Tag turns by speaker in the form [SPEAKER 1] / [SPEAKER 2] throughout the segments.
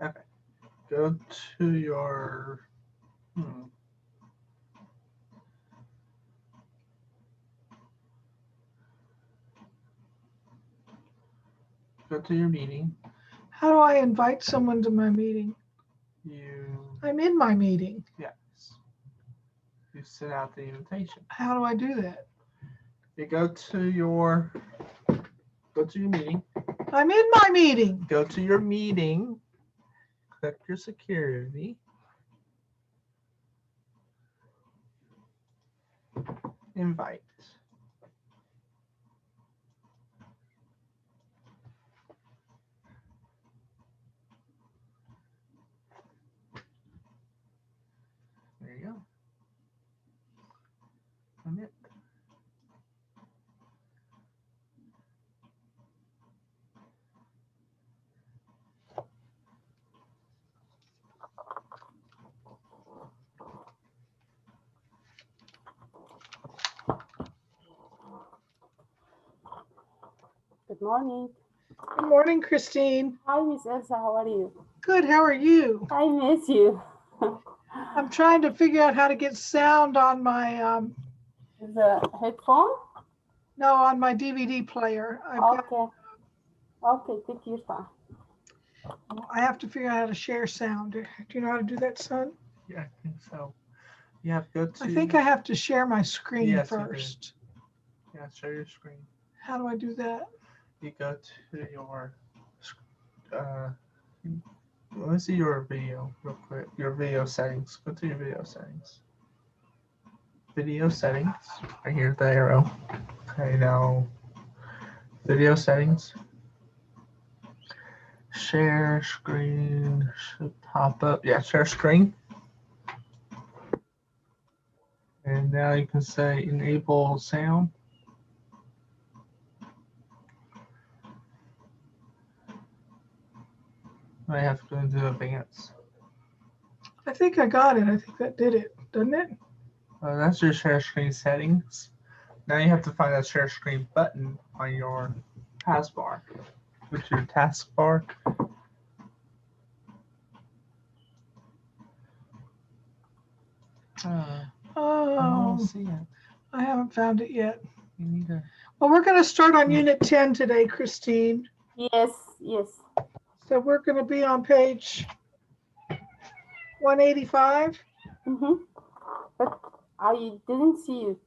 [SPEAKER 1] Okay. Go to your. Go to your meeting.
[SPEAKER 2] How do I invite someone to my meeting? I'm in my meeting.
[SPEAKER 1] Yes. You send out the invitation.
[SPEAKER 2] How do I do that?
[SPEAKER 1] You go to your meeting.
[SPEAKER 2] I'm in my meeting.
[SPEAKER 1] Go to your meeting. Click your security. Invite. There you go. I'm it.
[SPEAKER 3] Good morning.
[SPEAKER 2] Good morning, Christine.
[SPEAKER 3] Hi, Miss Elsa. How are you?
[SPEAKER 2] Good. How are you?
[SPEAKER 3] I miss you.
[SPEAKER 2] I'm trying to figure out how to get sound on my
[SPEAKER 3] The headphone?
[SPEAKER 2] no, on my DVD player.
[SPEAKER 3] Okay, take your time.
[SPEAKER 2] I have to figure out how to share sound. Do you know how to do that, son?
[SPEAKER 1] Yeah, I think so. You have to go to.
[SPEAKER 2] I think I have to share my screen first.
[SPEAKER 1] Yeah, share your screen.
[SPEAKER 2] How do I do that?
[SPEAKER 1] You go to your. Let me see your video real quick. Your video settings. Go to your video settings. Video settings. Right here, the arrow. Okay, now. Video settings. Share screen should pop up. Yeah, share screen. And now you can say enable sound. I have to go into advanced.
[SPEAKER 2] I think I got it. I think that did it, doesn't it?
[SPEAKER 1] That's your share screen settings. Now you have to find that share screen button on your taskbar. Which your taskbar. I don't see it.
[SPEAKER 2] I haven't found it yet.
[SPEAKER 1] You need to.
[SPEAKER 2] Well, we're going to start on Unit 10 today, Christine.
[SPEAKER 3] Yes.
[SPEAKER 2] So we're going to be on page 185.
[SPEAKER 3] But I didn't see you.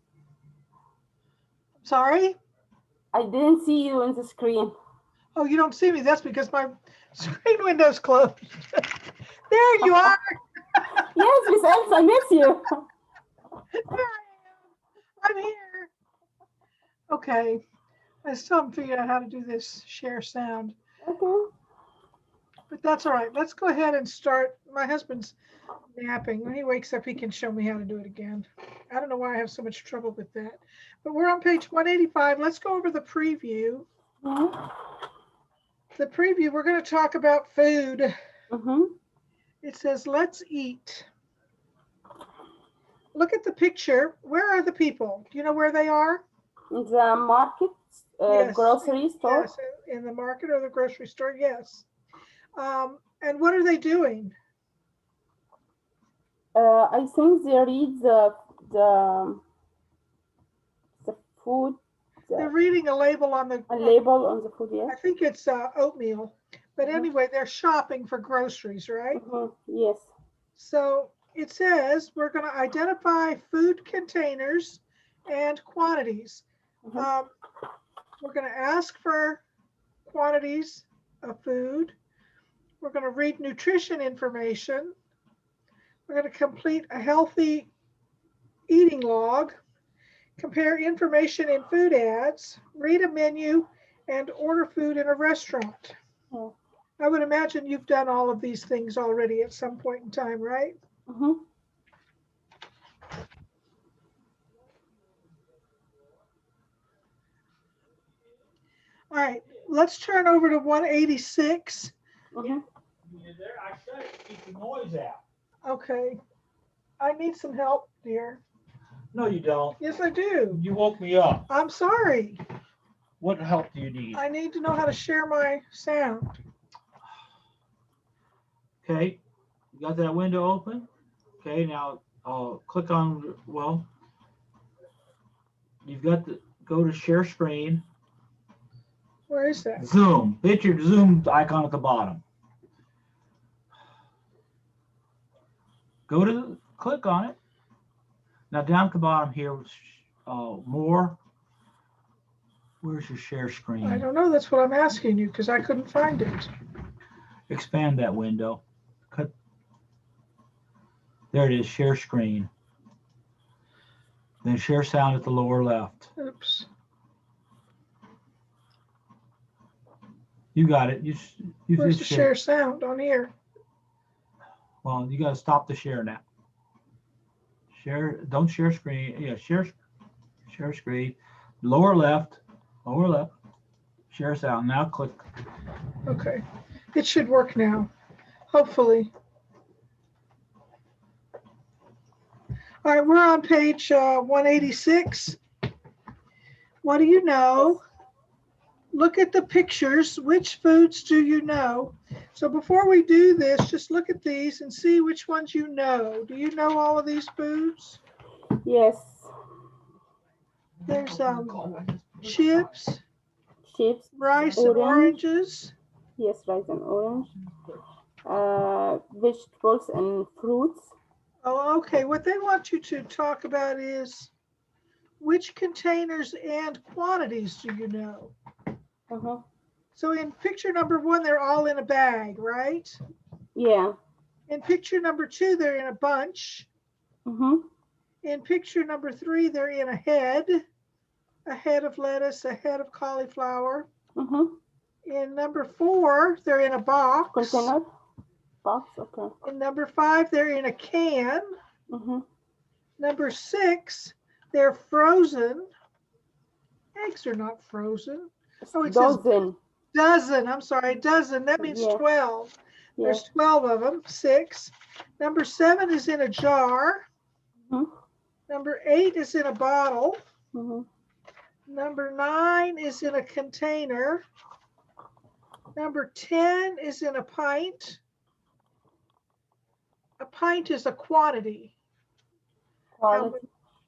[SPEAKER 2] Sorry?
[SPEAKER 3] I didn't see you on the screen.
[SPEAKER 2] Oh, you don't see me. That's because my screen window's closed. There you are.
[SPEAKER 3] Yes, Miss Elsa, I miss you.
[SPEAKER 2] There I am. I'm here. Okay. I still haven't figured out how to do this share sound.
[SPEAKER 3] Okay.
[SPEAKER 2] But that's all right. Let's go ahead and start. My husband's napping. When he wakes up, he can show me how to do it again. I don't know why I have so much trouble with that. But we're on page 185. Let's go over the preview. The preview, we're going to talk about food. It says, let's eat. Look at the picture. Where are the people? Do you know where they are?
[SPEAKER 3] In the market,
[SPEAKER 2] yes.
[SPEAKER 3] Grocery store?
[SPEAKER 2] Yes, in the market or the grocery store, yes. And what are they doing?
[SPEAKER 3] I think they read the food.
[SPEAKER 2] They're reading a label on the
[SPEAKER 3] food, yes.
[SPEAKER 2] I think it's oatmeal. But anyway, they're shopping for groceries, right?
[SPEAKER 3] Yes.
[SPEAKER 2] So it says we're going to identify food containers and quantities. We're going to ask for quantities of food. We're going to read nutrition information. We're going to complete a healthy eating log, compare information in food ads, read a menu, and order food in a restaurant. I would imagine you've done all of these things already at some point in time, right? All right, let's turn over to 186.
[SPEAKER 4] You're there. I said keep the noise out.
[SPEAKER 2] Okay. I need some help, dear.
[SPEAKER 4] No, you don't.
[SPEAKER 2] Yes, I do.
[SPEAKER 4] You woke me up.
[SPEAKER 2] I'm sorry.
[SPEAKER 4] What help do you need?
[SPEAKER 2] I need to know how to share my sound.
[SPEAKER 4] Okay, you got that window open? Okay, now I'll click on, well, you've got to go to share screen,
[SPEAKER 2] Where is that?
[SPEAKER 4] zoom, hit your zoom icon at the bottom. Click on it. Now down at the bottom here, more. Where's your share screen?
[SPEAKER 2] I don't know. That's what I'm asking you because I couldn't find it.
[SPEAKER 4] Expand that window. There it is, share screen. Then share sound at the lower left.
[SPEAKER 2] Oops.
[SPEAKER 4] You got it. You
[SPEAKER 2] Where's
[SPEAKER 4] just
[SPEAKER 2] the share sound on here?
[SPEAKER 4] Well, you got to stop the share now. Don't share screen. Yeah, share screen. Lower left, share sound. Now click.
[SPEAKER 2] Okay. It should work now. Hopefully. All right, we're on page 186. What do you know? Look at the pictures. Which foods do you know? So before we do this, just look at these and see which ones you know. Do you know all of these foods?
[SPEAKER 3] Yes.
[SPEAKER 2] There's chips,
[SPEAKER 3] Chips.
[SPEAKER 2] rice and oranges.
[SPEAKER 3] Yes, rice and orange. Vegetables and fruits.
[SPEAKER 2] Oh, okay. What they want you to talk about is which containers and quantities do you know?
[SPEAKER 3] Uh-huh.
[SPEAKER 2] So in picture number 1, they're all in a bag, right?
[SPEAKER 3] Yeah.
[SPEAKER 2] In picture number 2, they're in a bunch.
[SPEAKER 3] Mm-hmm.
[SPEAKER 2] In picture number 3, they're in a head of lettuce, a head of cauliflower.
[SPEAKER 3] Mm-hmm.
[SPEAKER 2] In number 4, they're in a box.
[SPEAKER 3] Container. Box, okay.
[SPEAKER 2] In number 5, they're in a can.
[SPEAKER 3] Mm-hmm.
[SPEAKER 2] Number 6, they're frozen. Eggs are not frozen. Oh, it says dozen. I'm sorry, dozen. That means 12. There's 12 of them, 6. Number 7 is in a jar.
[SPEAKER 3] Mm-hmm.
[SPEAKER 2] Number 8 is in a bottle.
[SPEAKER 3] Mm-hmm.
[SPEAKER 2] Number 9 is in a container. Number 10 is in a pint. A pint is a quantity.
[SPEAKER 3] Quality.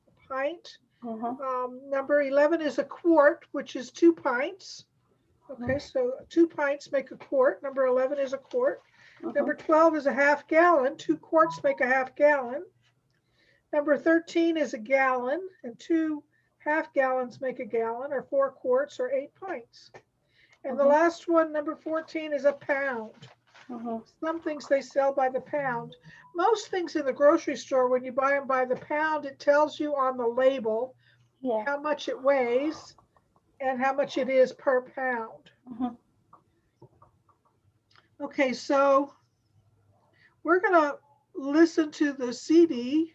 [SPEAKER 2] A pint.
[SPEAKER 3] Uh-huh.
[SPEAKER 2] Number 11 is a quart, which is 2 pints. Okay, so 2 pints make a quart. Number 11 is a quart. Number 12 is a half gallon. 2 quarts make a half gallon. Number 13 is a gallon, and 2 half gallons make a gallon, or 4 quarts, or 8 pints. And the last one, number 14, is a pound. Some things they sell by the pound. Most things in the grocery store, when you buy them by the pound, it tells you on the label how much it weighs and how much it is per pound. Okay, so we're going to listen to the CD,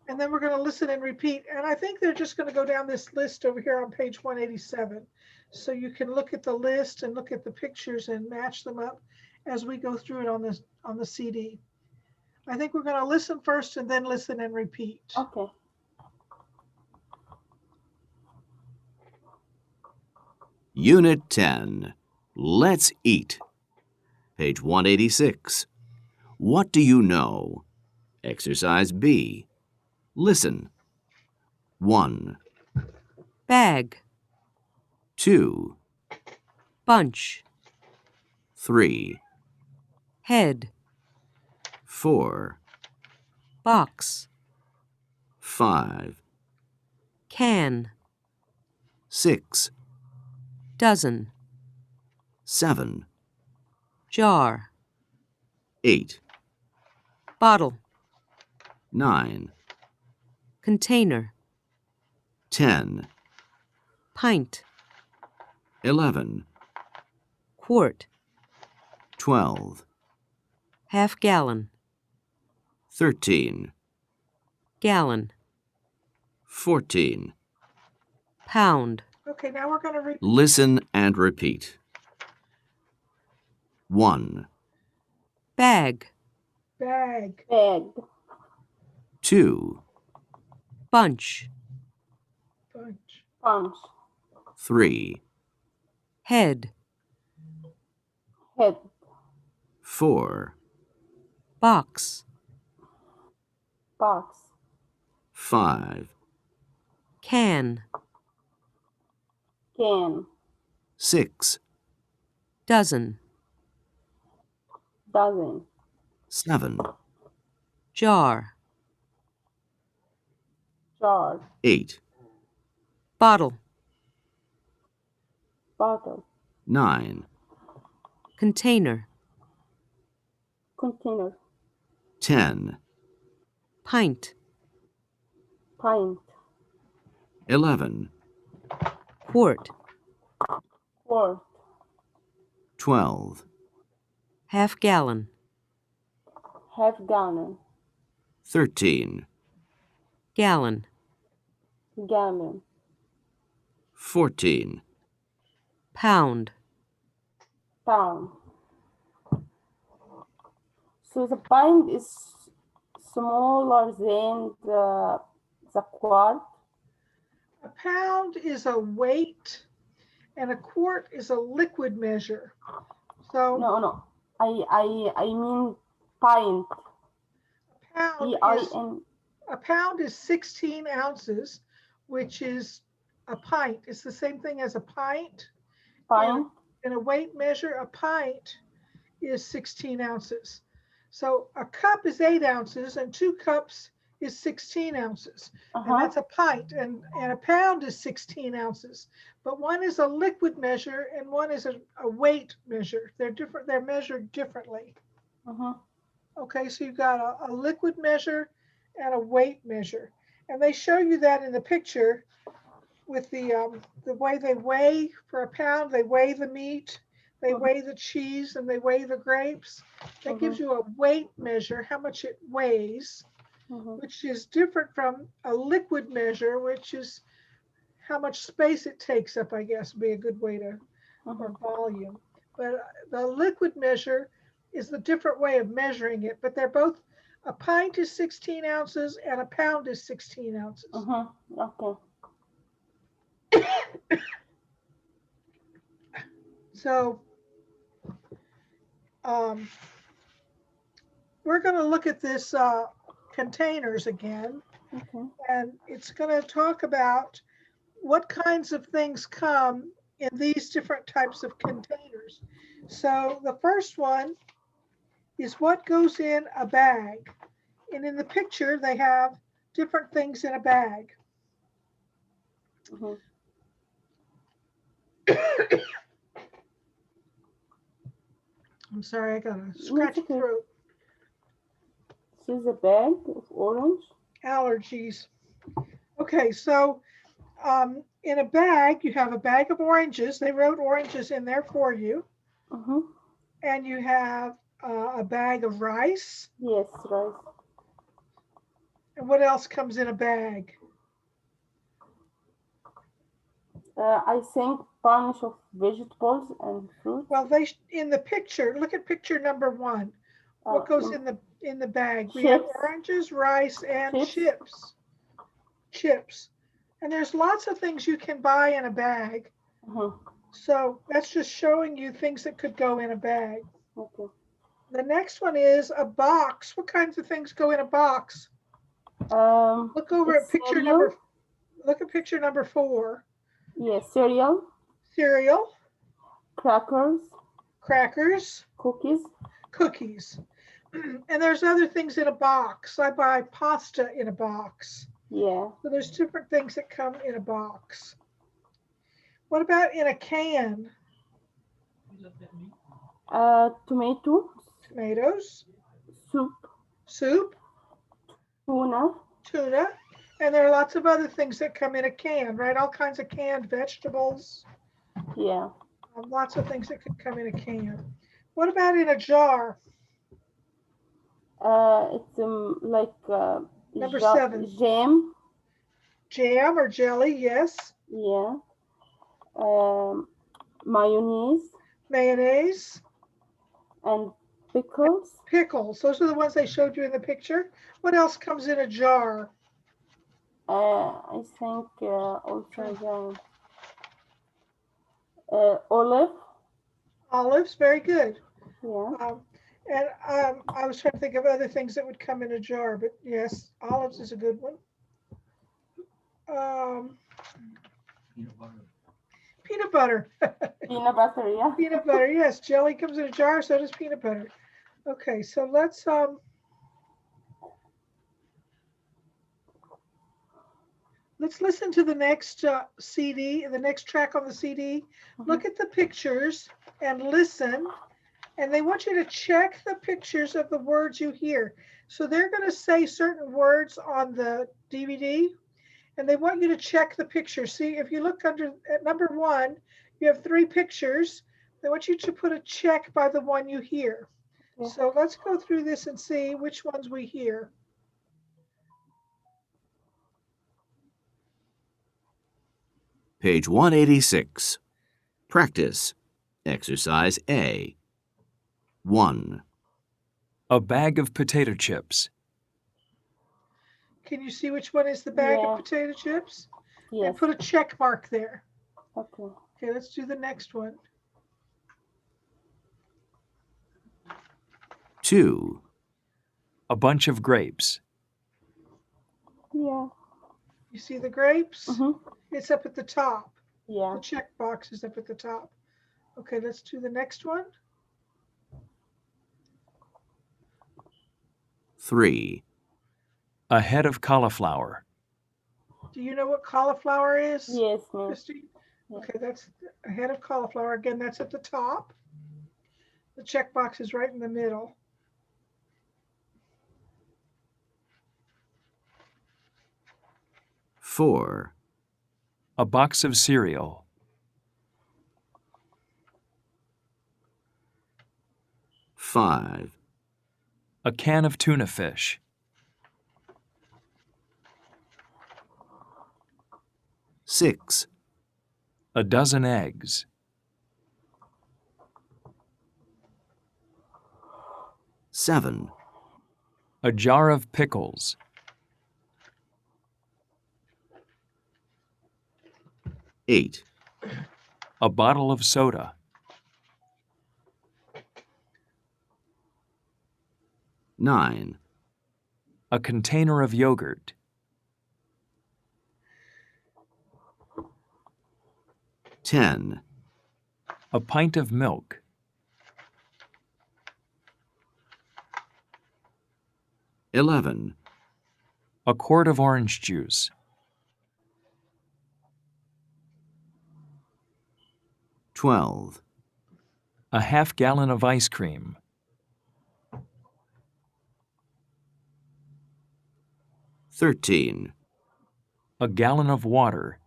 [SPEAKER 2] and then we're going to listen and repeat. And I think they're just going to go down this list over here on page 187. So you can look at the list and look at the pictures and match them up as we go through it on the CD. I think we're going to listen first and then listen and repeat.
[SPEAKER 3] Okay.
[SPEAKER 5] Unit 10. Let's eat. Page 186. What do you know? Exercise B. Listen. 1,
[SPEAKER 6] Bag,
[SPEAKER 5] 2,
[SPEAKER 6] bunch,
[SPEAKER 5] 3,
[SPEAKER 6] head,
[SPEAKER 5] 4,
[SPEAKER 6] box,
[SPEAKER 5] 5,
[SPEAKER 6] can,
[SPEAKER 5] 6,
[SPEAKER 6] dozen,
[SPEAKER 5] 7,
[SPEAKER 6] jar,
[SPEAKER 5] 8,
[SPEAKER 6] bottle,
[SPEAKER 5] 9,
[SPEAKER 6] container,
[SPEAKER 5] 10,
[SPEAKER 6] pint,
[SPEAKER 5] 11,
[SPEAKER 6] quart,
[SPEAKER 5] 12,
[SPEAKER 6] half gallon,
[SPEAKER 5] 13,
[SPEAKER 6] gallon,
[SPEAKER 5] 14.
[SPEAKER 6] pound,
[SPEAKER 2] Okay, now we're going to repeat.
[SPEAKER 5] Listen and repeat. 1,
[SPEAKER 6] bag,
[SPEAKER 2] Bag,
[SPEAKER 3] Bag.
[SPEAKER 5] 2,
[SPEAKER 6] bunch,
[SPEAKER 2] bunch,
[SPEAKER 3] Punch.
[SPEAKER 5] 3,
[SPEAKER 6] head,
[SPEAKER 3] Head.
[SPEAKER 5] 4,
[SPEAKER 6] box,
[SPEAKER 3] box,
[SPEAKER 5] 5,
[SPEAKER 6] can,
[SPEAKER 3] can,
[SPEAKER 5] 6,
[SPEAKER 6] dozen,
[SPEAKER 3] dozen,
[SPEAKER 5] 7,
[SPEAKER 6] jar,
[SPEAKER 3] jar,
[SPEAKER 5] 8,
[SPEAKER 6] bottle,
[SPEAKER 3] bottle,
[SPEAKER 5] 9,
[SPEAKER 6] container,
[SPEAKER 3] container,
[SPEAKER 5] 10,
[SPEAKER 6] pint,
[SPEAKER 3] pint,
[SPEAKER 5] 11,
[SPEAKER 6] quart,
[SPEAKER 3] quart,
[SPEAKER 5] 12,
[SPEAKER 6] half gallon,
[SPEAKER 3] half gallon,
[SPEAKER 5] 13,
[SPEAKER 6] gallon,
[SPEAKER 3] gallon,
[SPEAKER 5] 14,
[SPEAKER 6] pound,
[SPEAKER 3] pound. So the pint is smaller than the quart.
[SPEAKER 2] A pound is a weight and a quart is a liquid measure. So
[SPEAKER 3] No. I mean pint.
[SPEAKER 2] pound
[SPEAKER 3] Pin.
[SPEAKER 2] a pound is 16 ounces, which is a pint. It's the same thing as a pint.
[SPEAKER 3] Pint.
[SPEAKER 2] In a weight measure, a pint is 16 ounces. So a cup is 8 ounces and 2 cups is 16 ounces. And that's a pint. And a pound is 16 ounces. But one is a liquid measure and one is a weight measure. They're different. They're measured differently. Okay, so you've got a liquid measure and a weight measure. And they show you that in the picture with the way they weigh for a pound. They weigh the meat, they weigh the cheese, and they weigh the grapes. That gives you a weight measure, how much it weighs, which is different from a liquid measure, which is how much space it takes up, I guess, would be a good way to, or volume. But the liquid measure is the different way of measuring it, but they're both, a pint is 16 ounces and a pound is 16 ounces.
[SPEAKER 3] Okay.
[SPEAKER 2] So we're going to look at this containers again, and it's going to talk about what kinds of things come in these different types of containers. So the first one is what goes in a bag. And in the picture, they have different things in a bag. I'm sorry, I got a scratchy throat.
[SPEAKER 3] This is a bag of orange.
[SPEAKER 2] Allergies. Okay, so in a bag, you have a bag of oranges. They wrote oranges in there for you. And you have a bag of rice.
[SPEAKER 3] Yes, rice.
[SPEAKER 2] And what else comes in a bag?
[SPEAKER 3] I think bunch of vegetables and fruit.
[SPEAKER 2] Well, in the picture, look at picture number 1. What goes in the bag? We have oranges, rice, and chips. Chips. And there's lots of things you can buy in a bag. So that's just showing you things that could go in a bag. The next one is a box. What kinds of things go in a box? Look over at picture number. Look at picture number 4.
[SPEAKER 3] Yes, cereal.
[SPEAKER 2] Cereal.
[SPEAKER 3] Crackers.
[SPEAKER 2] Crackers.
[SPEAKER 3] Cookies.
[SPEAKER 2] Cookies. And there's other things in a box. I buy pasta in a box.
[SPEAKER 3] Yeah.
[SPEAKER 2] So there's different things that come in a box. What about in a can?
[SPEAKER 3] Tomato.
[SPEAKER 2] Tomatoes.
[SPEAKER 3] Soup.
[SPEAKER 2] Soup.
[SPEAKER 3] Tuna.
[SPEAKER 2] Tuna. And there are lots of other things that come in a can, right? All kinds of canned vegetables.
[SPEAKER 3] Yeah.
[SPEAKER 2] Lots of things that could come in a can. What about in a jar?
[SPEAKER 3] It's like
[SPEAKER 2] number 7.
[SPEAKER 3] Jam.
[SPEAKER 2] Jam or jelly, yes.
[SPEAKER 3] Yeah. Mayonnaise.
[SPEAKER 2] Mayonnaise.
[SPEAKER 3] And pickles.
[SPEAKER 2] Pickles. Those are the ones they showed you in the picture. What else comes in a jar?
[SPEAKER 3] I think also the olive.
[SPEAKER 2] Olives, very good.
[SPEAKER 3] Yeah.
[SPEAKER 2] And I was trying to think of other things that would come in a jar, but yes, olives is a good one.
[SPEAKER 4] Peanut butter.
[SPEAKER 2] Peanut butter.
[SPEAKER 3] Peanut butter, yeah.
[SPEAKER 2] Peanut butter, yes. Jelly comes in a jar, so does peanut butter. Okay, so let's listen to the next CD, the next track on the CD. Look at the pictures and listen. And they want you to check the pictures of the words you hear. So they're going to say certain words on the DVD, and they want you to check the pictures. See, if you look under at number 1, you have 3 pictures. They want you to put a check by the one you hear.
[SPEAKER 3] Yeah.
[SPEAKER 2] So let's go through this and see which ones we hear.
[SPEAKER 5] Page 186. Practice. Exercise A. 1,
[SPEAKER 7] A bag of potato chips.
[SPEAKER 2] Can you see which one is the bag
[SPEAKER 3] Yeah.
[SPEAKER 2] of potato chips?
[SPEAKER 3] Yes.
[SPEAKER 2] And put a check mark there.
[SPEAKER 3] Okay.
[SPEAKER 2] Okay, let's do the next one.
[SPEAKER 5] 2,
[SPEAKER 7] A bunch of grapes.
[SPEAKER 3] Yeah.
[SPEAKER 2] You see the grapes?
[SPEAKER 3] Mm-hmm.
[SPEAKER 2] It's up at the top.
[SPEAKER 3] Yeah.
[SPEAKER 2] The check box is up at the top. Okay, let's do the next one.
[SPEAKER 5] 3,
[SPEAKER 7] A head of cauliflower.
[SPEAKER 2] Do you know what cauliflower is,
[SPEAKER 3] Yes, ma'am.
[SPEAKER 2] Christy?
[SPEAKER 3] Yeah.
[SPEAKER 2] Okay, that's a head of cauliflower. Again, that's at the top. The check box is right in the middle.
[SPEAKER 5] 4,
[SPEAKER 7] A box of cereal.
[SPEAKER 5] 5,
[SPEAKER 7] A can of tuna fish.
[SPEAKER 5] 6,
[SPEAKER 7] A dozen eggs.
[SPEAKER 5] 7,
[SPEAKER 7] A jar of pickles.
[SPEAKER 5] 8,
[SPEAKER 7] A bottle of soda.
[SPEAKER 5] 9,
[SPEAKER 7] A container of yogurt.
[SPEAKER 5] 10,
[SPEAKER 7] A pint of milk.
[SPEAKER 5] 11,
[SPEAKER 7] A quart of orange juice.
[SPEAKER 5] 12,
[SPEAKER 7] A half-gallon of ice cream.
[SPEAKER 5] 13,
[SPEAKER 7] A gallon of water.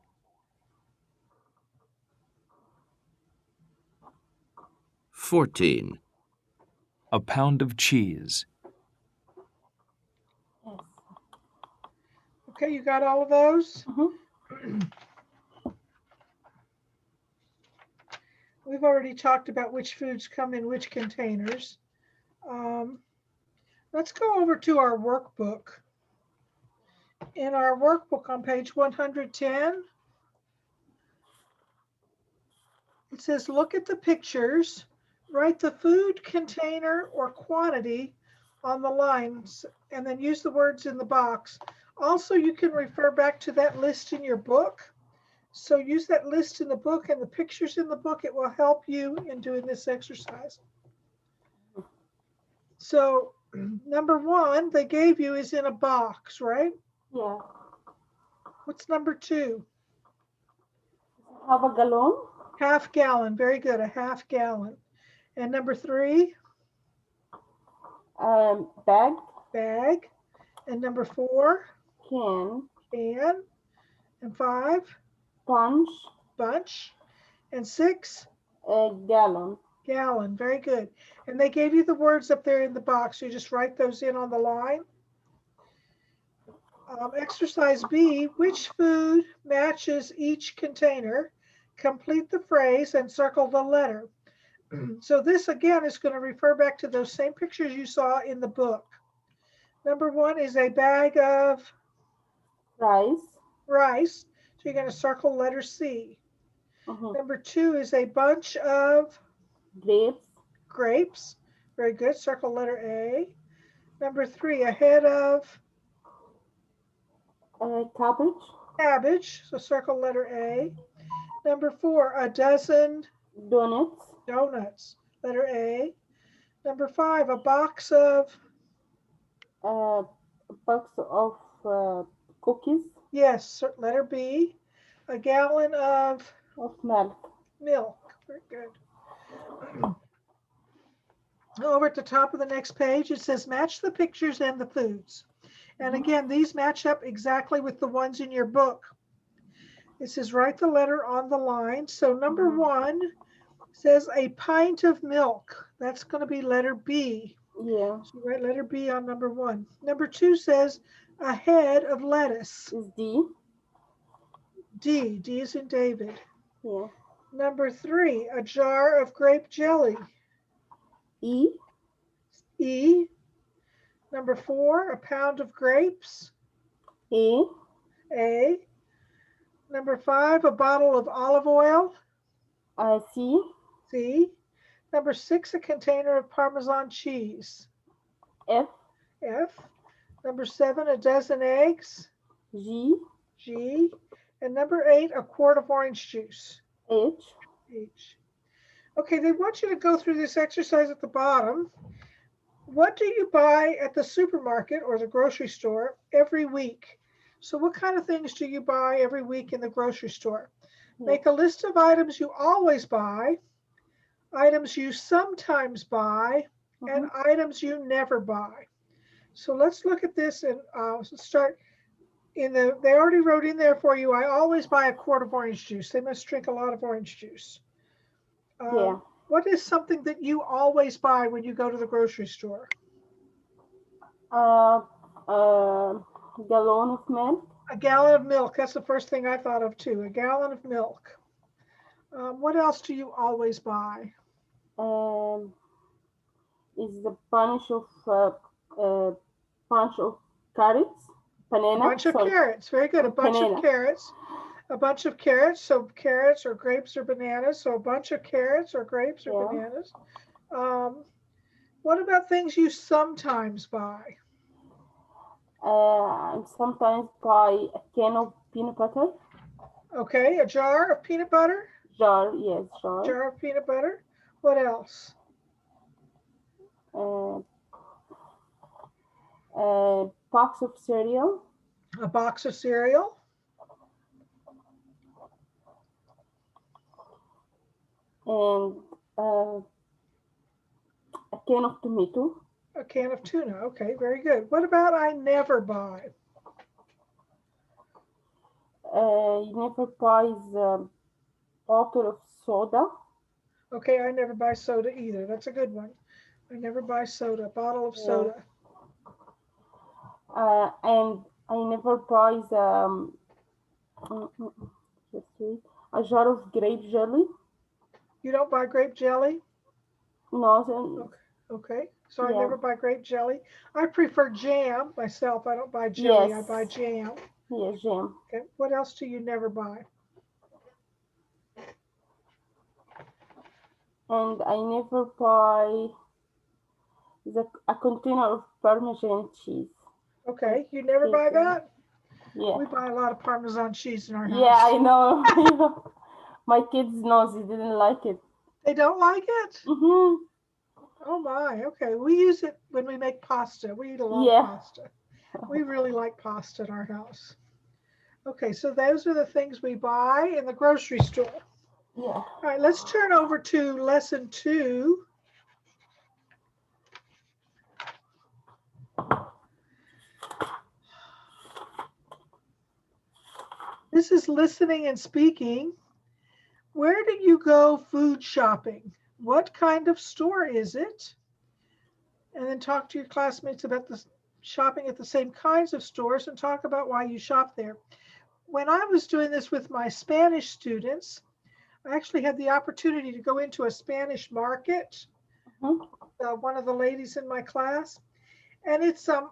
[SPEAKER 5] 14,
[SPEAKER 7] A pound of cheese.
[SPEAKER 3] Yes.
[SPEAKER 2] Okay, you got all of those?
[SPEAKER 3] Mm-hmm.
[SPEAKER 2] We've already talked about which foods come in which containers. Let's go over to our workbook. In our workbook on page 110, it says, look at the pictures, write the food container or quantity on the lines, and then use the words in the box. Also, you can refer back to that list in your book. So use that list in the book and the pictures in the book. It will help you in doing this exercise. So number 1 they gave you is in a box, right?
[SPEAKER 3] Yeah.
[SPEAKER 2] What's number 2?
[SPEAKER 3] Have a gallon.
[SPEAKER 2] Half gallon. Very good. A half gallon. And number 3?
[SPEAKER 3] Bag.
[SPEAKER 2] Bag. And number 4?
[SPEAKER 3] Can.
[SPEAKER 2] Can. And 5?
[SPEAKER 3] Punch.
[SPEAKER 2] Bunch. And 6?
[SPEAKER 3] A gallon.
[SPEAKER 2] Gallon. Very good. And they gave you the words up there in the box. You just write those in on the line. Exercise B, which food matches each container? Complete the phrase and circle the letter. So this again is going to refer back to those same pictures you saw in the book. Number 1 is a bag of rice. So you're going to circle letter C.
[SPEAKER 3] Mm-hmm.
[SPEAKER 2] Number 2 is a bunch of
[SPEAKER 3] Grapes.
[SPEAKER 2] grapes. Very good. Circle letter A. Number 3, a head of
[SPEAKER 3] Cabbage.
[SPEAKER 2] cabbage. So circle letter A. Number 4, a dozen
[SPEAKER 3] Donuts.
[SPEAKER 2] donuts. Letter A. Number 5, a box of,
[SPEAKER 3] A box of cookies.
[SPEAKER 2] yes, letter B. A gallon of
[SPEAKER 3] Of milk.
[SPEAKER 2] milk. Very good. Over at the top of the next page, it says match the pictures and the foods. And again, these match up exactly with the ones in your book. It says write the letter on the line. So number 1 says a pint of milk. That's going to be letter B.
[SPEAKER 3] Yeah.
[SPEAKER 2] So write letter B on number 1. Number 2 says a head of lettuce.
[SPEAKER 3] Is D.
[SPEAKER 2] D. D is in David.
[SPEAKER 3] Yeah.
[SPEAKER 2] Number 3, a jar of grape jelly.
[SPEAKER 3] E.
[SPEAKER 2] E. Number 4, a pound of grapes.
[SPEAKER 3] A.
[SPEAKER 2] A. Number 5, a bottle of olive oil.
[SPEAKER 3] C.
[SPEAKER 2] C. Number 6, a container of Parmesan cheese.
[SPEAKER 3] F.
[SPEAKER 2] F. Number 7, a dozen eggs.
[SPEAKER 3] G.
[SPEAKER 2] G. And number 8, a quart of orange juice.
[SPEAKER 3] H.
[SPEAKER 2] H. Okay, they want you to go through this exercise at the bottom. What do you buy at the supermarket or the grocery store every week? So what kind of things do you buy every week in the grocery store? Make a list of items you always buy, items you sometimes buy, and items you never buy. So let's look at this and start in the, they already wrote in there for you, I always buy a quart of orange juice. They must drink a lot of orange juice. What is something that you always buy when you go to the grocery store?
[SPEAKER 3] Gallon of milk.
[SPEAKER 2] A gallon of milk. That's the first thing I thought of too. A gallon of milk. What else do you always buy?
[SPEAKER 3] Is the bunch of carrots. Banana.
[SPEAKER 2] A bunch of carrots. Very good. A bunch
[SPEAKER 3] Banana.
[SPEAKER 2] of carrots. A bunch of carrots. So carrots or grapes or bananas. So a bunch of carrots or grapes or bananas. What about things you sometimes buy?
[SPEAKER 3] I sometimes buy a can of peanut butter.
[SPEAKER 2] Okay, a jar of peanut butter.
[SPEAKER 3] Jar, yes, jar.
[SPEAKER 2] Jar of peanut butter. What else?
[SPEAKER 3] A box of cereal.
[SPEAKER 2] A box of cereal.
[SPEAKER 3] And a can of tomato.
[SPEAKER 2] A can of tuna. Okay, very good. What about I never buy?
[SPEAKER 3] You never buy the bottle of soda.
[SPEAKER 2] Okay, I never buy soda either. That's a good one. I never buy soda. Bottle of soda.
[SPEAKER 3] And I never buy the let's see, a jar of grape jelly.
[SPEAKER 2] You don't buy grape jelly?
[SPEAKER 3] No.
[SPEAKER 2] Okay. So I never buy grape jelly. I prefer jam myself. I don't buy jelly. I
[SPEAKER 3] Yes.
[SPEAKER 2] buy jam.
[SPEAKER 3] Yeah, jam.
[SPEAKER 2] Okay. What else do you never buy?
[SPEAKER 3] And I never buy a container of Parmesan cheese.
[SPEAKER 2] Okay. You never buy that?
[SPEAKER 3] Yeah.
[SPEAKER 2] We buy a lot of Parmesan cheese in our house.
[SPEAKER 3] Yeah, I know. I know. My kids know they didn't like it.
[SPEAKER 2] They don't like it?
[SPEAKER 3] Mm-hmm.
[SPEAKER 2] Oh my. Okay. We use it when we make pasta. We eat a lot of pasta. We really like pasta in our house. Okay. So those are the things we buy in the grocery store.
[SPEAKER 3] Yeah.
[SPEAKER 2] All right, let's turn over to lesson 2. This is listening and speaking. Where do you go food shopping? What kind of store is it? And then talk to your classmates about the shopping at the same kinds of stores and talk about why you shop there. When I was doing this with my Spanish students, I actually had the opportunity to go into a Spanish market. One of the ladies in my class, and it's a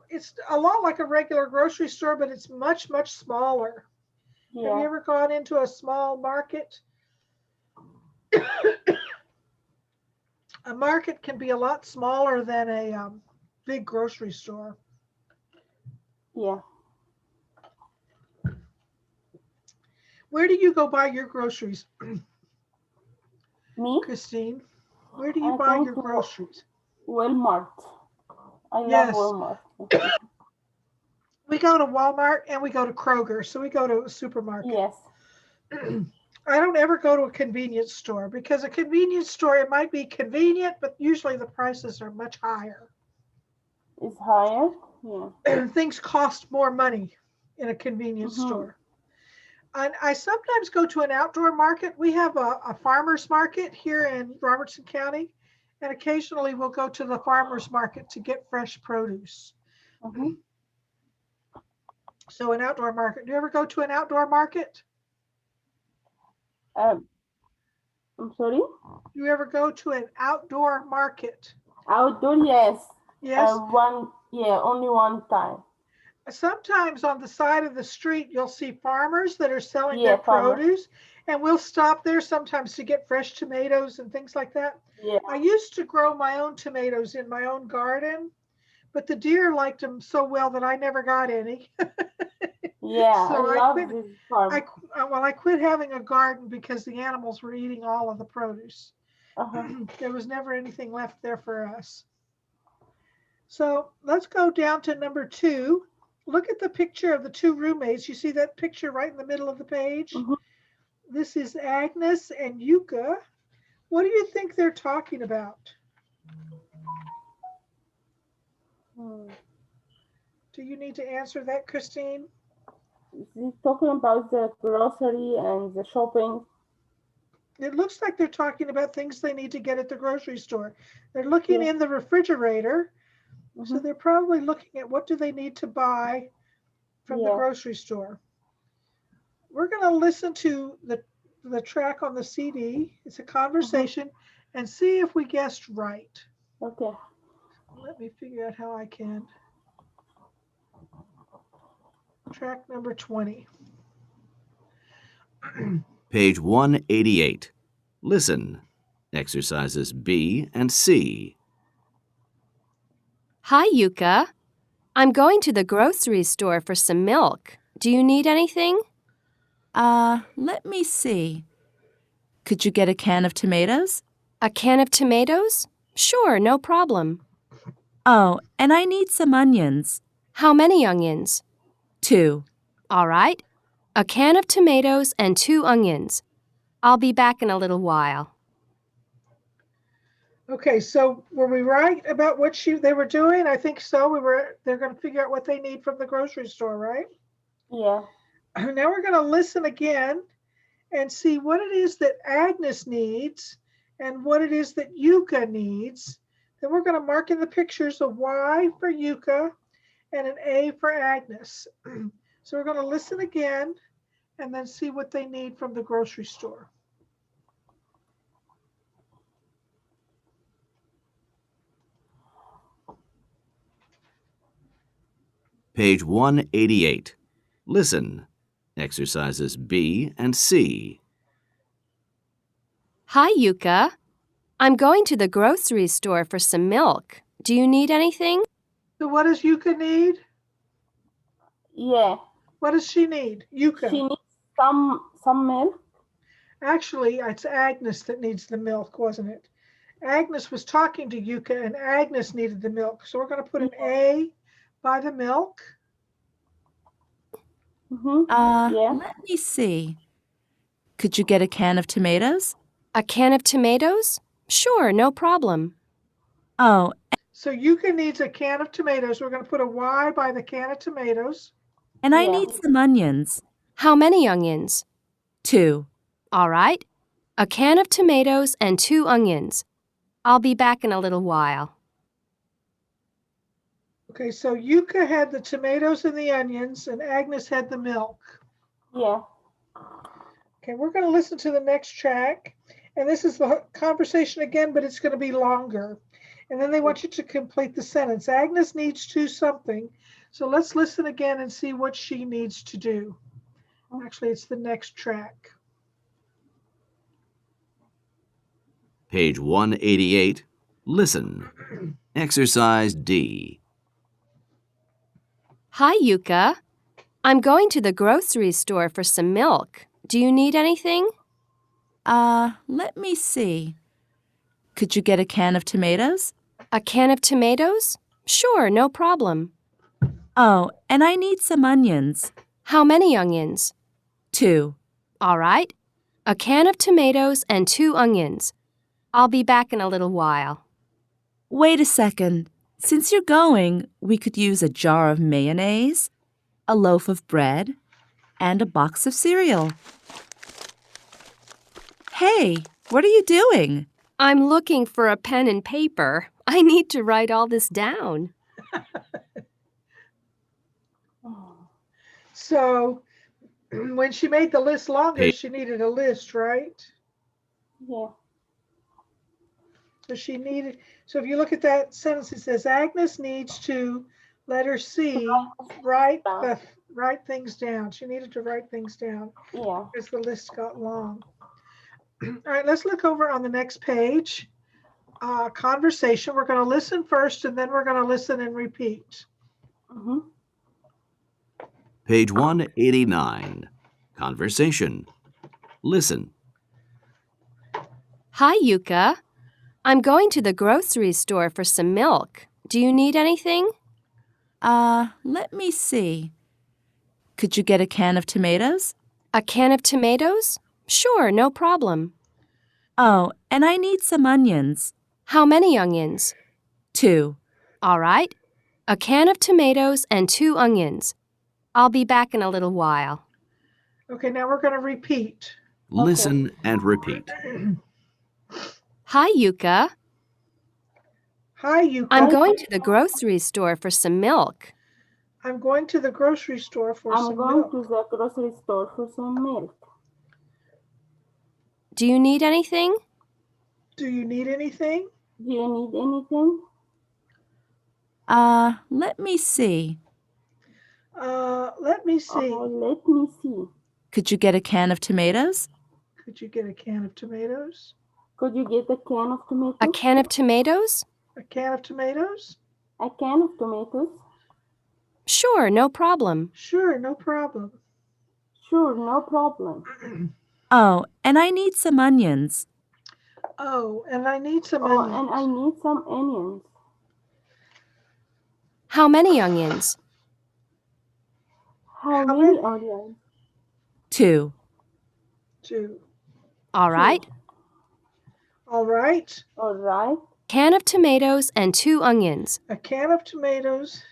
[SPEAKER 2] lot like a regular grocery store, but it's much, much smaller.
[SPEAKER 3] Yeah.
[SPEAKER 2] Have you ever gone into a small market? A market can be a lot smaller than a big grocery store.
[SPEAKER 3] Yeah.
[SPEAKER 2] Where do you go buy your groceries,
[SPEAKER 3] Me?
[SPEAKER 2] Christine? Where do you
[SPEAKER 3] I
[SPEAKER 2] buy
[SPEAKER 3] go
[SPEAKER 2] your
[SPEAKER 3] to
[SPEAKER 2] groceries?
[SPEAKER 3] Walmart. I love
[SPEAKER 2] Yes,
[SPEAKER 3] Walmart.
[SPEAKER 2] we go to Walmart and we go to Kroger, so we go to a supermarket.
[SPEAKER 3] Yes.
[SPEAKER 2] I don't ever go to a convenience store because a convenience store, it might be convenient, but usually the prices are much higher.
[SPEAKER 3] It's higher. Yeah.
[SPEAKER 2] Things cost more money in a convenience store. And I sometimes go to an outdoor market. We have a farmer's market here in Robertson County, and occasionally we'll go to the farmer's market to get fresh produce.
[SPEAKER 3] Mm-hmm.
[SPEAKER 2] So an outdoor market. Do you ever go to an outdoor market?
[SPEAKER 3] I'm sorry?
[SPEAKER 2] Do you ever go to an outdoor market?
[SPEAKER 3] Outdoor, yes.
[SPEAKER 2] Yes.
[SPEAKER 3] Only one time.
[SPEAKER 2] Sometimes on the side of the street, you'll see farmers that are selling
[SPEAKER 3] Yeah,
[SPEAKER 2] their
[SPEAKER 3] farmers.
[SPEAKER 2] produce, and we'll stop there sometimes to get fresh tomatoes and things like that.
[SPEAKER 3] Yeah.
[SPEAKER 2] I used to grow my own tomatoes in my own garden, but the deer liked them so well that I never got any.
[SPEAKER 3] Yeah,
[SPEAKER 2] So
[SPEAKER 3] I
[SPEAKER 2] I
[SPEAKER 3] love
[SPEAKER 2] quit.
[SPEAKER 3] this farm.
[SPEAKER 2] I quit having a garden because the animals were eating all of the produce. There was never anything left there for us. So let's go down to number 2. Look at the picture of the 2 roommates. You see that picture right in the middle of the page?
[SPEAKER 3] Mhm.
[SPEAKER 2] This is Agnes and Yuka. What do you think they're talking about? Do you need to answer that, Christine?
[SPEAKER 3] He's talking about the grocery and the shopping.
[SPEAKER 2] It looks like they're talking about things they need to get at the grocery store. They're looking
[SPEAKER 3] Yeah.
[SPEAKER 2] in the refrigerator. So
[SPEAKER 3] Mhm.
[SPEAKER 2] they're probably looking at what do they need to buy from the
[SPEAKER 3] Yeah.
[SPEAKER 2] grocery store. We're going to listen to the track on the CD. It's a conversation and see if we guessed right.
[SPEAKER 3] Okay.
[SPEAKER 2] Let me figure out how I can. Track number 20.
[SPEAKER 5] Page 188. Listen. Exercises B and C.
[SPEAKER 8] Hi, Yuka. I'm going to the grocery store for some milk. Do you need anything?
[SPEAKER 9] Let me see. Could you get a can of tomatoes?
[SPEAKER 8] A can of tomatoes? Sure, no problem.
[SPEAKER 9] Oh, and I need some onions.
[SPEAKER 8] How many onions?
[SPEAKER 9] 2.
[SPEAKER 8] All right. A can of tomatoes and 2 onions. I'll be back in a little while.
[SPEAKER 2] Okay, so were we right about what they were doing? I think so. They're going to figure out what they need from the grocery store, right?
[SPEAKER 3] Yeah.
[SPEAKER 2] Now we're going to listen again and see what it is that Agnes needs and what it is that Yuka needs. Then we're going to mark in the pictures a Y for Yuka and an A for Agnes. So we're going to listen again and then see what they need from the grocery store.
[SPEAKER 5] Page 188. Listen. Exercises B and C.
[SPEAKER 8] Hi, Yuka. I'm going to the grocery store for some milk. Do you need anything?
[SPEAKER 2] So what does Yuka need?
[SPEAKER 3] Yeah.
[SPEAKER 2] What does she need? Yuka.
[SPEAKER 3] She needs some milk.
[SPEAKER 2] Actually, it's Agnes that needs the milk, wasn't it? Agnes was talking to Yuka and Agnes needed the milk. So we're going to put an A by the milk.
[SPEAKER 3] Yeah.
[SPEAKER 9] Let me see. Could you get a can of tomatoes?
[SPEAKER 8] A can of tomatoes? Sure, no problem.
[SPEAKER 9] Oh,
[SPEAKER 2] So Yuka needs a can of tomatoes. We're going to put a Y by the can of tomatoes.
[SPEAKER 9] and I
[SPEAKER 3] Yeah.
[SPEAKER 9] need some onions.
[SPEAKER 8] How many onions?
[SPEAKER 9] 2.
[SPEAKER 8] All right. A can of tomatoes and 2 onions. I'll be back in a little while.
[SPEAKER 2] Okay, so Yuka had the tomatoes and the onions and Agnes had the milk.
[SPEAKER 3] Yeah.
[SPEAKER 2] Okay, we're going to listen to the next track. And this is the conversation again, but it's going to be longer. And then they want you to complete the sentence. Agnes needs to something. So let's listen again and see what she needs to do. Actually, it's the next track.
[SPEAKER 5] Page 188. Listen. Exercise D.
[SPEAKER 8] Hi, Yuka. I'm going to the grocery store for some milk. Do you need anything?
[SPEAKER 9] Let me see. Could you get a can of tomatoes?
[SPEAKER 8] A can of tomatoes? Sure, no problem.
[SPEAKER 9] Oh, and I need some onions.
[SPEAKER 8] How many onions?
[SPEAKER 9] 2.
[SPEAKER 8] All right. A can of tomatoes and 2 onions. I'll be back in a little while.
[SPEAKER 9] Wait a second. Since you're going, we could use a jar of mayonnaise, a loaf of bread, and a box of cereal. Hey, what are you doing?
[SPEAKER 8] I'm looking for a pen and paper. I need to write all this down.
[SPEAKER 2] So when she made the list longer,
[SPEAKER 5] Hey.
[SPEAKER 2] she needed a list, right?
[SPEAKER 3] Yeah.
[SPEAKER 2] So so if you look at that sentence, it says Agnes needs to, letter C, write things down. She needed to write things down
[SPEAKER 3] Yeah.
[SPEAKER 2] because the list got long. All right, let's look over on the next page. Conversation. We're going to listen first, and then we're going to listen and repeat.
[SPEAKER 3] Mm-hmm.
[SPEAKER 5] Page 189. Conversation. Listen.
[SPEAKER 8] Hi, Yuka. I'm going to the grocery store for some milk. Do you need anything?
[SPEAKER 9] Let me see. Could you get a can of tomatoes?
[SPEAKER 8] A can of tomatoes? Sure, no problem.
[SPEAKER 9] Oh, and I need some onions.
[SPEAKER 8] How many onions?
[SPEAKER 9] 2.
[SPEAKER 8] All right. A can of tomatoes and 2 onions. I'll be back in a little while.
[SPEAKER 2] Okay, now we're going to repeat.
[SPEAKER 5] Listen and repeat.
[SPEAKER 8] Hi, Yuka.
[SPEAKER 2] Hi, Yuka.
[SPEAKER 8] I'm going to the grocery store for some milk.
[SPEAKER 2] I'm going to the grocery store for
[SPEAKER 3] I'm
[SPEAKER 2] some
[SPEAKER 3] going
[SPEAKER 2] milk.
[SPEAKER 3] to the grocery store for some milk.
[SPEAKER 8] Do you need anything?
[SPEAKER 2] Do you need anything?
[SPEAKER 3] Do you need anything?
[SPEAKER 9] Let me see.
[SPEAKER 2] Let me see.
[SPEAKER 3] Let me see.
[SPEAKER 9] Could you get a can of tomatoes?
[SPEAKER 2] Could you get a can of tomatoes?
[SPEAKER 3] Could you get a can of tomatoes?
[SPEAKER 8] A can of tomatoes?
[SPEAKER 2] A can of tomatoes?
[SPEAKER 3] A can of tomatoes?
[SPEAKER 8] Sure, no problem.
[SPEAKER 2] Sure, no problem.
[SPEAKER 3] Sure, no problem.
[SPEAKER 9] Oh, and I need some onions.
[SPEAKER 2] Oh, and I need some
[SPEAKER 3] Oh,
[SPEAKER 2] onions.
[SPEAKER 3] and I need some onions.
[SPEAKER 8] How many onions?
[SPEAKER 3] How
[SPEAKER 2] How
[SPEAKER 3] many
[SPEAKER 2] many?
[SPEAKER 3] onions?
[SPEAKER 9] 2.
[SPEAKER 2] 2.
[SPEAKER 8] All right.
[SPEAKER 2] All right.
[SPEAKER 3] All right.
[SPEAKER 8] Can of tomatoes and 2 onions.
[SPEAKER 2] A can of tomatoes.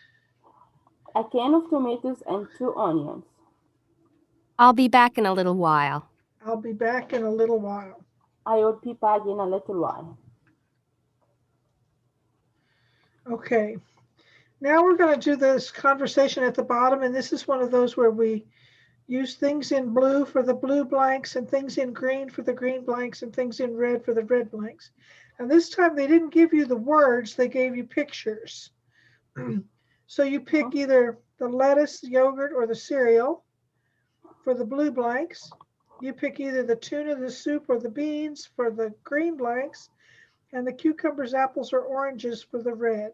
[SPEAKER 3] A can of tomatoes and 2 onions.
[SPEAKER 8] I'll be back in a little while.
[SPEAKER 2] I'll be back in a little while.
[SPEAKER 3] I will be back in a little while.
[SPEAKER 2] Okay. Now we're going to do this conversation at the bottom, and this is one of those where we use things in blue for the blue blanks and things in green for the green blanks and things in red for the red blanks. And this time they didn't give you the words, they gave you pictures. So you pick either the lettuce, the yogurt, or the cereal for the blue blanks. You pick either the tuna, the soup, or the beans for the green blanks, and the cucumbers, apples, or oranges for the red.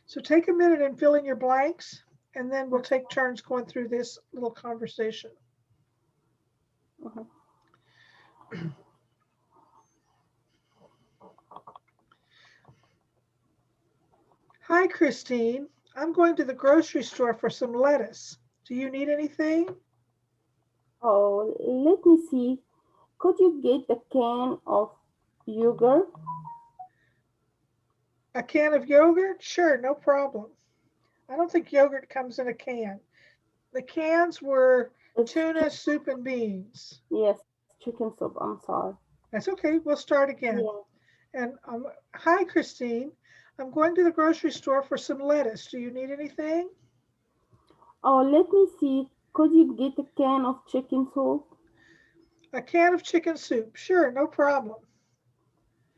[SPEAKER 2] So take a minute and fill in your blanks, and then we'll take turns going through this little conversation. Hi, Christine. I'm going to the grocery store for some lettuce. Do you need anything?
[SPEAKER 3] Oh, let me see. Could you get a can of yogurt?
[SPEAKER 2] A can of yogurt? Sure, no problem. I don't think yogurt comes in a can. The cans were tuna, soup, and beans.
[SPEAKER 3] Yes, chicken soup. I'm sorry.
[SPEAKER 2] That's okay. We'll start again.
[SPEAKER 3] Yeah.
[SPEAKER 2] And hi, Christine. I'm going to the grocery store for some lettuce. Do you need anything?
[SPEAKER 3] Oh, let me see. Could you get a can of chicken soup?
[SPEAKER 2] A can of chicken soup. Sure, no problem.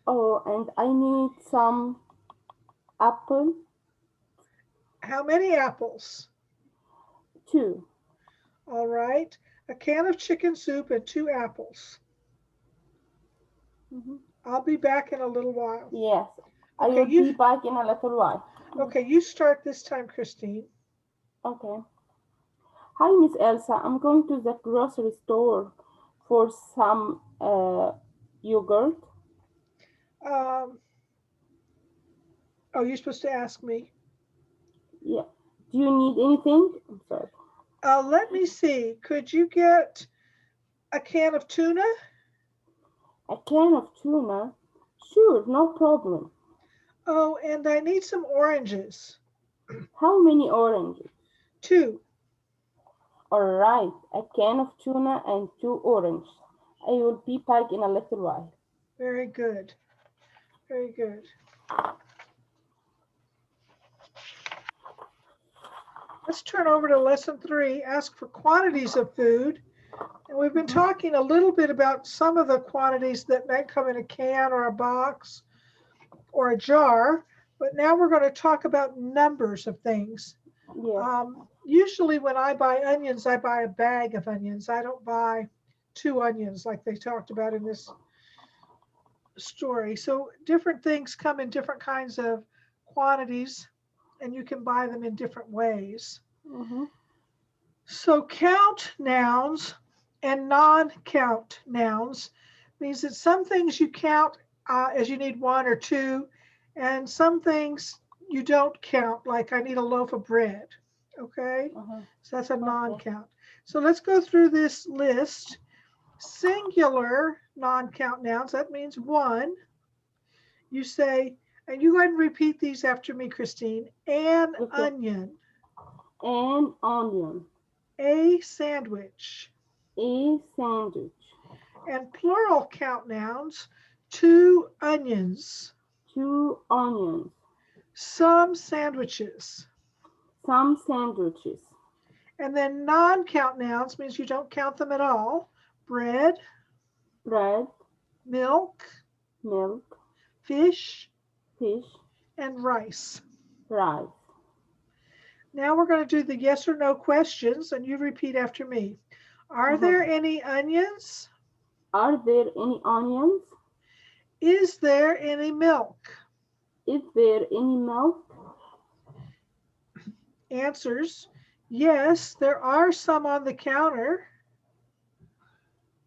[SPEAKER 3] Oh, and I need some apple.
[SPEAKER 2] How many apples?
[SPEAKER 3] 2.
[SPEAKER 2] All right. A can of chicken soup and 2 apples. I'll be back in a little while.
[SPEAKER 3] Yes, I
[SPEAKER 2] Okay,
[SPEAKER 3] will be back in a little while.
[SPEAKER 2] Okay, you start this time, Christine.
[SPEAKER 3] Okay. Hi, Miss Elsa. I'm going to the grocery store for some yogurt.
[SPEAKER 2] Oh, you're supposed to ask me.
[SPEAKER 3] Yeah. Do you need anything? I'm sorry.
[SPEAKER 2] Let me see. Could you get a can of tuna?
[SPEAKER 3] A can of tuna? Sure, no problem.
[SPEAKER 2] Oh, and I need some oranges.
[SPEAKER 3] How many oranges?
[SPEAKER 2] 2.
[SPEAKER 3] All right, a can of tuna and 2 oranges. I will be back in a little while.
[SPEAKER 2] Very good. Very good. Let's turn over to lesson 3, ask for quantities of food. And we've been talking a little bit about some of the quantities that might come in a can or a box or a jar, but now we're going to talk about numbers of things.
[SPEAKER 3] Yeah.
[SPEAKER 2] Usually when I buy onions, I buy a bag of onions. I don't buy 2 onions like they talked about in this story. So different things come in different kinds of quantities, and you can buy them in different ways. So count nouns and non-count nouns means that some things you count as you need 1 or 2, and some things you don't count, like I need a loaf of bread. Okay, so that's a non-count. So let's go through this list. Singular non-count nouns, that means 1. You say, and you go ahead and repeat these after me, Christine. An onion.
[SPEAKER 3] An onion.
[SPEAKER 2] A sandwich.
[SPEAKER 3] A sandwich.
[SPEAKER 2] And plural count nouns, 2 onions.
[SPEAKER 3] 2 onions.
[SPEAKER 2] Some sandwiches.
[SPEAKER 3] Some sandwiches.
[SPEAKER 2] And then non-count nouns means you don't count them at all. Bread.
[SPEAKER 3] Bread.
[SPEAKER 2] Milk.
[SPEAKER 3] Milk.
[SPEAKER 2] Fish.
[SPEAKER 3] Fish.
[SPEAKER 2] And rice.
[SPEAKER 3] Rice.
[SPEAKER 2] Now we're going to do the yes or no questions, and you repeat after me. Are there any onions?
[SPEAKER 3] Are there any onions?
[SPEAKER 2] Is there any milk?
[SPEAKER 3] Is there any milk?
[SPEAKER 2] Answers. Yes, there are some on the counter.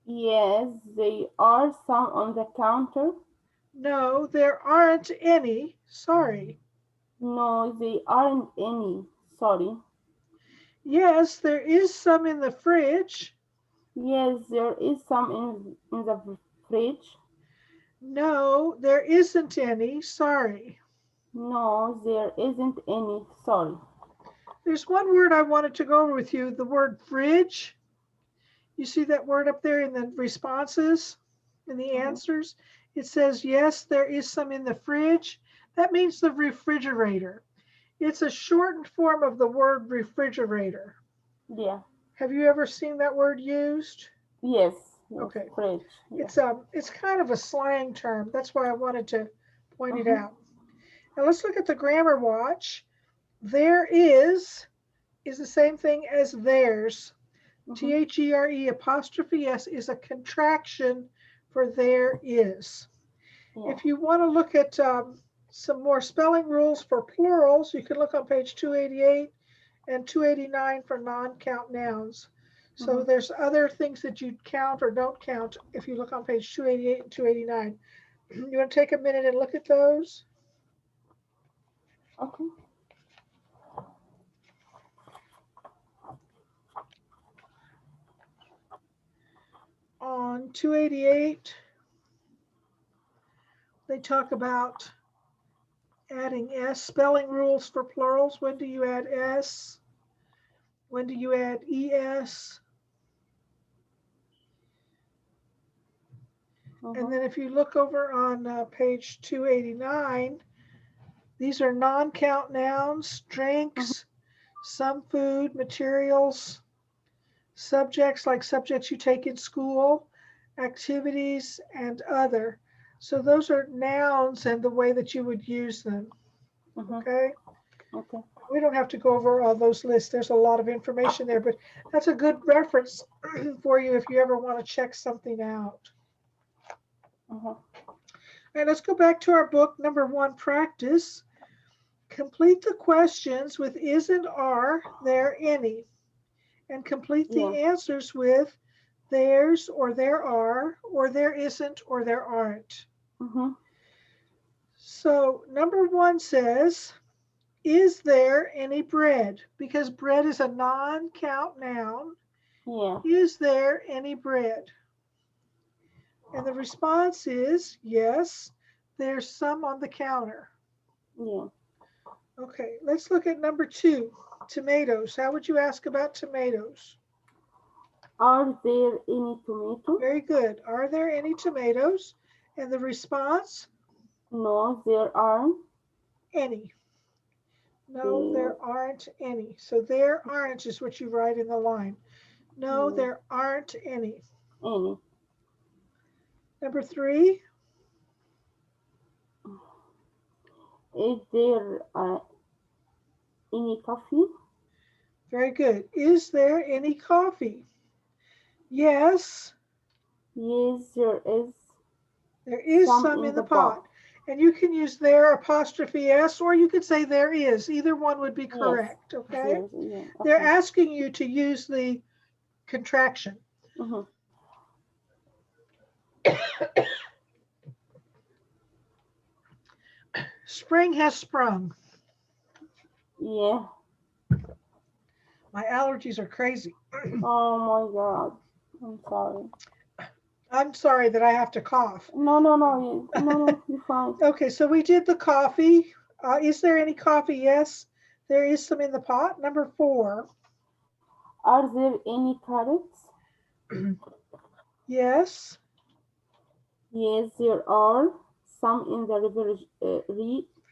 [SPEAKER 3] Yes, there are some on the counter.
[SPEAKER 2] No, there aren't any. Sorry.
[SPEAKER 3] No, there aren't any. Sorry.
[SPEAKER 2] Yes, there is some in the fridge.
[SPEAKER 3] Yes, there is some in the fridge.
[SPEAKER 2] No, there isn't any. Sorry.
[SPEAKER 3] No, there isn't any. Sorry.
[SPEAKER 2] There's one word I wanted to go over with you, the word fridge. You see that word up there in the responses, in the answers? It says, yes, there is some in the fridge. That means the refrigerator. It's a shortened form of the word refrigerator.
[SPEAKER 3] Yeah.
[SPEAKER 2] Have you ever seen that word used?
[SPEAKER 3] Yes.
[SPEAKER 2] Okay.
[SPEAKER 3] Fridge. Yeah.
[SPEAKER 2] It's kind of a slang term. That's why I wanted to point it out. Now let's look at the grammar watch. There is the same thing as there's. THERE apostrophe S is a contraction for there is.
[SPEAKER 3] Yeah.
[SPEAKER 2] If you want to look at some more spelling rules for plurals, you can look on page 288 and 289 for non-count nouns. So there's other things that you count or don't count if you look on page 288 and 289. You want to take a minute and look at those?
[SPEAKER 3] Okay.
[SPEAKER 2] On 288, they talk about adding S, spelling rules for plurals. When do you add S? When do you add ES? And then if you look over on page 289, these are non-count nouns, drinks, some food, materials, subjects like subjects you take in school, activities, and other. So those are nouns and the way that you would use them. Okay?
[SPEAKER 3] Okay.
[SPEAKER 2] We don't have to go over all those lists. There's a lot of information there, but that's a good reference for you if you ever want to check something out. All right, let's go back to our book, number 1, practice. Complete the questions with is and are there any, and complete the answers with there's or there are or there isn't or there aren't. So number 1 says, is there any bread? Because bread is a non-count noun. Is there any bread? And the response is yes, there's some on the counter. Okay, let's look at number 2, tomatoes. How would you ask about tomatoes?
[SPEAKER 3] Are there any tomatoes?
[SPEAKER 2] Very good. Are there any tomatoes? And the response?
[SPEAKER 3] No, there aren't
[SPEAKER 2] Any. No, there aren't any. So there aren't is what you write in the line. No, there aren't any.
[SPEAKER 3] any.
[SPEAKER 2] Number 3.
[SPEAKER 3] Is there any coffee?
[SPEAKER 2] Very good. Is there any coffee? Yes.
[SPEAKER 3] Yes, there is.
[SPEAKER 2] There is some in the pot. And you can use there apostrophe S, or you could say there is. Either one would be correct, okay? They're asking you to use the contraction. Spring has sprung.
[SPEAKER 3] Yeah.
[SPEAKER 2] My allergies are crazy.
[SPEAKER 3] Oh my God. I'm sorry.
[SPEAKER 2] I'm sorry that I have to cough.
[SPEAKER 3] No, you're fine.
[SPEAKER 2] Okay, so we did the coffee. Is there any coffee? Yes, there is some in the pot. Number 4.
[SPEAKER 3] Are there any carrots?
[SPEAKER 2] Yes.
[SPEAKER 3] Yes, there are some in the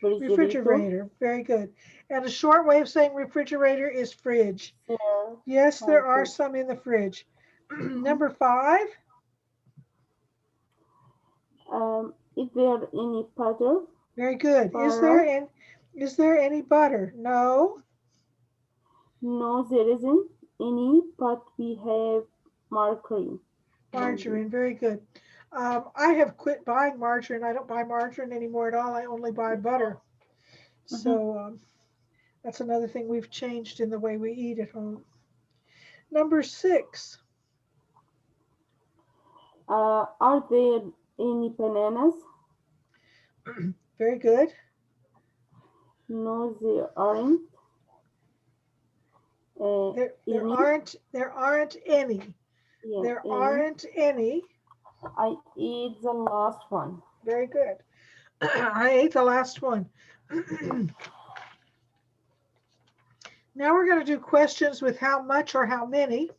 [SPEAKER 2] refrigerator. Very good. And a short way of saying refrigerator is fridge. Yes, there are some in the fridge. Number 5.
[SPEAKER 3] Is there any butter?
[SPEAKER 2] Very good. Is there any butter? No.
[SPEAKER 3] No, there isn't any, but we have margarine.
[SPEAKER 2] Margarine, very good. I have quit buying margarine. I don't buy margarine anymore at all. I only buy butter. So that's another thing we've changed in the way we eat at home. Number 6.
[SPEAKER 3] Are there any bananas?
[SPEAKER 2] Very good.
[SPEAKER 3] No, there aren't.
[SPEAKER 2] There aren't any.
[SPEAKER 3] Yeah,
[SPEAKER 2] there aren't any.
[SPEAKER 3] I ate the last one.
[SPEAKER 2] Very good. I ate the last one. Now we're going to do questions with how much or how many.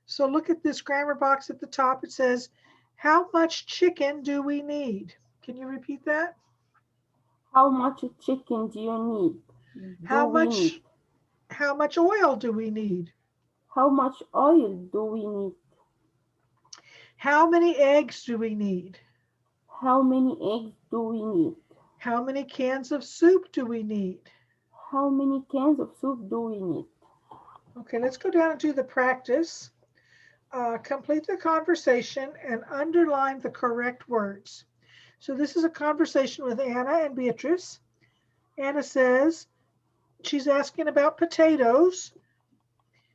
[SPEAKER 2] So look at this grammar box at the top. It says, how much chicken do we need? Can you repeat that?
[SPEAKER 3] How much chicken do you need?
[SPEAKER 2] How much oil do we need?
[SPEAKER 3] How much oil do we need?
[SPEAKER 2] How many eggs do we need?
[SPEAKER 3] How many eggs do we need?
[SPEAKER 2] How many cans of soup do we need?
[SPEAKER 3] How many cans of soup do we need?
[SPEAKER 2] Okay, let's go down and do the practice. Complete the conversation and underline the correct words. So this is a conversation with Anna and Beatrice. Anna says she's asking about potatoes.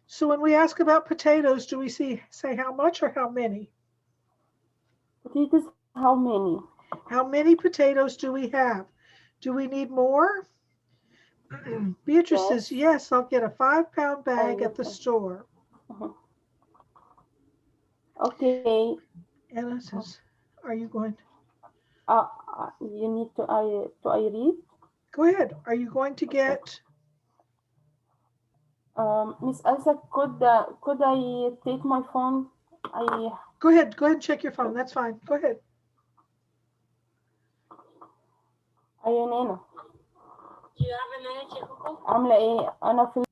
[SPEAKER 2] So when we ask about potatoes, do we say how much or how many?
[SPEAKER 3] Potatoes, how many?
[SPEAKER 2] How many potatoes do we have? Do we need more? Beatrice says, yes, I'll get a 5-pound bag at the store.
[SPEAKER 3] Okay.
[SPEAKER 2] Anna says, are you going?
[SPEAKER 3] You need to I read?
[SPEAKER 2] Go ahead. Are you going to get?
[SPEAKER 3] Miss Elsa, could I take my phone?
[SPEAKER 2] Go ahead and check your phone. That's fine. Go ahead.
[SPEAKER 3] أيوة نانا. عاملة إيه؟ أنا في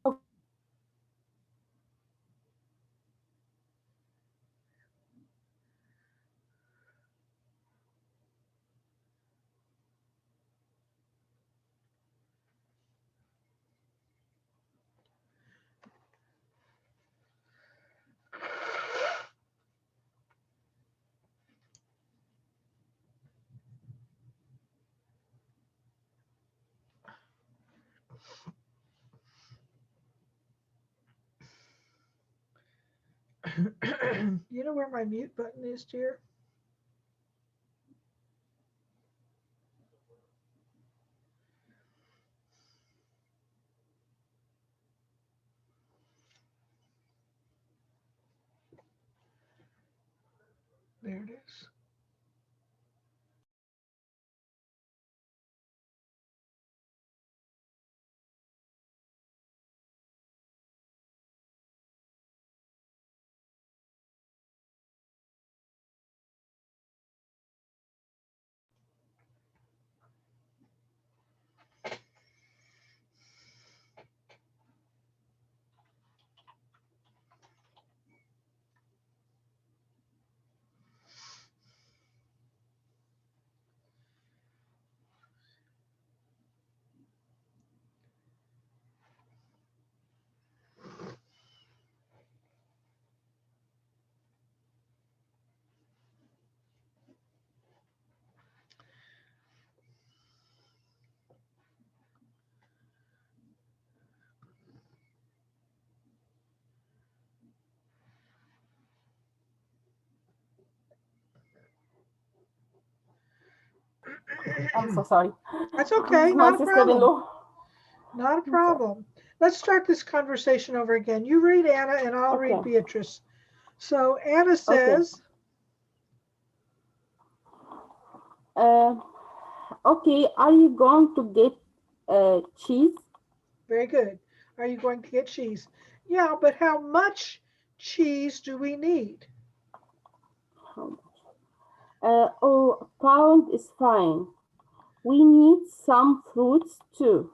[SPEAKER 2] You know where my mute button is, dear? There it is.
[SPEAKER 3] I'm so sorry.
[SPEAKER 2] That's
[SPEAKER 3] This
[SPEAKER 2] okay,
[SPEAKER 3] is my
[SPEAKER 2] not a problem.
[SPEAKER 3] sister-in-law.
[SPEAKER 2] Not a
[SPEAKER 3] I'm sorry.
[SPEAKER 2] problem. Let's start this conversation over again. You read Anna and I'll read
[SPEAKER 3] Okay.
[SPEAKER 2] Beatrice. So Anna
[SPEAKER 3] Okay.
[SPEAKER 2] says,
[SPEAKER 3] Okay, are you going to get cheese?
[SPEAKER 2] very good. Are you going to get cheese? Yeah, but how much cheese do we need?
[SPEAKER 3] How much? Oh, a pound is fine. We need some fruits too.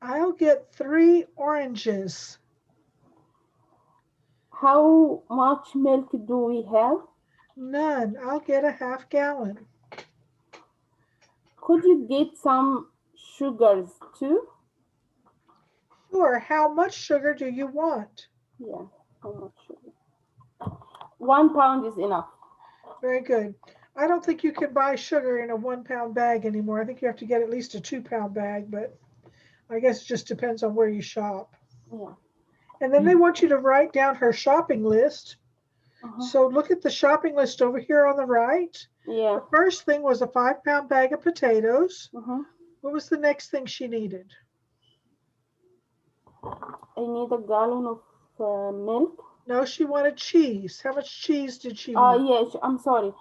[SPEAKER 2] I'll get 3 oranges.
[SPEAKER 3] How much milk do we have?
[SPEAKER 2] None. I'll get a half gallon.
[SPEAKER 3] Could you get some sugars too?
[SPEAKER 2] Sure. How much sugar do you want?
[SPEAKER 3] Yeah, how much sugar? 1 pound is enough.
[SPEAKER 2] Very good. I don't think you can buy sugar in a 1-pound bag anymore. I think you have to get at least a 2-pound bag, but I guess it just depends on where you shop.
[SPEAKER 3] Yeah.
[SPEAKER 2] And then they want you to write down her shopping list.
[SPEAKER 3] Uh-huh.
[SPEAKER 2] So look at the shopping list over here on the right.
[SPEAKER 3] Yeah.
[SPEAKER 2] The first thing was a 5-pound bag of potatoes.
[SPEAKER 3] Uh-huh.
[SPEAKER 2] What was the next thing she needed?
[SPEAKER 3] I need a gallon of milk.
[SPEAKER 2] No, she wanted cheese. How much cheese did she want?
[SPEAKER 3] Yes, I'm sorry.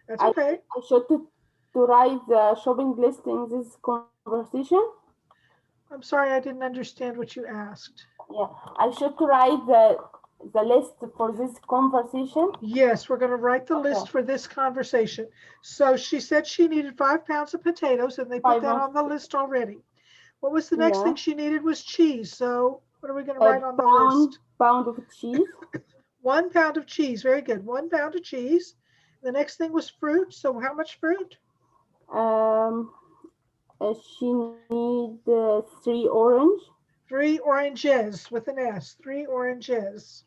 [SPEAKER 2] That's okay.
[SPEAKER 3] I should to write the shopping list in this conversation.
[SPEAKER 2] I'm sorry, I didn't understand what you asked.
[SPEAKER 3] Yeah, I should write the list for this conversation.
[SPEAKER 2] Yes, we're going to write the list for this conversation. So she said she needed 5 pounds of potatoes, and they put that on the list already. What was the next thing she needed was cheese. So what are we going to write on the list?
[SPEAKER 3] Pound of cheese.
[SPEAKER 2] 1 pound of cheese. Very good. 1 pound of cheese. The next thing was fruit. So how much fruit?
[SPEAKER 3] She need 3 orange.
[SPEAKER 2] 3 oranges with an S. 3 oranges.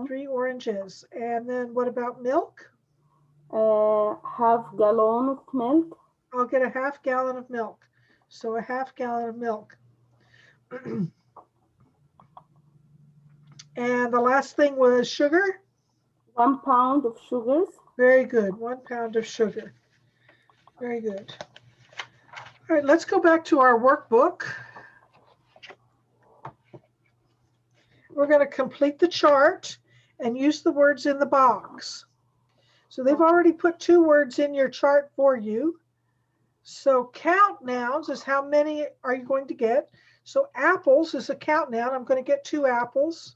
[SPEAKER 2] 3 oranges. And then what about milk?
[SPEAKER 3] Half gallon of milk.
[SPEAKER 2] I'll get a half gallon of milk. So a half gallon of milk. And the last thing was sugar?
[SPEAKER 3] 1 pound of sugars.
[SPEAKER 2] Very good. 1 pound of sugar. Very good. All right, let's go back to our workbook. We're going to complete the chart and use the words in the box. So they've already put 2 words in your chart for you. So count nouns is how many are you going to get. So apples is a count noun. I'm going to get 2 apples.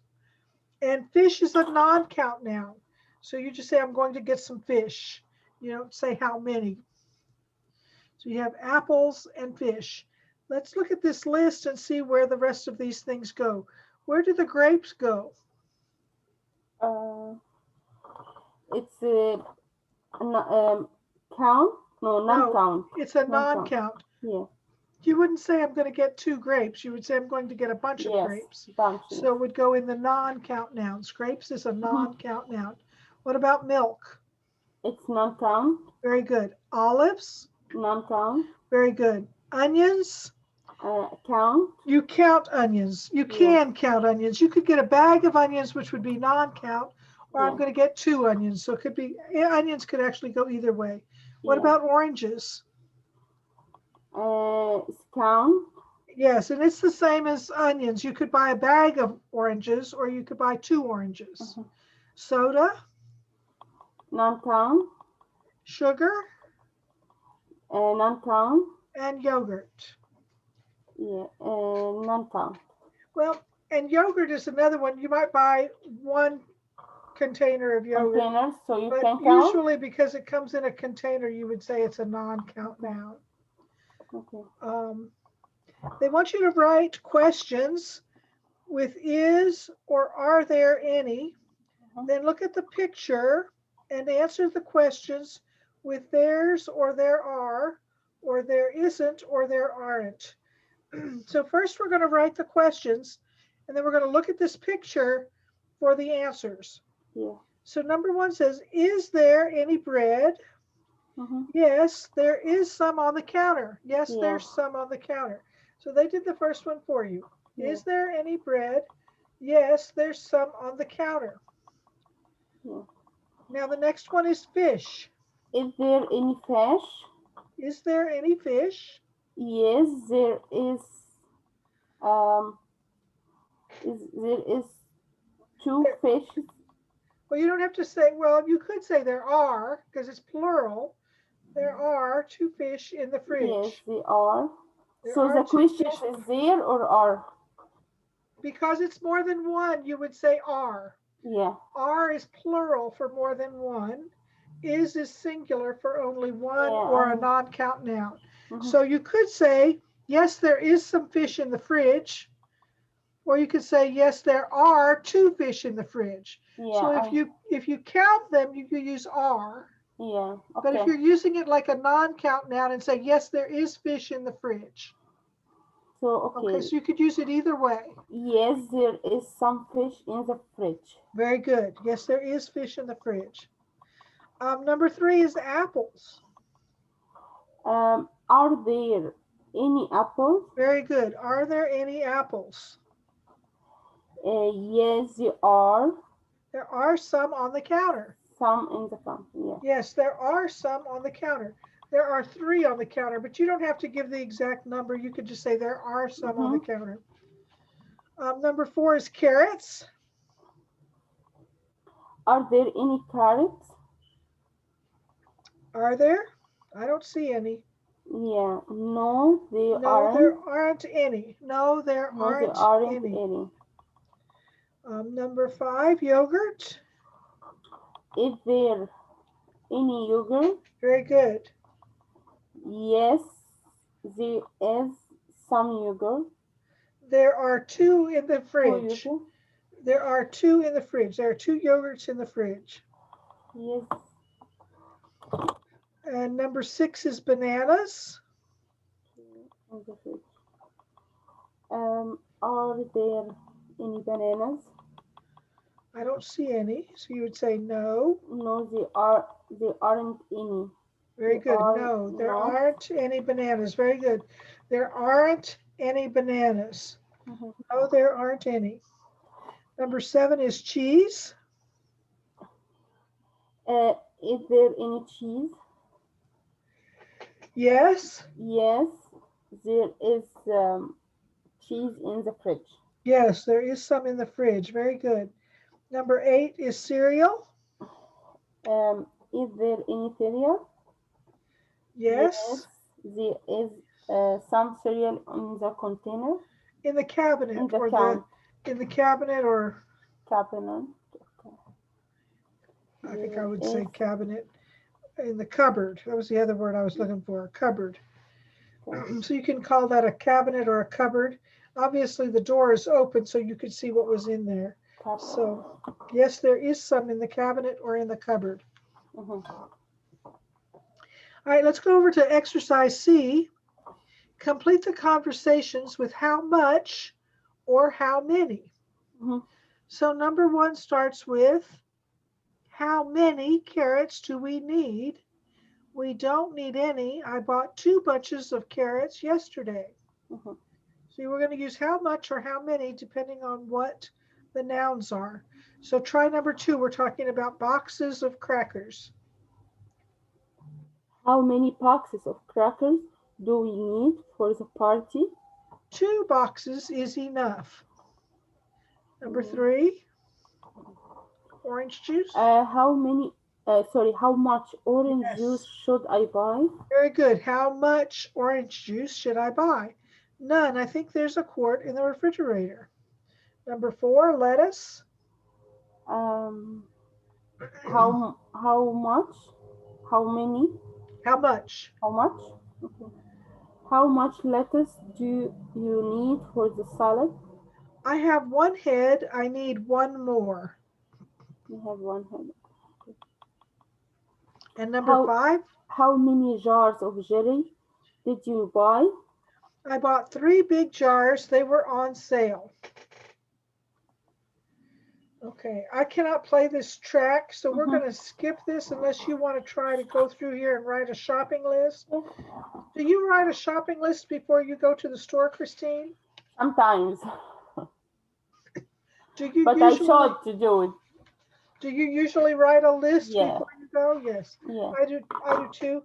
[SPEAKER 2] And fish is a non-count noun. So you just say, I'm going to get some fish. You don't say how many. So you have apples and fish. Let's look at this list and see where the rest of these things go. Where do the grapes go?
[SPEAKER 3] It's a count? No, non-count.
[SPEAKER 2] It's a non-count.
[SPEAKER 3] Yeah.
[SPEAKER 2] You wouldn't say I'm going to get 2 grapes. You would say I'm going to get a bunch of grapes.
[SPEAKER 3] Bunches.
[SPEAKER 2] So it would go in the non-count nouns. Grapes is a non-count noun. What about milk?
[SPEAKER 3] It's non-count.
[SPEAKER 2] Very good. Olives?
[SPEAKER 3] Non-count.
[SPEAKER 2] Very good. Onions?
[SPEAKER 3] Count.
[SPEAKER 2] You count onions. You can count onions. You could get a bag of onions, which would be non-count, or I'm
[SPEAKER 3] Yeah.
[SPEAKER 2] going to get 2 onions. So it could be, onions could actually go either way. What
[SPEAKER 3] Yeah.
[SPEAKER 2] about oranges?
[SPEAKER 3] Count.
[SPEAKER 2] Yes, and it's the same as onions. You could buy a bag of oranges, or you could buy 2 oranges. Soda,
[SPEAKER 3] Non-count.
[SPEAKER 2] sugar,
[SPEAKER 3] Non-count.
[SPEAKER 2] and yogurt.
[SPEAKER 3] Yeah. Non-count.
[SPEAKER 2] Well, and yogurt is another one. You might buy 1 container of yogurt.
[SPEAKER 3] Containers, so you
[SPEAKER 2] But
[SPEAKER 3] can count.
[SPEAKER 2] usually, because it comes in a container, you would say it's a non-count noun.
[SPEAKER 3] Okay.
[SPEAKER 2] They want you to write questions with is or are there any. Then look at the picture and answer the questions with there's or there are, or there isn't or there aren't. So first we're going to write the questions, and then we're going to look at this picture for the answers.
[SPEAKER 3] Yeah.
[SPEAKER 2] So number 1 says, is there any bread? Yes, there is some on the counter. Yes,
[SPEAKER 3] Yeah.
[SPEAKER 2] there's some on the counter. So they did the first one for you.
[SPEAKER 3] Yeah.
[SPEAKER 2] Is there any bread? Yes, there's some on the counter.
[SPEAKER 3] Yeah.
[SPEAKER 2] Now the next one is fish.
[SPEAKER 3] Is there any fish?
[SPEAKER 2] Is there any fish?
[SPEAKER 3] Yes, there is. There is 2 fishes.
[SPEAKER 2] Well, you don't have to say, well, you could say there are, because it's plural. There are 2 fish in the fridge.
[SPEAKER 3] Yes, they are.
[SPEAKER 2] There
[SPEAKER 3] So
[SPEAKER 2] are
[SPEAKER 3] the
[SPEAKER 2] 2
[SPEAKER 3] question
[SPEAKER 2] fish.
[SPEAKER 3] is there or are?
[SPEAKER 2] Because it's more than 1, you would say are.
[SPEAKER 3] Yeah.
[SPEAKER 2] Are is plural for more than 1. Is singular for only 1
[SPEAKER 3] Yeah,
[SPEAKER 2] or a non-count noun.
[SPEAKER 3] Mhm.
[SPEAKER 2] So you could say, yes, there is some fish in the fridge. Or you could say, yes, there are 2 fish in the fridge.
[SPEAKER 3] Yeah.
[SPEAKER 2] So if you count them, you could use are.
[SPEAKER 3] Yeah.
[SPEAKER 2] But if
[SPEAKER 3] Okay.
[SPEAKER 2] you're using it like a non-count noun and say, yes, there is fish in the fridge.
[SPEAKER 3] So
[SPEAKER 2] Okay, so you could use it either way.
[SPEAKER 3] Yes, there is some fish in the fridge.
[SPEAKER 2] Very good. Yes, there is fish in the fridge. Number 3 is apples.
[SPEAKER 3] Are there any apples?
[SPEAKER 2] Very good. Are there any apples?
[SPEAKER 3] Yes, there are.
[SPEAKER 2] There are some on the counter.
[SPEAKER 3] Some in the counter. Yeah.
[SPEAKER 2] Yes, there are some on the counter. There are 3 on the counter, but you don't have to give the exact number. You could just say there are some on the counter. Number 4 is carrots.
[SPEAKER 3] Are there any carrots?
[SPEAKER 2] Are there? I don't see any.
[SPEAKER 3] Yeah. No, there
[SPEAKER 2] No,
[SPEAKER 3] aren't.
[SPEAKER 2] there aren't any. No, there
[SPEAKER 3] No,
[SPEAKER 2] aren't,
[SPEAKER 3] there aren't
[SPEAKER 2] any.
[SPEAKER 3] any.
[SPEAKER 2] Number 5, yogurt.
[SPEAKER 3] Is there any yogurt?
[SPEAKER 2] Very good.
[SPEAKER 3] Yes, there is some yogurt.
[SPEAKER 2] There are 2 in the fridge.
[SPEAKER 3] Yogurt?
[SPEAKER 2] There are 2 in the fridge. There are 2 yogurts in the fridge.
[SPEAKER 3] Yes.
[SPEAKER 2] And number 6 is bananas.
[SPEAKER 3] In the fridge. Are there any bananas?
[SPEAKER 2] I don't see any. So you would say no.
[SPEAKER 3] No, there aren't any.
[SPEAKER 2] Very
[SPEAKER 3] There
[SPEAKER 2] good.
[SPEAKER 3] are
[SPEAKER 2] No, there
[SPEAKER 3] not.
[SPEAKER 2] aren't any bananas. Very good. There aren't any bananas. No, there aren't any. Number 7 is cheese.
[SPEAKER 3] Is there any cheese?
[SPEAKER 2] Yes.
[SPEAKER 3] Yes, there is cheese in the fridge.
[SPEAKER 2] Yes, there is some in the fridge. Very good. Number 8 is cereal.
[SPEAKER 3] Is there any cereal?
[SPEAKER 2] Yes.
[SPEAKER 3] There is some cereal in the container.
[SPEAKER 2] In the cabinet
[SPEAKER 3] In the
[SPEAKER 2] or
[SPEAKER 3] can.
[SPEAKER 2] in the cabinet, or
[SPEAKER 3] Cabinet.
[SPEAKER 2] I think I would say cabinet. In the cupboard. That was the other word I was looking for, cupboard. So you can call that a cabinet or a cupboard. Obviously the door is open so you could see what was in there. So yes, there is some in the cabinet or in the cupboard. All right, let's go over to exercise C. Complete the conversations with how much or how many. So number 1 starts with, how many carrots do we need? We don't need any. I bought 2 bunches of carrots yesterday. See, we're going to use how much or how many depending on what the nouns are. So try number 2. We're talking about boxes of crackers.
[SPEAKER 3] How many boxes of crackers do we need for the party?
[SPEAKER 2] 2 boxes is enough. Number 3, orange juice.
[SPEAKER 3] How much orange
[SPEAKER 2] Yes.
[SPEAKER 3] juice should I buy?
[SPEAKER 2] Very good. How much orange juice should I buy? None. I think there's a quart in the refrigerator. Number 4, lettuce.
[SPEAKER 3] How much? How many?
[SPEAKER 2] How much?
[SPEAKER 3] How much? Okay. How much lettuce do you need for the salad?
[SPEAKER 2] I have 1 head. I need 1 more.
[SPEAKER 3] You have 1 head. Okay.
[SPEAKER 2] And number 5,
[SPEAKER 3] How many jars of jelly did you buy?
[SPEAKER 2] I bought 3 big jars. They were on sale. Okay, I cannot play this track, so we're going to skip this unless you want to try to go through here and write a shopping list. Do you write a shopping list before you go to the store, Christine?
[SPEAKER 3] Sometimes.
[SPEAKER 2] Do you
[SPEAKER 3] But
[SPEAKER 2] usually,
[SPEAKER 3] I tried to do it.
[SPEAKER 2] Do you usually write a list before you go? Yes.
[SPEAKER 3] Yeah.
[SPEAKER 2] I do too.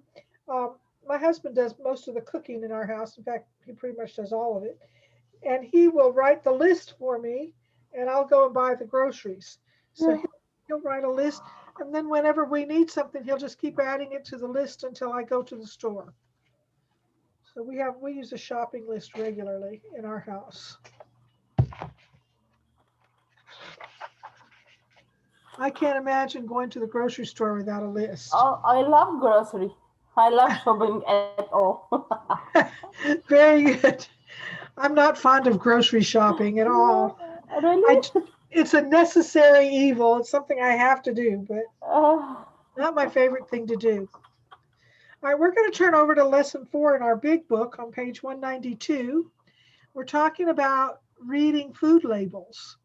[SPEAKER 2] My husband does most of the cooking in our house. In fact, he pretty much does all of it. And he will write the list for me, and I'll go and buy the groceries. So he'll write a list, and then whenever we need something, he'll just keep adding it to the list until I go to the store. So we use a shopping list regularly in our house. I can't imagine going to the grocery store without a list.
[SPEAKER 3] Oh, I love grocery. I love shopping at all.
[SPEAKER 2] Very good. I'm not fond of grocery shopping at all.
[SPEAKER 3] Really?
[SPEAKER 2] It's a necessary evil. It's something I have to do, but not my favorite thing to do. All right, we're going to turn over to lesson 4 in our big book on page 192. We're talking about reading food labels.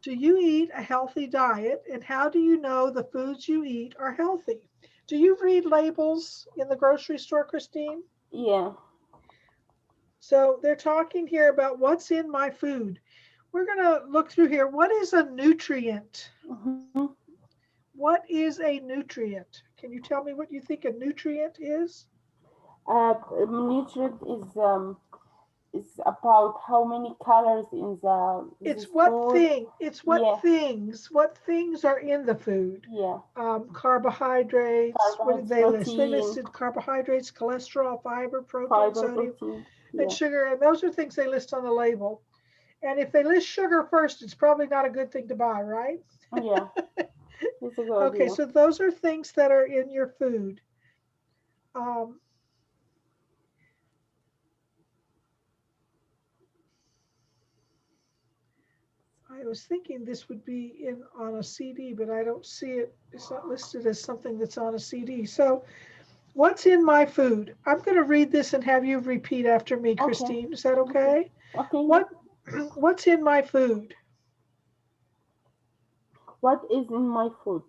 [SPEAKER 2] Do you eat a healthy diet, and how do you know the foods you eat are healthy? Do you read labels in the grocery store, Christine?
[SPEAKER 3] Yeah.
[SPEAKER 2] So they're talking here about what's in my food. We're going to look through here. What is a nutrient? What is a nutrient? Can you tell me what you think a nutrient is?
[SPEAKER 3] Nutrient is about how many calories in the
[SPEAKER 2] It's what
[SPEAKER 3] food.
[SPEAKER 2] thing. It's what things. What things are in the food?
[SPEAKER 3] Yeah.
[SPEAKER 2] Carbohydrates. What did they list? They
[SPEAKER 3] protein.
[SPEAKER 2] listed carbohydrates, cholesterol, fiber, protein, sodium,
[SPEAKER 3] protein.
[SPEAKER 2] and sugar. And those are things they list on the label. And if they list sugar first, it's probably not a good thing to buy, right?
[SPEAKER 3] Yeah. It's a good
[SPEAKER 2] Okay,
[SPEAKER 3] idea.
[SPEAKER 2] so those are things that are in your food. I was thinking this would be on a CD, but I don't see it. It's not listed as something that's on a CD. So what's in my food? I'm going to read this and have you repeat after me, Christine.
[SPEAKER 3] Okay.
[SPEAKER 2] Is that okay?
[SPEAKER 3] Okay.
[SPEAKER 2] What's in my food?
[SPEAKER 3] What is in my food?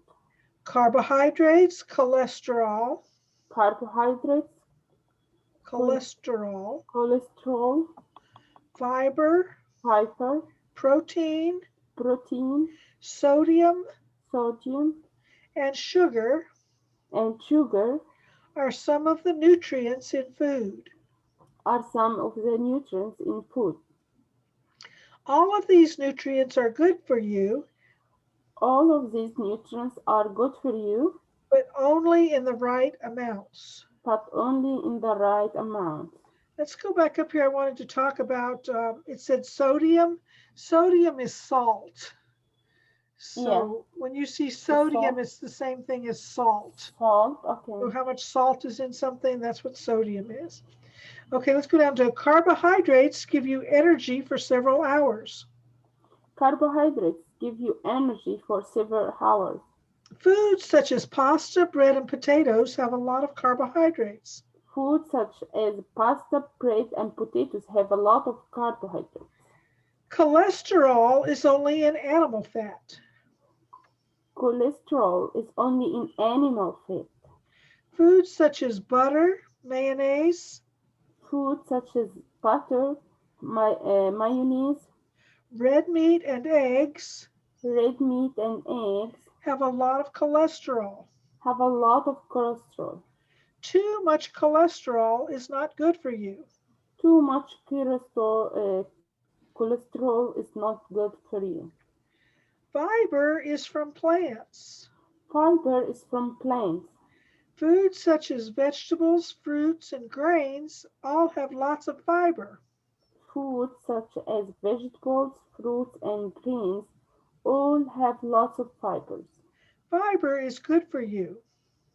[SPEAKER 2] Carbohydrates, cholesterol,
[SPEAKER 3] Carbohydrates,
[SPEAKER 2] cholesterol, fiber, protein, sodium, and sugar are some of the nutrients in food. All of these nutrients are good for you, but only in the right amounts. Let's go back up here. I wanted to talk about, it said sodium. Sodium is salt. So when you see sodium, it's the same thing as salt. So how much salt is in something, that's what sodium is. Okay, let's go down to carbohydrates give you energy for several hours. Foods such as pasta, bread, and potatoes have a lot of carbohydrates.
[SPEAKER 3] Foods such as pasta, bread, and potatoes have a lot of carbohydrates.
[SPEAKER 2] Cholesterol is only in animal fat.
[SPEAKER 3] Cholesterol is only in animal fat.
[SPEAKER 2] Foods such as butter, mayonnaise,
[SPEAKER 3] Foods such as butter, mayonnaise,
[SPEAKER 2] red meat, and eggs
[SPEAKER 3] red meat, and eggs
[SPEAKER 2] have a lot of cholesterol.
[SPEAKER 3] have a lot of cholesterol.
[SPEAKER 2] Too much cholesterol is not good for you.
[SPEAKER 3] Too much cholesterol is not good for you.
[SPEAKER 2] Fiber is from plants.
[SPEAKER 3] Fiber is from plants.
[SPEAKER 2] Foods such as vegetables, fruits, and grains all have lots of fiber.
[SPEAKER 3] Foods such as vegetables, fruits, and greens all have lots of fibers.
[SPEAKER 2] Fiber is good for you.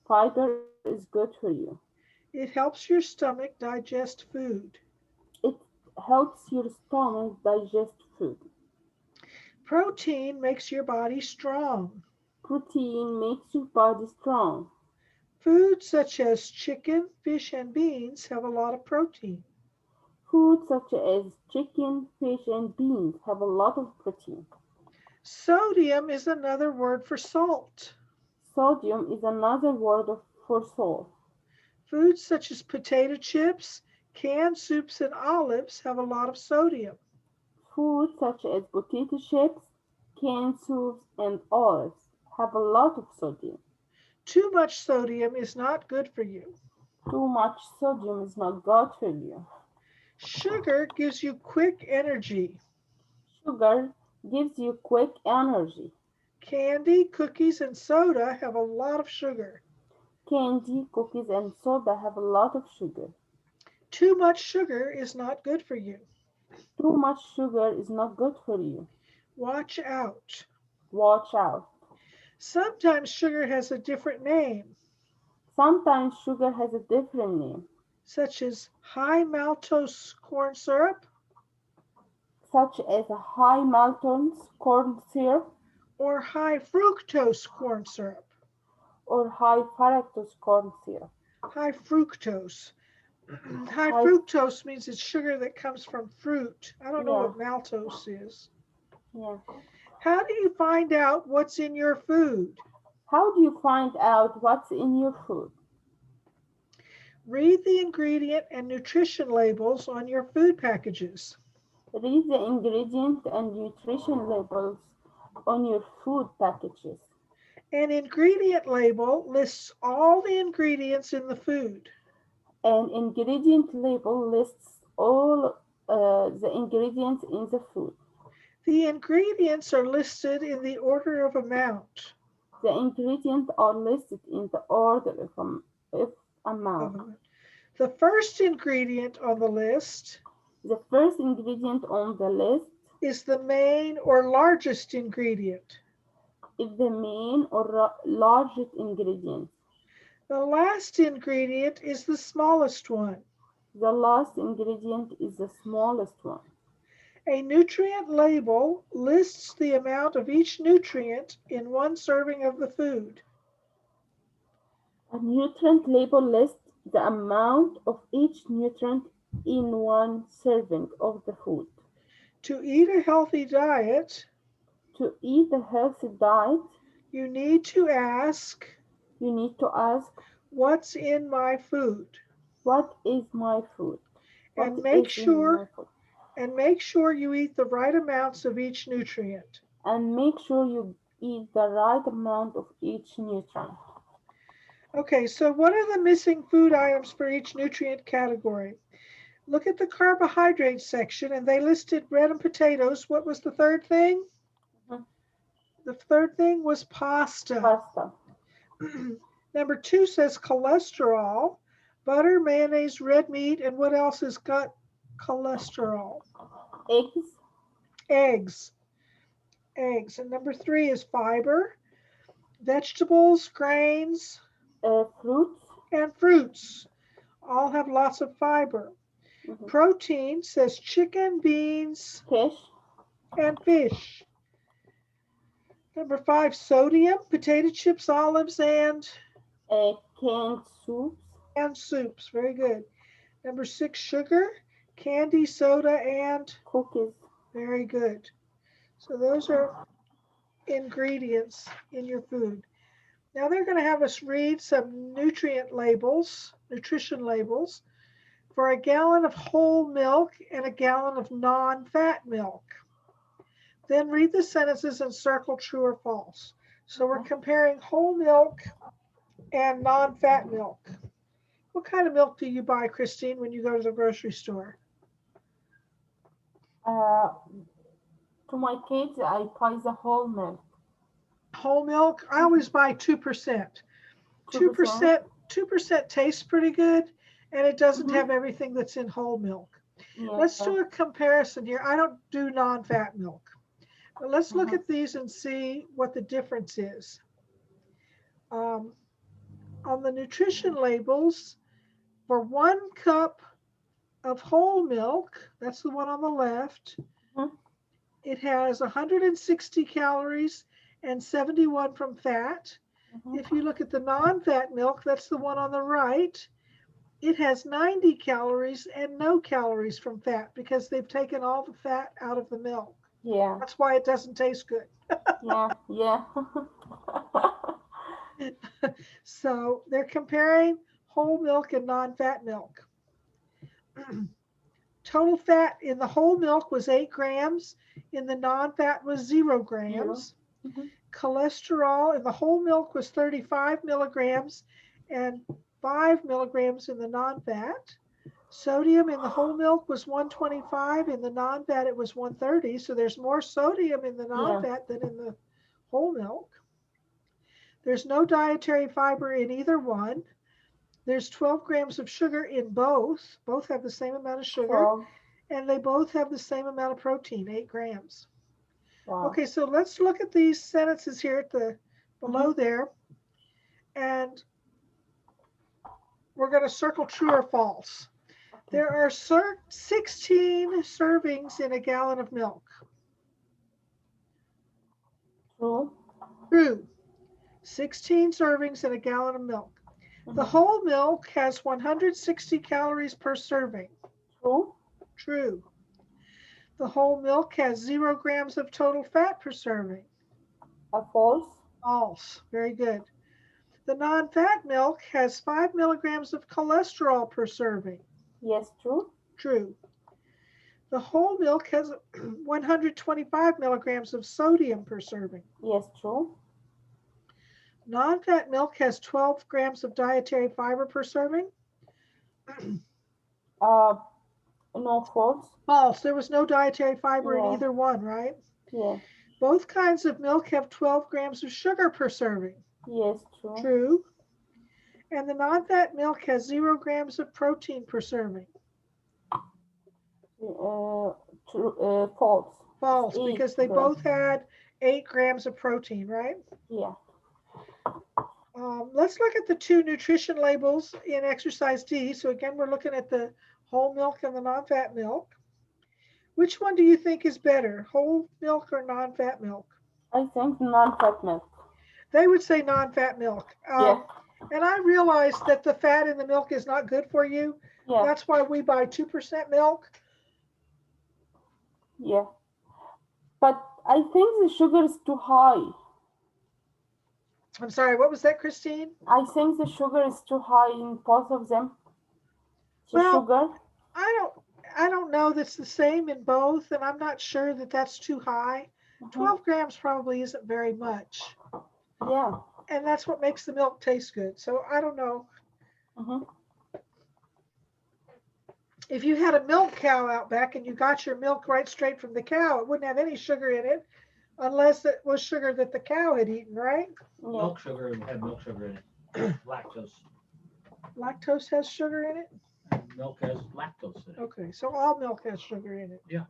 [SPEAKER 3] Fiber is good for you.
[SPEAKER 2] It helps your stomach digest food.
[SPEAKER 3] It helps your stomach digest food.
[SPEAKER 2] Protein makes your body strong.
[SPEAKER 3] Protein makes your body strong.
[SPEAKER 2] Foods such as chicken, fish, and beans have a lot of protein.
[SPEAKER 3] Foods such as chicken, fish, and beans have a lot of protein.
[SPEAKER 2] Sodium is another word for salt.
[SPEAKER 3] Sodium is another word for salt.
[SPEAKER 2] Foods such as potato chips, canned soups, and olives have a lot of sodium.
[SPEAKER 3] Foods such as potato chips, canned soups, and olives have a lot of sodium.
[SPEAKER 2] Too much sodium is not good for you.
[SPEAKER 3] Too much sodium is not good for you.
[SPEAKER 2] Sugar gives you quick energy.
[SPEAKER 3] Sugar gives you quick energy.
[SPEAKER 2] Candy, cookies, and soda have a lot of sugar.
[SPEAKER 3] Candy, cookies, and soda have a lot of sugar.
[SPEAKER 2] Too much sugar is not good for you.
[SPEAKER 3] Too much sugar is not good for you.
[SPEAKER 2] Watch out.
[SPEAKER 3] Watch out.
[SPEAKER 2] Sometimes sugar has a different name,
[SPEAKER 3] Sometimes sugar has a different name,
[SPEAKER 2] such as high maltose corn syrup
[SPEAKER 3] such as a high maltose corn syrup
[SPEAKER 2] or high fructose corn syrup.
[SPEAKER 3] or high fructose corn syrup.
[SPEAKER 2] High fructose. High
[SPEAKER 3] High-
[SPEAKER 2] fructose means it's sugar that comes from fruit. I don't know
[SPEAKER 3] Yeah.
[SPEAKER 2] what maltose is.
[SPEAKER 3] Yeah.
[SPEAKER 2] How do you find out what's in your food?
[SPEAKER 3] How do you find out what's in your food?
[SPEAKER 2] Read the ingredient and nutrition labels on your food packages.
[SPEAKER 3] Read the ingredient and nutrition labels on your food packages.
[SPEAKER 2] An ingredient label lists all the ingredients in the food.
[SPEAKER 3] An ingredient label lists all the ingredients in the food.
[SPEAKER 2] The ingredients are listed in the order of amount.
[SPEAKER 3] The ingredients are listed in the order of amount.
[SPEAKER 2] The first ingredient on the list
[SPEAKER 3] The first ingredient on the list
[SPEAKER 2] is the main or largest ingredient.
[SPEAKER 3] is the main or largest ingredient.
[SPEAKER 2] The last ingredient is the smallest one.
[SPEAKER 3] The last ingredient is the smallest one.
[SPEAKER 2] A nutrient label lists the amount of each nutrient in one serving of the food.
[SPEAKER 3] A nutrient label lists the amount of each nutrient in one serving of the food.
[SPEAKER 2] To eat a healthy diet,
[SPEAKER 3] To eat a healthy diet,
[SPEAKER 2] you need to ask, what's in my food?
[SPEAKER 3] what is my food? What
[SPEAKER 2] And make
[SPEAKER 3] is in my
[SPEAKER 2] sure
[SPEAKER 3] food?
[SPEAKER 2] you eat the right amounts of each nutrient.
[SPEAKER 3] And make sure you eat the right amount of each nutrient.
[SPEAKER 2] Okay, so what are the missing food items for each nutrient category? Look at the carbohydrate section, and they listed bread and potatoes. What was the third thing? The third thing was pasta.
[SPEAKER 3] Pasta.
[SPEAKER 2] Number 2 says cholesterol, butter, mayonnaise, red meat, and what else has got cholesterol?
[SPEAKER 3] Eggs.
[SPEAKER 2] Eggs. And number 3 is fiber, vegetables, grains,
[SPEAKER 3] Fruits.
[SPEAKER 2] and fruits. All have lots of fiber. Protein says chicken, beans,
[SPEAKER 3] Fish.
[SPEAKER 2] and fish. Number 5, sodium, potato chips, olives, and
[SPEAKER 3] Canned soups.
[SPEAKER 2] soups. Very good. Number 6, sugar, candy, soda, and
[SPEAKER 3] Cookies.
[SPEAKER 2] very good. So those are ingredients in your food. Now they're going to have us read some nutrient labels, nutrition labels. for a gallon of whole milk and a gallon of non-fat milk. Then read the sentences and circle true or false. So we're comparing whole milk and non-fat milk. What kind of milk do you buy, Christine, when you go to the grocery store?
[SPEAKER 3] To my kids, I buy the whole milk.
[SPEAKER 2] Whole milk? I always buy 2%. 2%, 2% tastes pretty good, and it doesn't have everything that's in whole milk.
[SPEAKER 3] Yeah.
[SPEAKER 2] Let's do a comparison here. I don't do non-fat milk. But let's look at these and see what the difference is. On the nutrition labels, for 1 cup of whole milk, that's the one on the left, it has 160 calories and 71 from fat. If you look at the non-fat milk, that's the one on the right, it has 90 calories and no calories from fat because they've taken all the fat out of the milk.
[SPEAKER 3] Yeah.
[SPEAKER 2] That's why it doesn't taste good.
[SPEAKER 3] Yeah.
[SPEAKER 2] So they're comparing whole milk and non-fat milk. Total fat in the whole milk was 8 grams. In the non-fat was 0 grams. Cholesterol in the whole milk was 35 milligrams and 5 milligrams in the non-fat. Sodium in the whole milk was 125. In the non-fat, it was 130. So there's more sodium in the non-fat than in the whole milk. There's no dietary fiber in either one. There's 12 grams of sugar in both. Both have the same amount of sugar. And they both have the same amount of protein, 8 grams.
[SPEAKER 3] Wow.
[SPEAKER 2] Okay, so let's look at these sentences here at the below there. And we're going to circle true or false. There are 16 servings in a gallon of milk.
[SPEAKER 3] True.
[SPEAKER 2] True. 16 servings in a gallon of milk. The whole milk has 160 calories per serving.
[SPEAKER 3] True.
[SPEAKER 2] True. The whole milk has 0 grams of total fat per serving.
[SPEAKER 3] False.
[SPEAKER 2] False. Very good. The non-fat milk has 5 milligrams of cholesterol per serving.
[SPEAKER 3] Yes, true.
[SPEAKER 2] True. The whole milk has 125 milligrams of sodium per serving.
[SPEAKER 3] Yes, true.
[SPEAKER 2] Non-fat milk has 12 grams of dietary fiber per serving.
[SPEAKER 3] No, false.
[SPEAKER 2] False. There was no dietary fiber in either one, right?
[SPEAKER 3] Yeah.
[SPEAKER 2] Both kinds of milk have 12 grams of sugar per serving.
[SPEAKER 3] Yes, true.
[SPEAKER 2] True. And the non-fat milk has 0 grams of protein per serving.
[SPEAKER 3] True. False.
[SPEAKER 2] False, because they both had 8 grams of protein, right?
[SPEAKER 3] Yeah.
[SPEAKER 2] Let's look at the 2 nutrition labels in exercise D. So again, we're looking at the whole milk and the non-fat milk. Which one do you think is better, whole milk or non-fat milk?
[SPEAKER 3] I think non-fat milk.
[SPEAKER 2] They would say non-fat milk.
[SPEAKER 3] Yeah.
[SPEAKER 2] And I realize that the fat in the milk is not good for you.
[SPEAKER 3] Yeah.
[SPEAKER 2] That's why we buy 2% milk.
[SPEAKER 3] Yeah. But I think the sugar is too high.
[SPEAKER 2] I'm sorry, what was that, Christine?
[SPEAKER 3] I think the sugar is too high in both of them. Sugar.
[SPEAKER 2] I don't know that's the same in both, and I'm not sure that that's too high. 12 grams probably isn't very much.
[SPEAKER 3] Yeah.
[SPEAKER 2] And that's what makes the milk taste good. So I don't know. If you had a milk cow out back and you got your milk right straight from the cow, it wouldn't have any sugar in it unless it was sugar that the cow had eaten, right?
[SPEAKER 3] Yeah.
[SPEAKER 4] Milk sugar had milk sugar in it. Lactose.
[SPEAKER 2] Lactose has sugar in it?
[SPEAKER 4] Milk has lactose in it.
[SPEAKER 2] Okay, so all milk has sugar in it.
[SPEAKER 4] Yeah.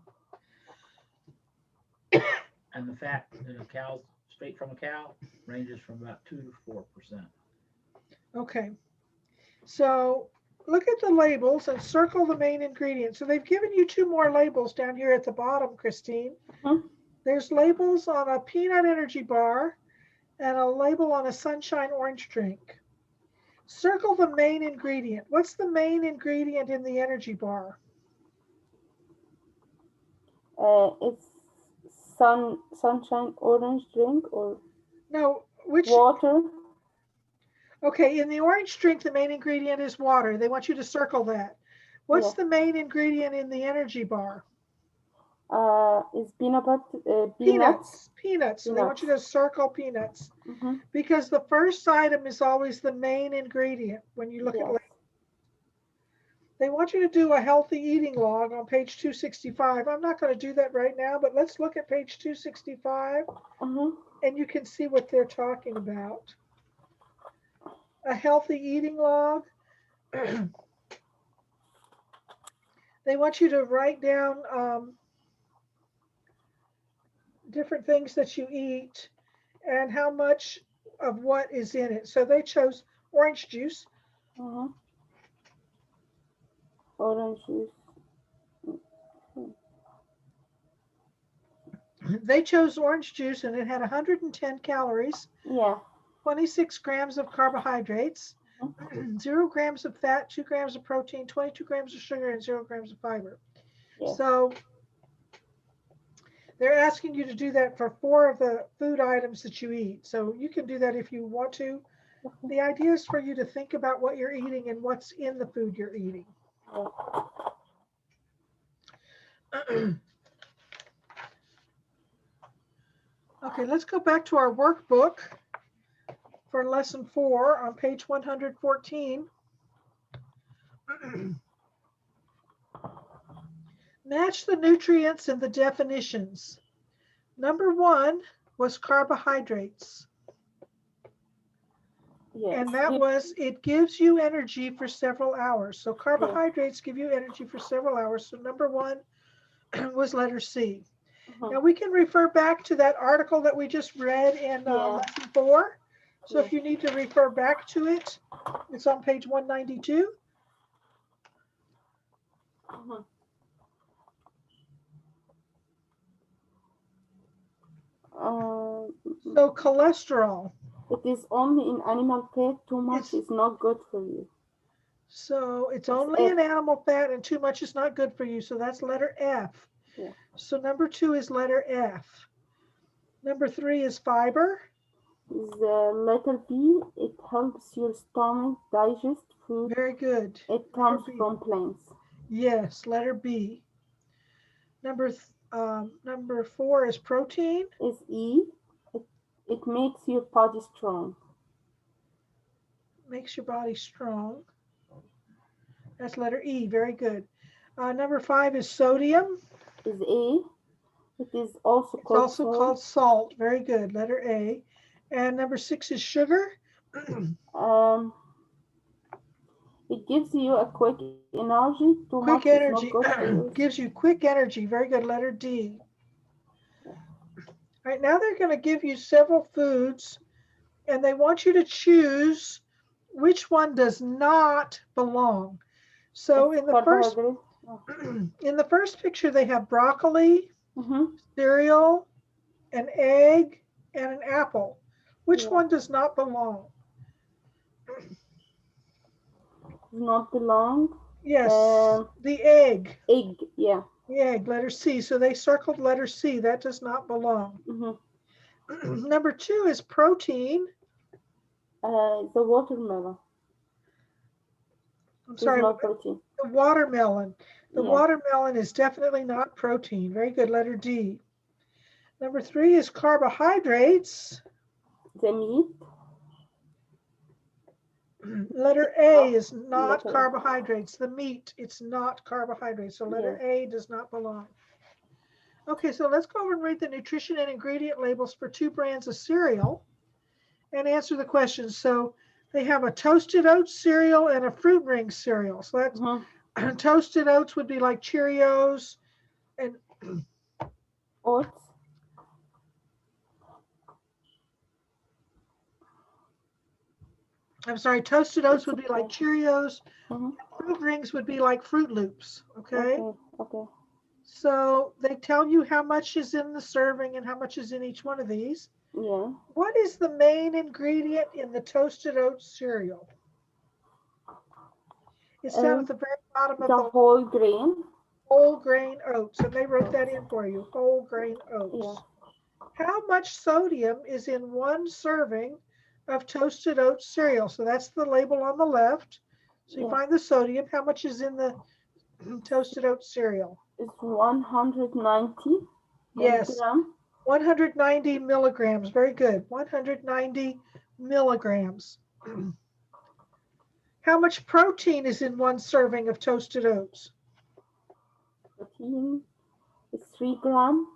[SPEAKER 4] And the fat in a cow, straight from a cow, ranges from about 2 to 4%.
[SPEAKER 2] Okay. So look at the labels and circle the main ingredients. So they've given you 2 more labels down here at the bottom, Christine. There's labels on a peanut energy bar and a label on a sunshine orange drink. Circle the main ingredient. What's the main ingredient in the energy bar?
[SPEAKER 3] It's sunshine orange drink or
[SPEAKER 2] No, which
[SPEAKER 3] water.
[SPEAKER 2] Okay, in the orange drink, the main ingredient is water. They want you to circle that. What's
[SPEAKER 3] Yeah.
[SPEAKER 2] the main ingredient in the energy bar?
[SPEAKER 3] Is peanut butter, peanuts?
[SPEAKER 2] Peanuts. Peanuts. So they want you to
[SPEAKER 3] Peanuts.
[SPEAKER 2] circle peanuts
[SPEAKER 3] Mm-hmm.
[SPEAKER 2] because the first item is always the main ingredient when you look at.
[SPEAKER 3] Yes.
[SPEAKER 2] They want you to do a healthy eating log on page 265. I'm not going to do that right now, but let's look at page 265
[SPEAKER 3] Mm-hmm.
[SPEAKER 2] and you can see what they're talking about. A healthy eating log. They want you to write down different things that you eat and how much of what is in it. So they chose orange juice.
[SPEAKER 3] Mm-hmm. Orange juice.
[SPEAKER 2] They chose orange juice and it had 110 calories,
[SPEAKER 3] Yeah.
[SPEAKER 2] 26 grams of carbohydrates, 0 grams of fat, 2 grams of protein, 22 grams of sugar, and 0 grams of fiber.
[SPEAKER 3] Yes.
[SPEAKER 2] So they're asking you to do that for 4 of the food items that you eat. So you can do that if you want to. The idea is for you to think about what you're eating and what's in the food you're eating. Okay, let's go back to our workbook for lesson 4 on page 114. Match the nutrients and the definitions. Number 1 was carbohydrates.
[SPEAKER 3] Yes.
[SPEAKER 2] And that was, it gives you energy for several hours. So carbohydrates give you energy for several hours. So number 1 was letter C.
[SPEAKER 3] Mm-hmm.
[SPEAKER 2] Now we can refer back to that article that we just read in lesson 4. So if you need to refer back to it, it's on page 192.
[SPEAKER 3] Mm-hmm.
[SPEAKER 2] So cholesterol.
[SPEAKER 3] It is only in animal fat. Too much is not good for you.
[SPEAKER 2] So it's only in animal fat and too much is not good for you. So that's letter F.
[SPEAKER 3] Yeah.
[SPEAKER 2] So number 2 is letter F. Number 3 is fiber.
[SPEAKER 3] Is letter B. It helps your stomach digest food.
[SPEAKER 2] Very good.
[SPEAKER 3] It comes from plants.
[SPEAKER 2] Yes, letter B. Number 4 is protein.
[SPEAKER 3] Is E. It makes your body strong.
[SPEAKER 2] Makes your body strong. That's letter E. Very good. Number 5 is sodium.
[SPEAKER 3] Is A. It is also
[SPEAKER 2] It's
[SPEAKER 3] called
[SPEAKER 2] also
[SPEAKER 3] salt.
[SPEAKER 2] called salt. Very good. Letter A. And number 6 is sugar.
[SPEAKER 3] It gives you a quick energy. Too
[SPEAKER 2] Quick
[SPEAKER 3] much
[SPEAKER 2] energy.
[SPEAKER 3] is not good for you.
[SPEAKER 2] Gives you quick energy. Very good. Letter D. All right, now they're going to give you several foods, and they want you to choose which one does not belong. So in the first picture, they have broccoli, cereal, an egg, and an apple. Which one does not belong?
[SPEAKER 3] Not belong?
[SPEAKER 2] Yes, the egg.
[SPEAKER 3] Egg, yeah.
[SPEAKER 2] The egg, letter C. So they circled letter C. That does not belong. Number 2 is protein.
[SPEAKER 3] The watermelon.
[SPEAKER 2] I'm sorry,
[SPEAKER 3] not protein.
[SPEAKER 2] The watermelon. The watermelon is definitely not protein. Very good, letter D. Number 3 is carbohydrates.
[SPEAKER 3] The meat.
[SPEAKER 2] Letter A is not carbohydrates. The meat, it's not carbohydrates. So letter A does not belong. Okay, so let's go over and read the nutrition and ingredient labels for 2 brands of cereal and answer the questions. So they have a toasted oats cereal and a fruit ring cereal. So that's toasted oats would be like Cheerios and
[SPEAKER 3] oats.
[SPEAKER 2] I'm sorry, toasted oats would be like Cheerios. Fruit rings would be like Fruit Loops. Okay.
[SPEAKER 3] Okay.
[SPEAKER 2] So they tell you how much is in the serving and how much is in each one of these.
[SPEAKER 3] Yeah.
[SPEAKER 2] What is the main ingredient in the toasted oats cereal? It's down at the very bottom of the
[SPEAKER 3] whole grain.
[SPEAKER 2] Whole grain oats, and they wrote that in for you. Whole grain oats.
[SPEAKER 3] Yeah.
[SPEAKER 2] How much sodium is in 1 serving of toasted oats cereal? So that's the label on the left. So you find the sodium. How much is in the toasted oat cereal?
[SPEAKER 3] It's 190
[SPEAKER 2] Yes,
[SPEAKER 3] milligram.
[SPEAKER 2] 190 milligrams. Very good. 190 milligrams. How much protein is in one serving of toasted oats?
[SPEAKER 3] Protein is 3 gram.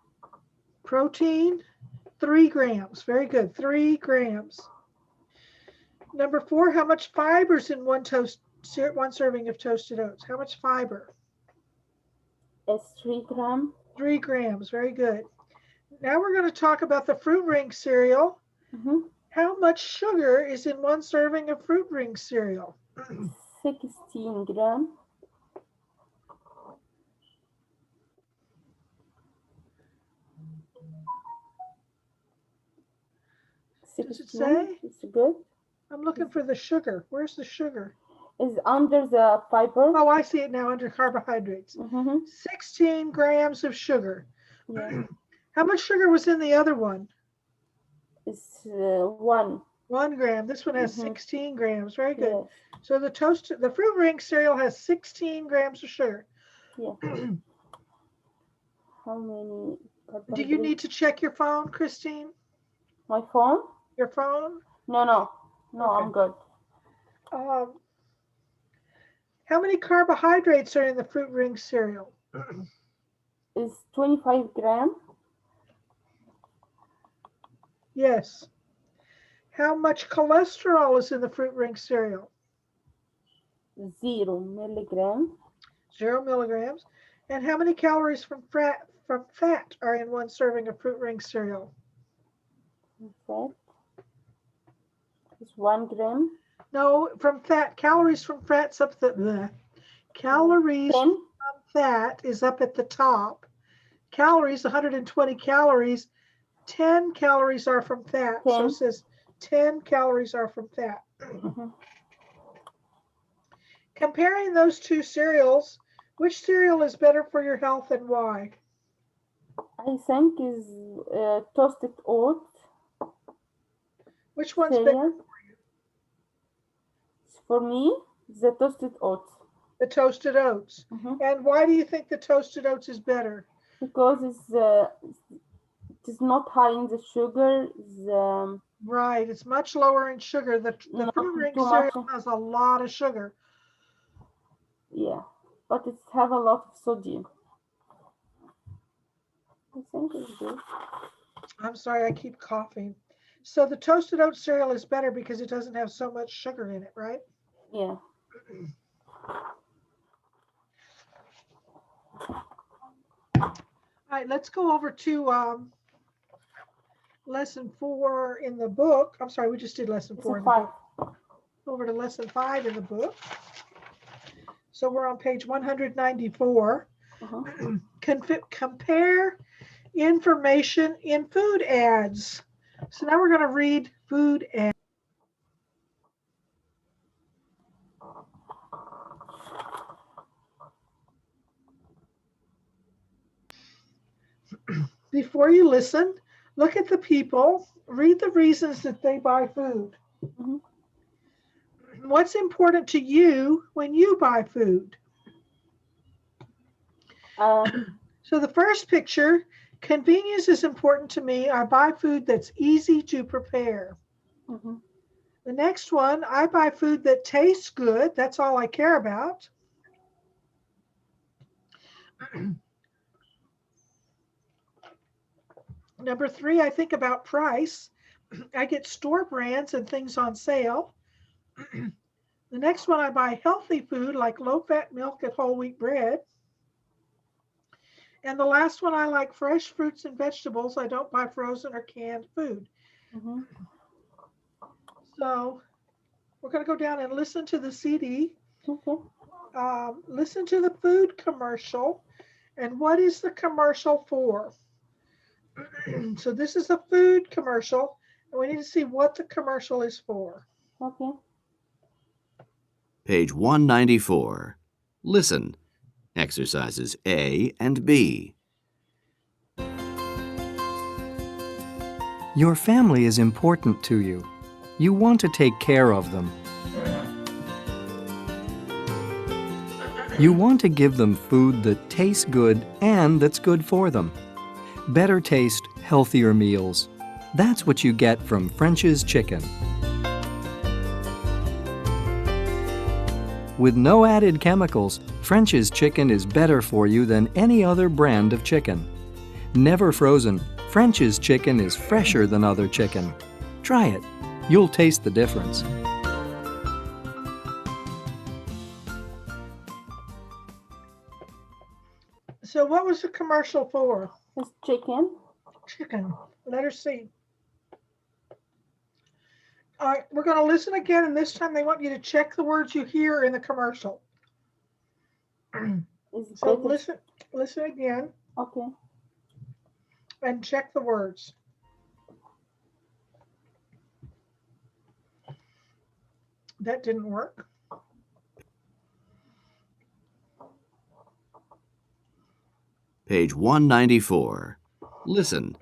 [SPEAKER 2] Protein, 3 grams. Very good. 3 grams. Number 4, how much fiber is in one serving of toasted oats? How much fiber?
[SPEAKER 3] It's 3 gram.
[SPEAKER 2] 3 grams. Very good. Now we're going to talk about the fruit ring cereal.
[SPEAKER 3] Mhm.
[SPEAKER 2] How much sugar is in one serving of fruit ring cereal?
[SPEAKER 3] 16 gram.
[SPEAKER 2] Does it say?
[SPEAKER 3] It's good.
[SPEAKER 2] I'm looking for the sugar. Where's the sugar?
[SPEAKER 3] It's under the fiber.
[SPEAKER 2] Oh, I see it now under carbohydrates.
[SPEAKER 3] Mhm.
[SPEAKER 2] 16 grams of sugar.
[SPEAKER 3] Yeah.
[SPEAKER 2] How much sugar was in the other one?
[SPEAKER 3] It's 1.
[SPEAKER 2] 1 gram. This one has
[SPEAKER 3] Mhm.
[SPEAKER 2] 16 grams. Very good.
[SPEAKER 3] Yes.
[SPEAKER 2] So the fruit ring cereal has 16 grams of sugar.
[SPEAKER 3] Yeah. How many?
[SPEAKER 2] Do you need to check your phone, Christine?
[SPEAKER 3] My phone?
[SPEAKER 2] Your phone?
[SPEAKER 3] No.
[SPEAKER 2] Okay.
[SPEAKER 3] I'm good.
[SPEAKER 2] How many carbohydrates are in the fruit ring cereal?
[SPEAKER 3] It's 25 gram.
[SPEAKER 2] Yes. How much cholesterol is in the fruit ring cereal?
[SPEAKER 3] 0 milligram.
[SPEAKER 2] 0 milligrams. And how many calories from fat are in one serving of fruit ring cereal?
[SPEAKER 3] Fat. It's 1 gram.
[SPEAKER 2] No, from fat. Calories from fat's up the calories
[SPEAKER 3] 10.
[SPEAKER 2] from fat is up at the top. Calories, 120 calories. 10 calories are from fat. So
[SPEAKER 3] 10.
[SPEAKER 2] it says 10 calories are from fat.
[SPEAKER 3] Mhm.
[SPEAKER 2] Comparing those two cereals, which cereal is better for your health and why?
[SPEAKER 3] I think is toasted oat
[SPEAKER 2] Which one's better?
[SPEAKER 3] cereal. For me, the toasted oats.
[SPEAKER 2] The toasted oats.
[SPEAKER 3] Mhm.
[SPEAKER 2] And why do you think the toasted oats is better?
[SPEAKER 3] Because it's not high in the sugar.
[SPEAKER 2] Right, it's much lower in sugar. The
[SPEAKER 3] Not
[SPEAKER 2] fruit ring
[SPEAKER 3] too
[SPEAKER 2] cereal
[SPEAKER 3] much.
[SPEAKER 2] has a lot of sugar.
[SPEAKER 3] Yeah, but it have a lot of sodium. I think it's good.
[SPEAKER 2] I'm sorry, I keep coughing. So the toasted oat cereal is better because it doesn't have so much sugar in it, right?
[SPEAKER 3] Yeah.
[SPEAKER 2] All right, let's go over to lesson 4 in the book. I'm sorry, we just did lesson 4 in the book. Over to lesson 5 in the book. So we're on page 194. Compare information in food ads. So now we're going to read food ads. Before you listen, look at the people, read the reasons that they buy food.
[SPEAKER 3] Mhm.
[SPEAKER 2] What's important to you when you buy food? So the first picture, convenience is important to me. I buy food that's easy to prepare.
[SPEAKER 3] Mhm.
[SPEAKER 2] The next one, I buy food that tastes good. That's all I care about. Number 3, I think about price. I get store brands and things on sale. The next one, I buy healthy food like low-fat milk and whole wheat bread. And the last one, I like fresh fruits and vegetables. I don't buy frozen or canned food.
[SPEAKER 3] Mhm.
[SPEAKER 2] So we're going to go down and listen to the CD.
[SPEAKER 3] Okay.
[SPEAKER 2] Listen to the food commercial. And what is the commercial for? So this is a food commercial, and we need to see what the commercial is for.
[SPEAKER 3] Okay.
[SPEAKER 5] Page 194. Listen. Exercises A and B.
[SPEAKER 10] Your family is important to you. You want to take care of them. You want to give them food that tastes good and that's good for them. Better taste, healthier meals. That's what you get from French's Chicken. With no added chemicals, French's Chicken is better for you than any other brand of chicken. Never frozen, French's Chicken is fresher than other chicken. Try it. You'll taste the difference.
[SPEAKER 2] So what was the commercial for?
[SPEAKER 3] It's chicken.
[SPEAKER 2] Chicken. Letter C. All right, we're going to listen again, and this time they want you to check the words you hear in the commercial.
[SPEAKER 3] It's
[SPEAKER 2] So
[SPEAKER 3] better.
[SPEAKER 2] listen again
[SPEAKER 3] Okay.
[SPEAKER 2] and check the words. That didn't work.
[SPEAKER 5] Page 194. Listen.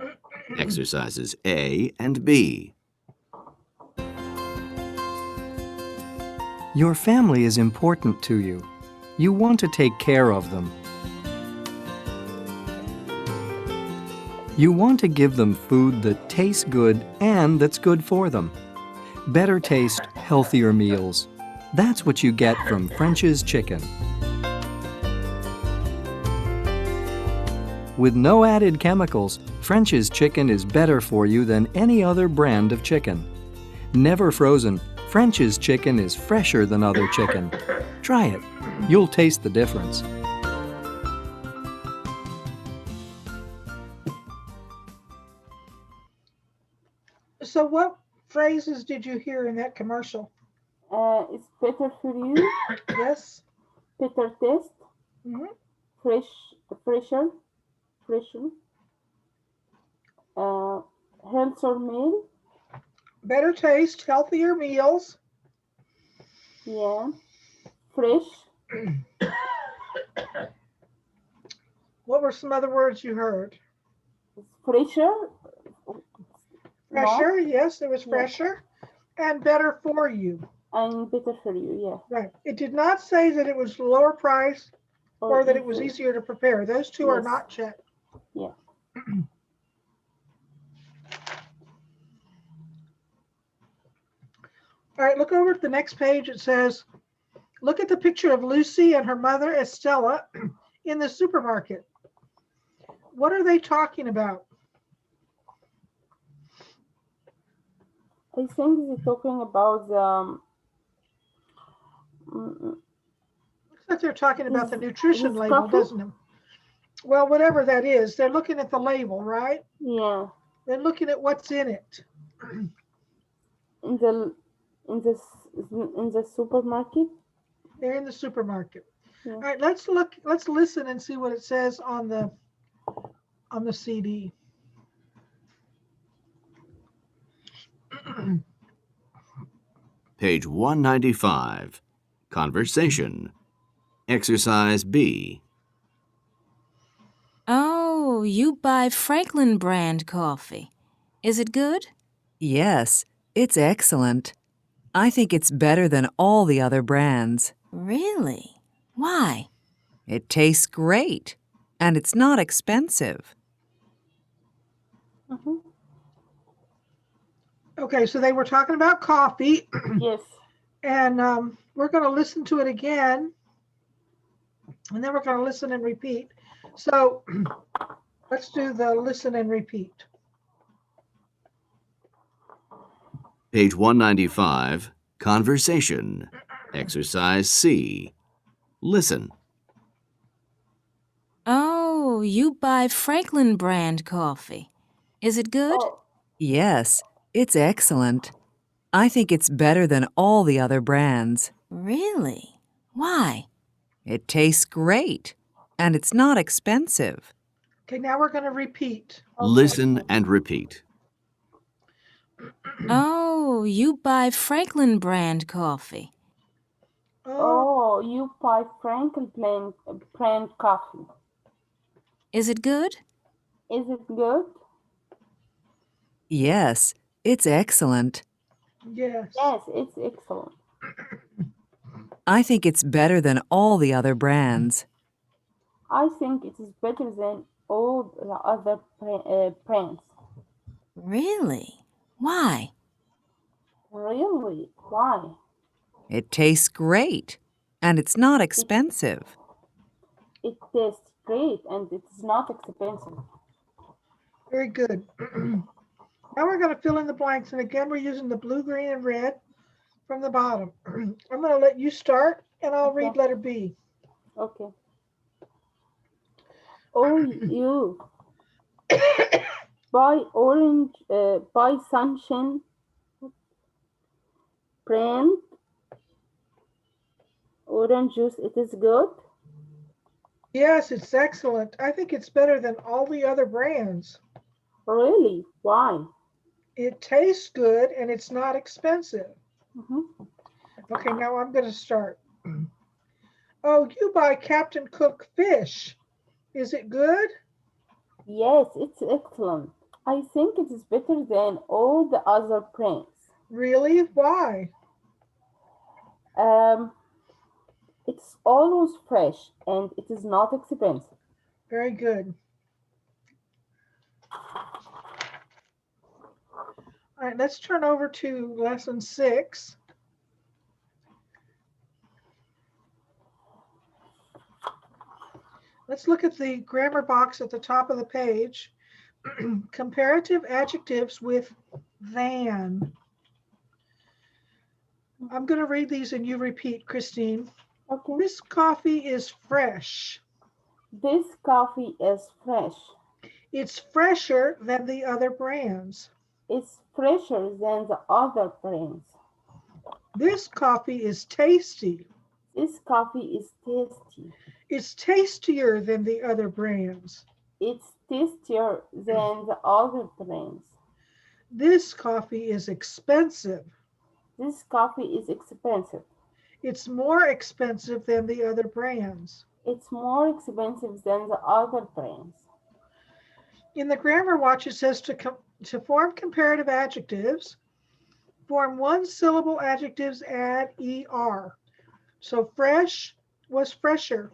[SPEAKER 5] Exercises A and B.
[SPEAKER 10] Your family is important to you. You want to take care of them. You want to give them food that tastes good and that's good for them. Better taste, healthier meals. That's what you get from French's Chicken. With no added chemicals, French's Chicken is better for you than any other brand of chicken. Never frozen, French's Chicken is fresher than other chicken. Try it. You'll taste the difference.
[SPEAKER 2] So what phrases did you hear in that commercial?
[SPEAKER 3] It's better for you.
[SPEAKER 2] Yes?
[SPEAKER 3] Better taste.
[SPEAKER 2] Mhm.
[SPEAKER 3] Fresher. Healthier meal.
[SPEAKER 2] Better taste, healthier meals.
[SPEAKER 3] Yeah. Fresh.
[SPEAKER 2] What were some other words you heard?
[SPEAKER 3] It's fresher.
[SPEAKER 2] Fresher, yes, it was
[SPEAKER 3] Yeah.
[SPEAKER 2] fresher. And better for you.
[SPEAKER 3] And better for you, yeah.
[SPEAKER 2] Right. It did not say that it was lower price or that it was
[SPEAKER 3] easy.
[SPEAKER 2] easier to prepare. Those two are
[SPEAKER 3] Yes.
[SPEAKER 2] not checked.
[SPEAKER 3] Yeah.
[SPEAKER 2] All right, look over at the next page. It says, look at the picture of Lucy and her mother, Estella, in the supermarket. What are they talking about?
[SPEAKER 3] I think they're talking about the
[SPEAKER 2] Looks like they're talking about the
[SPEAKER 3] Is-
[SPEAKER 2] nutrition
[SPEAKER 3] is
[SPEAKER 2] label,
[SPEAKER 3] coffee?
[SPEAKER 2] doesn't it? Well, whatever that is, they're looking at the label, right?
[SPEAKER 3] yeah,
[SPEAKER 2] They're looking at what's in it.
[SPEAKER 3] in the in the in the supermarket.
[SPEAKER 2] They're in the supermarket.
[SPEAKER 3] Yeah.
[SPEAKER 2] All right, let's listen and see what it says on the CD.
[SPEAKER 5] Page 195. Conversation. Exercise B.
[SPEAKER 11] Oh, you buy Franklin brand coffee. Is it good?
[SPEAKER 6] Yes, it's excellent. I think it's better than all the other brands.
[SPEAKER 11] Really? Why?
[SPEAKER 6] It tastes great, and it's not expensive.
[SPEAKER 3] Mhm.
[SPEAKER 2] Okay, so they were talking about coffee,
[SPEAKER 3] Yes.
[SPEAKER 2] and we're going to listen to it again, and then we're going to listen and repeat. So let's do the listen and repeat.
[SPEAKER 5] Page 195. Conversation. Exercise C. Listen.
[SPEAKER 11] Oh, you buy Franklin brand coffee. Is it good?
[SPEAKER 3] Oh,
[SPEAKER 6] Yes, it's excellent. I think it's better than all the other brands.
[SPEAKER 11] Really? Why?
[SPEAKER 6] It tastes great, and it's not expensive.
[SPEAKER 2] Okay, now we're going to repeat.
[SPEAKER 3] okay.
[SPEAKER 5] Listen and repeat.
[SPEAKER 11] Oh, you buy Franklin brand coffee.
[SPEAKER 2] Oh,
[SPEAKER 3] Oh, you buy Franklin brand coffee.
[SPEAKER 11] Is it good?
[SPEAKER 3] Is it good?
[SPEAKER 6] Yes, it's excellent.
[SPEAKER 2] yes.
[SPEAKER 3] Yes, it's excellent.
[SPEAKER 6] I think it's better than all the other brands.
[SPEAKER 3] I think it is better than all the other brands.
[SPEAKER 11] Really? Why?
[SPEAKER 3] Really? Why?
[SPEAKER 6] It tastes great, and it's not expensive.
[SPEAKER 3] It tastes great and it's not expensive.
[SPEAKER 2] Very good. Now we're going to fill in the blanks. And again, we're using the blue, green, and red from the bottom. I'm going to let you start and I'll read letter B.
[SPEAKER 3] Okay. Oh, you buy orange, buy sunshine brand orange juice. It is good.
[SPEAKER 2] Yes, it's excellent. I think it's better than all the other brands.
[SPEAKER 3] Really? Why?
[SPEAKER 2] It tastes good and it's not expensive.
[SPEAKER 3] Mhm.
[SPEAKER 2] Okay, now I'm going to start. Oh, you buy Captain Cook fish. Is it good?
[SPEAKER 3] Yes, it's excellent. I think it is better than all the other brands.
[SPEAKER 2] Really? Why?
[SPEAKER 3] It's always fresh and it is not expensive.
[SPEAKER 2] Very good. All right, let's turn over to lesson 6. Let's look at the grammar box at the top of the page. Comparative adjectives with than. I'm going to read these and you repeat, Christine.
[SPEAKER 3] Okay.
[SPEAKER 2] This coffee is fresh.
[SPEAKER 3] This coffee is fresh.
[SPEAKER 2] It's fresher than the other brands.
[SPEAKER 3] It's fresher than the other brands.
[SPEAKER 2] This coffee is tasty.
[SPEAKER 3] This coffee is tasty.
[SPEAKER 2] It's tastier than the other brands.
[SPEAKER 3] It's tastier than the other brands.
[SPEAKER 2] This coffee is expensive.
[SPEAKER 3] This coffee is expensive.
[SPEAKER 2] It's more expensive than the other brands.
[SPEAKER 3] It's more expensive than the other brands.
[SPEAKER 2] In the grammar watch, it says to form comparative adjectives, form one-syllable adjectives, add er. So fresh was fresher.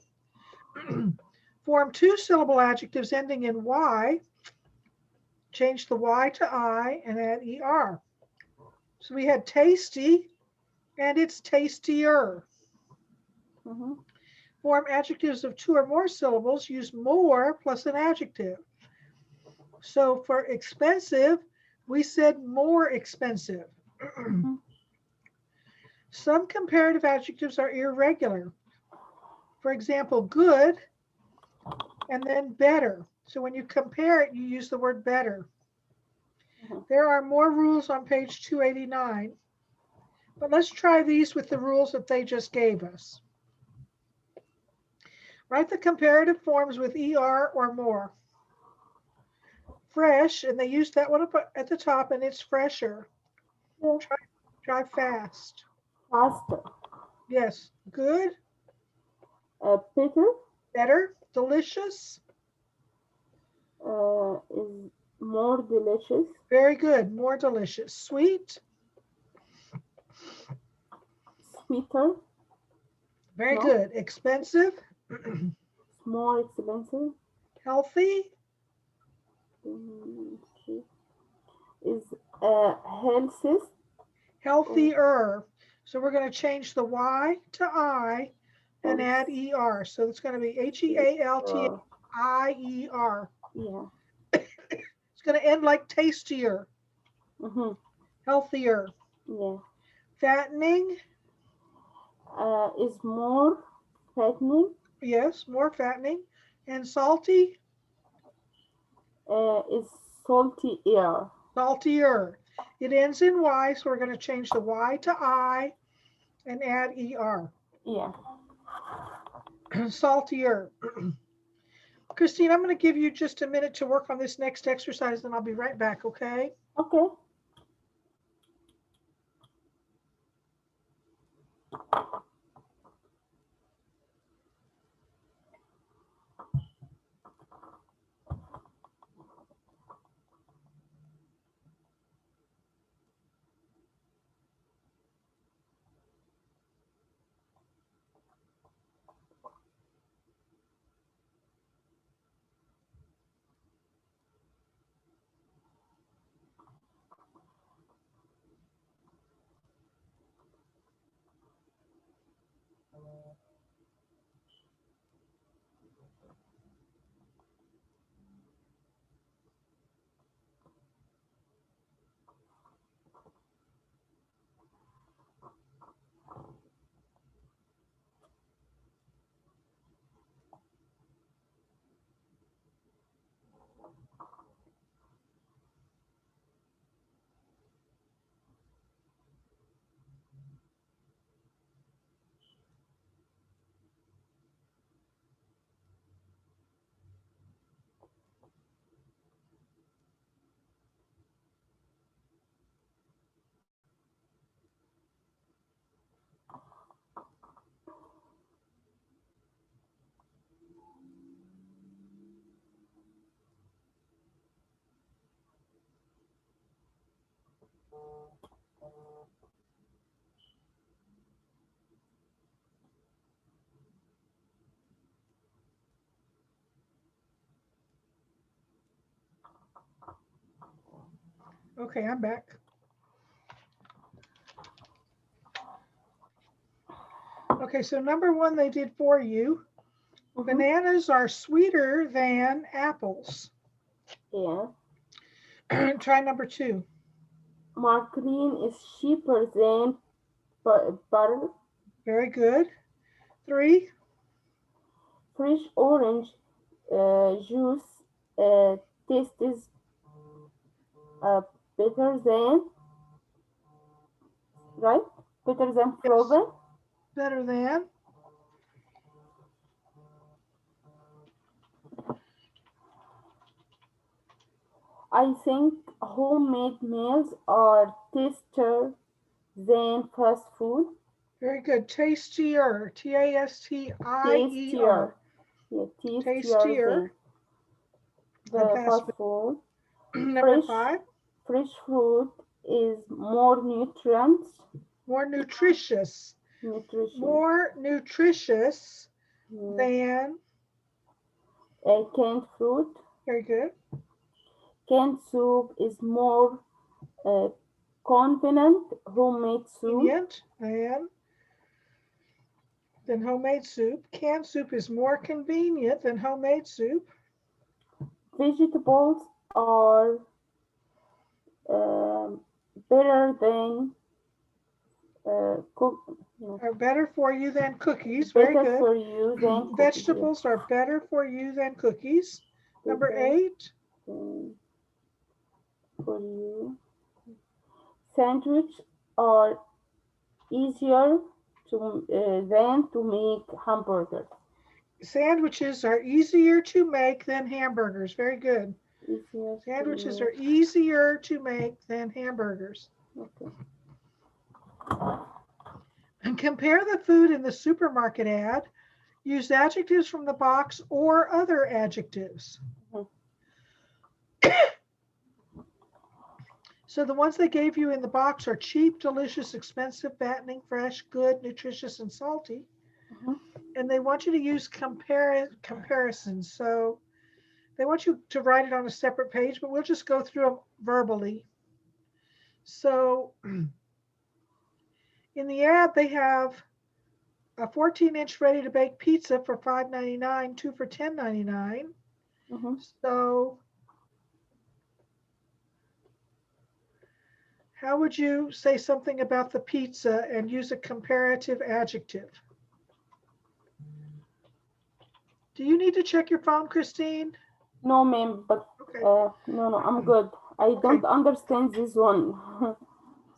[SPEAKER 2] Form two-syllable adjectives ending in y, change the y to I and add er. So we had tasty and it's tastier.
[SPEAKER 3] Mhm.
[SPEAKER 2] Form adjectives of two or more syllables, use more plus an adjective. So for expensive, we said more expensive. Some comparative adjectives are irregular. For example, good and then better. So when you compare it, you use the word better. There are more rules on page 289, but let's try these with the rules that they just gave us. Write the comparative forms with er or more. Fresh, and they used that one up at the top, and it's fresher.
[SPEAKER 3] Yeah.
[SPEAKER 2] Try fast.
[SPEAKER 3] Faster.
[SPEAKER 2] Yes. Good.
[SPEAKER 3] Better.
[SPEAKER 2] Better. Delicious.
[SPEAKER 3] Is more delicious.
[SPEAKER 2] Very good. More delicious. Sweet.
[SPEAKER 3] Sweeter.
[SPEAKER 2] Very good. Expensive.
[SPEAKER 3] More expensive.
[SPEAKER 2] Healthy.
[SPEAKER 3] Is healthiest.
[SPEAKER 2] Healthier. So we're going to change the y to I and add er. So it's going to be HEALTHIER.
[SPEAKER 3] Yeah.
[SPEAKER 2] It's going to end like tastier. Healthier.
[SPEAKER 3] Yeah.
[SPEAKER 2] Fattening.
[SPEAKER 3] Is more fattening.
[SPEAKER 2] Yes, more fattening. And salty.
[SPEAKER 3] Is saltier.
[SPEAKER 2] Saltier. It ends in y, so we're going to change the y to I and add er.
[SPEAKER 3] Yeah.
[SPEAKER 2] Saltier. Christine, I'm going to give you just a minute to work on this next exercise, and I'll be right back, okay?
[SPEAKER 3] Okay.
[SPEAKER 2] Okay, I'm back. Okay, so number one they did for you. Bananas are sweeter than apples.
[SPEAKER 3] Yeah.
[SPEAKER 2] Try number two.
[SPEAKER 3] Margarine is cheaper than butter.
[SPEAKER 2] Very good. Three.
[SPEAKER 3] Fresh orange juice tastes better than, right? Better than
[SPEAKER 2] Yes.
[SPEAKER 3] frozen.
[SPEAKER 2] Better than.
[SPEAKER 3] I think homemade meals are tastier than fast food.
[SPEAKER 2] Very good. Tastier. Tastier.
[SPEAKER 3] Yeah, tastier
[SPEAKER 2] Tastier
[SPEAKER 3] than
[SPEAKER 2] than
[SPEAKER 3] the
[SPEAKER 2] fast
[SPEAKER 3] fast food.
[SPEAKER 2] Number five.
[SPEAKER 3] Fresh fruit is more nutrients.
[SPEAKER 2] More nutritious.
[SPEAKER 3] Nutrition.
[SPEAKER 2] More nutritious
[SPEAKER 3] Yeah.
[SPEAKER 2] than.
[SPEAKER 3] Canned fruit.
[SPEAKER 2] Very good.
[SPEAKER 3] Canned soup is more convenient. Homemade soup.
[SPEAKER 2] Convenient than homemade soup. Canned soup is more convenient than homemade soup.
[SPEAKER 3] Vegetables are better than
[SPEAKER 2] Are better for you than cookies. Very
[SPEAKER 3] better
[SPEAKER 2] good.
[SPEAKER 3] for you than cookies.
[SPEAKER 2] Vegetables are better for you than cookies. Number eight.
[SPEAKER 3] For you. Sandwich are easier than to make hamburgers.
[SPEAKER 2] Sandwiches are easier to make than hamburgers. Very good. Sandwiches are easier to make than hamburgers.
[SPEAKER 3] Okay.
[SPEAKER 2] And compare the food in the supermarket ad. Use adjectives from the box or other adjectives. So the ones they gave you in the box are cheap, delicious, expensive, fattening, fresh, good, nutritious, and salty. And they want you to use comparisons. So they want you to write it on a separate page, but we'll just go through them verbally. So in the ad, they have a 14-inch ready-to-bake pizza for $5.99, 2 for $10.99. So how would you say something about the pizza and use a comparative adjective? Do you need to check your phone, Christine?
[SPEAKER 3] No, ma'am, but
[SPEAKER 2] okay.
[SPEAKER 3] No, I'm good. I don't understand this one.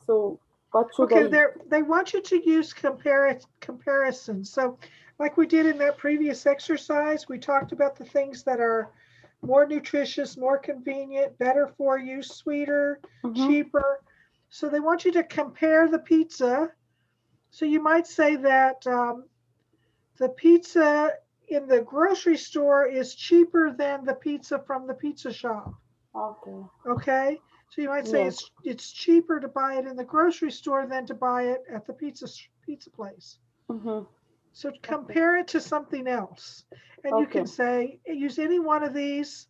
[SPEAKER 3] So what should I?
[SPEAKER 2] They want you to use comparisons. So like we did in that previous exercise, we talked about the things that are more nutritious, more convenient, better for you, sweeter, cheaper. So they want you to compare the pizza. So you might say that the pizza in the grocery store is cheaper than the pizza from the pizza shop.
[SPEAKER 3] Okay.
[SPEAKER 2] Okay. So you might say it's cheaper to buy it in the grocery store than to buy it at the pizza place. So compare it to something else. And you can say, use any one of these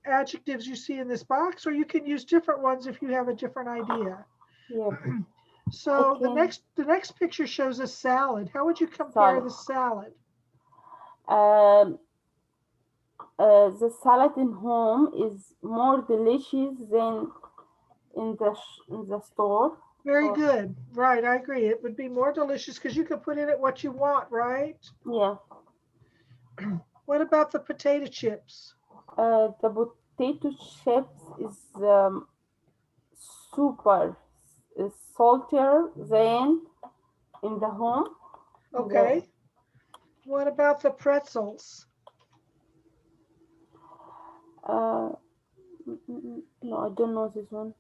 [SPEAKER 2] adjectives you see in this box, or you can use different ones if you have a different idea.
[SPEAKER 3] Yeah.
[SPEAKER 2] So the next picture shows a salad. How would you compare the salad?
[SPEAKER 3] The salad in home is more delicious than in the store.
[SPEAKER 2] Very good. Right, I agree. It would be more delicious because you can put in it what you want, right?
[SPEAKER 3] Yeah.
[SPEAKER 2] What about the potato chips?
[SPEAKER 3] The potato chips is saltier than in the home.
[SPEAKER 2] Okay. What about the pretzels?
[SPEAKER 3] No, I don't know this one.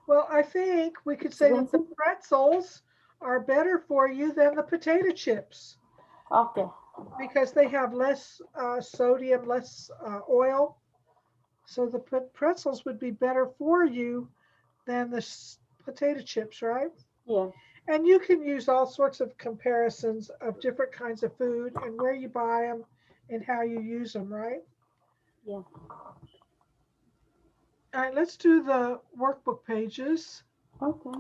[SPEAKER 2] Well, I think we could say that the pretzels are better for you than the potato chips.
[SPEAKER 3] Okay.
[SPEAKER 2] Because they have less sodium, less oil. So the pretzels would be better for you than the potato chips, right?
[SPEAKER 3] Yeah.
[SPEAKER 2] And you can use all sorts of comparisons of different kinds of food and where you buy them and how you use them, right?
[SPEAKER 3] Yeah.
[SPEAKER 2] All right, let's do the workbook pages
[SPEAKER 3] Okay.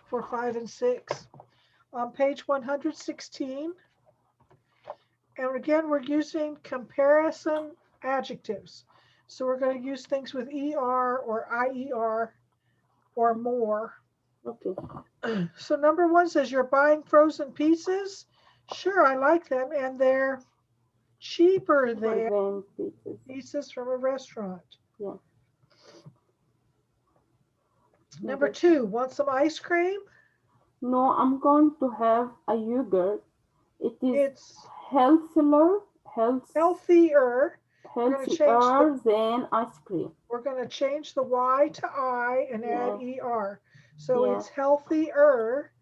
[SPEAKER 2] for 5 and 6. On page 116, and again, we're using comparison adjectives. So we're going to use things with ER or IER or more.
[SPEAKER 3] Okay.
[SPEAKER 2] So number 1 says, you're buying frozen pieces? Sure, I like them, and they're cheaper than
[SPEAKER 3] Then pieces.
[SPEAKER 2] pieces from a restaurant.
[SPEAKER 3] Yeah.
[SPEAKER 2] Number 2, want some ice cream?
[SPEAKER 3] No, I'm going to have a yogurt. It is
[SPEAKER 2] It's
[SPEAKER 3] healthier,
[SPEAKER 2] healthier. We're gonna change
[SPEAKER 3] healthier than ice cream.
[SPEAKER 2] We're going to change the Y to I and add ER. So
[SPEAKER 3] Yeah.
[SPEAKER 2] it's healthier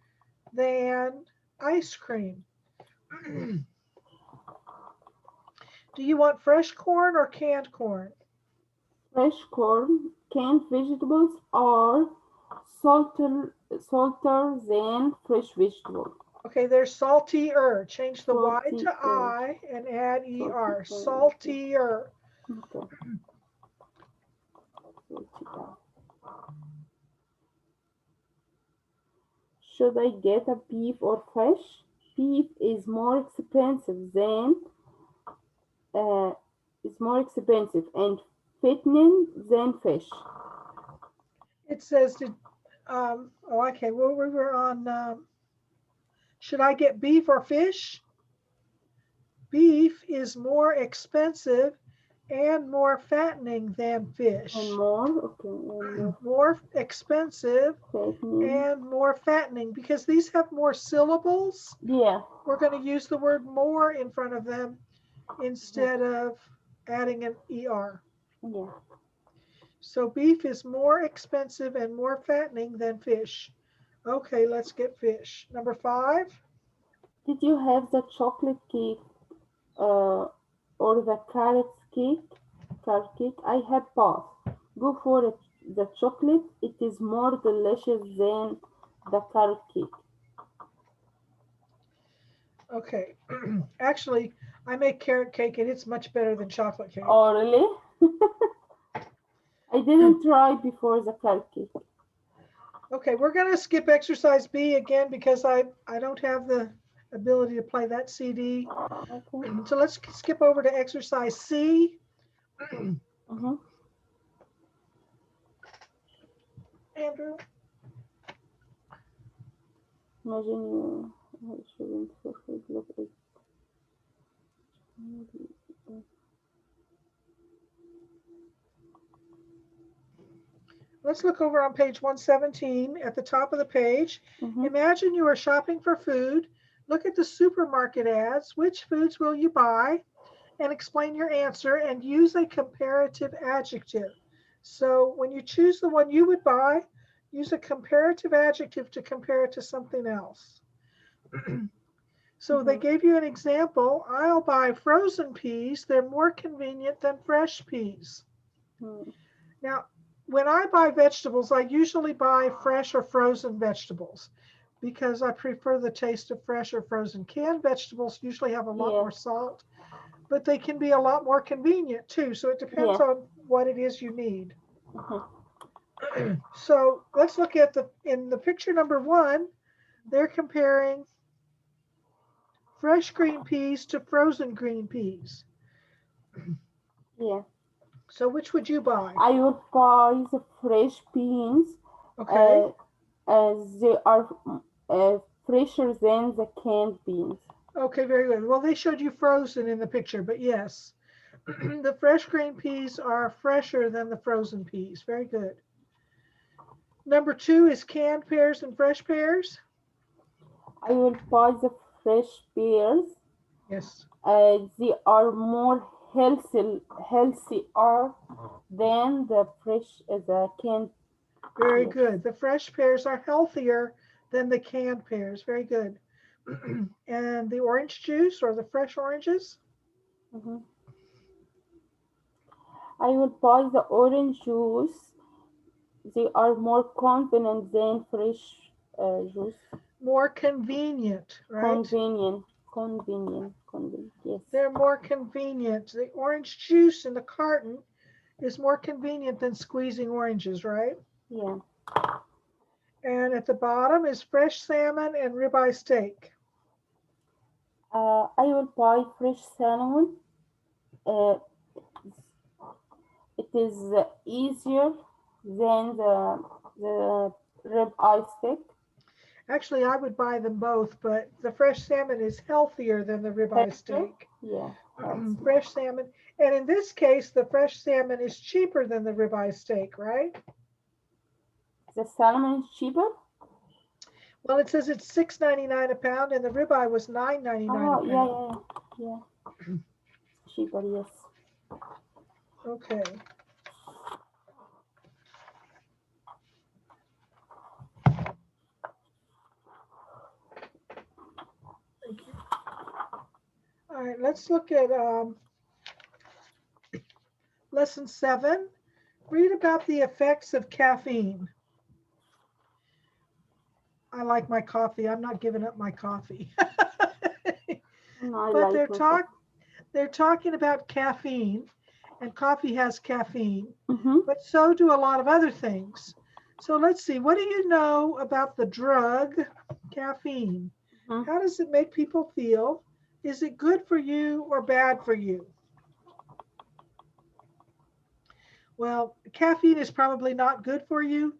[SPEAKER 2] than ice cream. Do you want fresh corn or canned corn?
[SPEAKER 3] Fresh corn, canned vegetables are saltier than fresh vegetables.
[SPEAKER 2] Okay, there's saltier. Change the Y to
[SPEAKER 3] Saltier.
[SPEAKER 2] I and add ER.
[SPEAKER 3] Saltier.
[SPEAKER 2] Saltier.
[SPEAKER 3] Okay. Should I get a beef or fish? Beef is more expensive and fattening than fish.
[SPEAKER 2] It says, okay, well, we were on, should I get beef or fish? Beef is more expensive and more fattening than fish.
[SPEAKER 3] And more, okay. And
[SPEAKER 2] more expensive
[SPEAKER 3] fattening.
[SPEAKER 2] and more fattening, because these have more syllables.
[SPEAKER 3] Yeah.
[SPEAKER 2] We're going to use the word more in front of them instead of adding an ER.
[SPEAKER 3] Yeah.
[SPEAKER 2] So beef is more expensive and more fattening than fish. Okay, let's get fish. Number 5.
[SPEAKER 3] Did you have the chocolate cake or the carrot cake? I had both. Go for it. The chocolate. It is more delicious than the carrot cake.
[SPEAKER 2] Okay. Actually, I make carrot cake and it's much better than chocolate cake.
[SPEAKER 3] Oh, really? I didn't try before the carrot cake.
[SPEAKER 2] Okay, we're going to skip exercise B again because I don't have the ability to play that CD.
[SPEAKER 3] Okay.
[SPEAKER 2] So let's skip over to exercise C.
[SPEAKER 3] Mm-hmm.
[SPEAKER 2] Andrew.
[SPEAKER 3] Imagine you shouldn't look at.
[SPEAKER 2] Let's look over on page 117 at the top of the page.
[SPEAKER 3] Mm-hmm.
[SPEAKER 2] Imagine you are shopping for food. Look at the supermarket ads. Which foods will you buy? And explain your answer and use a comparative adjective. So when you choose the one you would buy, use a comparative adjective to compare it to something else. So they gave you an example. I'll buy frozen peas. They're more convenient than fresh peas. Now, when I buy vegetables, I usually buy fresh or frozen vegetables because I prefer the taste of fresh or frozen. Canned vegetables usually have a lot more salt, but they can be a lot more convenient too. So it depends on what it is you need. So let's look at in the picture number 1, they're comparing fresh green peas to frozen green peas.
[SPEAKER 3] Yeah.
[SPEAKER 2] So which would you buy?
[SPEAKER 3] I would buy the fresh beans.
[SPEAKER 2] Okay.
[SPEAKER 3] As they are fresher than the canned beans.
[SPEAKER 2] Okay, very good. Well, they showed you frozen in the picture, but yes, the fresh green peas are fresher than the frozen peas. Very good. Number 2 is canned pears and fresh pears.
[SPEAKER 3] I will buy the fresh pears.
[SPEAKER 2] Yes.
[SPEAKER 3] They are more healthier than the canned.
[SPEAKER 2] Very good. The fresh pears are healthier than the canned pears. Very good. And the orange juice or the fresh oranges?
[SPEAKER 3] Mm-hmm. I will buy the orange juice. They are more convenient than fresh juice.
[SPEAKER 2] More convenient, right?
[SPEAKER 3] Convenient, yes.
[SPEAKER 2] They're more convenient. The orange juice in the carton is more convenient than squeezing oranges, right?
[SPEAKER 3] Yeah.
[SPEAKER 2] And at the bottom is fresh salmon and ribeye steak.
[SPEAKER 3] I will buy fresh salmon. Uh, it is easier than the rib eye steak.
[SPEAKER 2] Actually, I would buy them both, but the fresh salmon is healthier than the ribeye steak.
[SPEAKER 3] Yeah.
[SPEAKER 2] Fresh salmon. And in this case, the fresh salmon is cheaper than the ribeye steak, right?
[SPEAKER 3] The salmon is cheaper?
[SPEAKER 2] Well, it says it's $6.99 a pound, and the ribeye was $9.99 a pound.
[SPEAKER 3] Yeah. Cheaper, yes.
[SPEAKER 2] Okay. Thank you. All right, let's look at lesson 7. Read about the effects of caffeine. I like my coffee. I'm not giving up my coffee. But they're talking about caffeine, and coffee has caffeine, but so do a lot of other things. So let's see, what do you know about the drug caffeine? How does it make people feel? Is it good for you or bad for you? Well, caffeine is probably not good for you,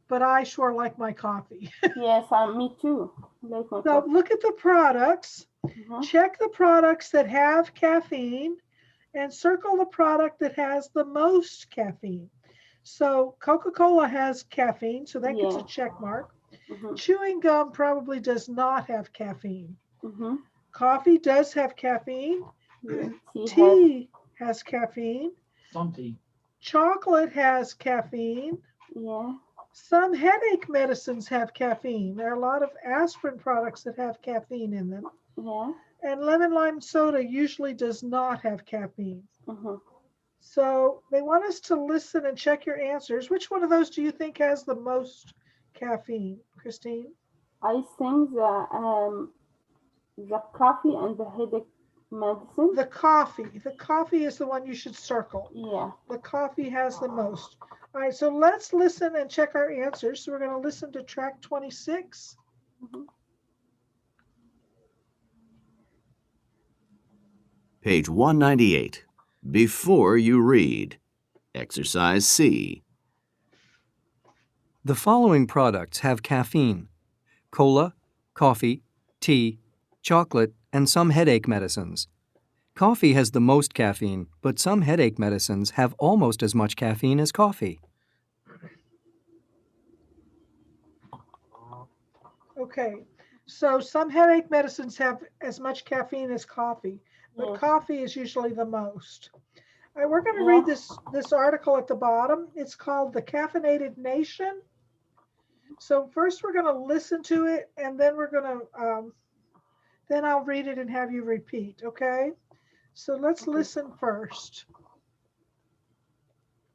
[SPEAKER 2] but I sure like my coffee.
[SPEAKER 3] Yes, me too.
[SPEAKER 2] So look at the products. Check the products that have caffeine and circle the product that has the most caffeine. So Coca-Cola has caffeine, so that gets a check mark. Chewing gum probably does not have caffeine. Coffee does have caffeine. Tea has caffeine.
[SPEAKER 4] Some tea.
[SPEAKER 2] Chocolate has caffeine.
[SPEAKER 3] Yeah.
[SPEAKER 2] Some headache medicines have caffeine. There are a lot of aspirin products that have caffeine in them.
[SPEAKER 3] Yeah.
[SPEAKER 2] And lemon lime soda usually does not have caffeine. So they want us to listen and check your answers. Which one of those do you think has the most caffeine, Christine?
[SPEAKER 3] I think the coffee and the headache medicine.
[SPEAKER 2] The coffee is the one you should circle.
[SPEAKER 3] Yeah.
[SPEAKER 2] The coffee has the most. All right, so let's listen and check our answers. So we're going to listen to track 26.
[SPEAKER 5] Page 198. Before you read. Exercise C.
[SPEAKER 10] The following products have caffeine: cola, coffee, tea, chocolate, and some headache medicines. Coffee has the most caffeine, but some headache medicines have almost as much caffeine as coffee.
[SPEAKER 2] Okay, so some headache medicines have as much caffeine as coffee, but coffee is usually the most. All right, we're going to read this article at the bottom. It's called The Caffeinated Nation. So first we're going to listen to it, and then we're going to, then I'll read it and have you repeat, okay? So let's listen first.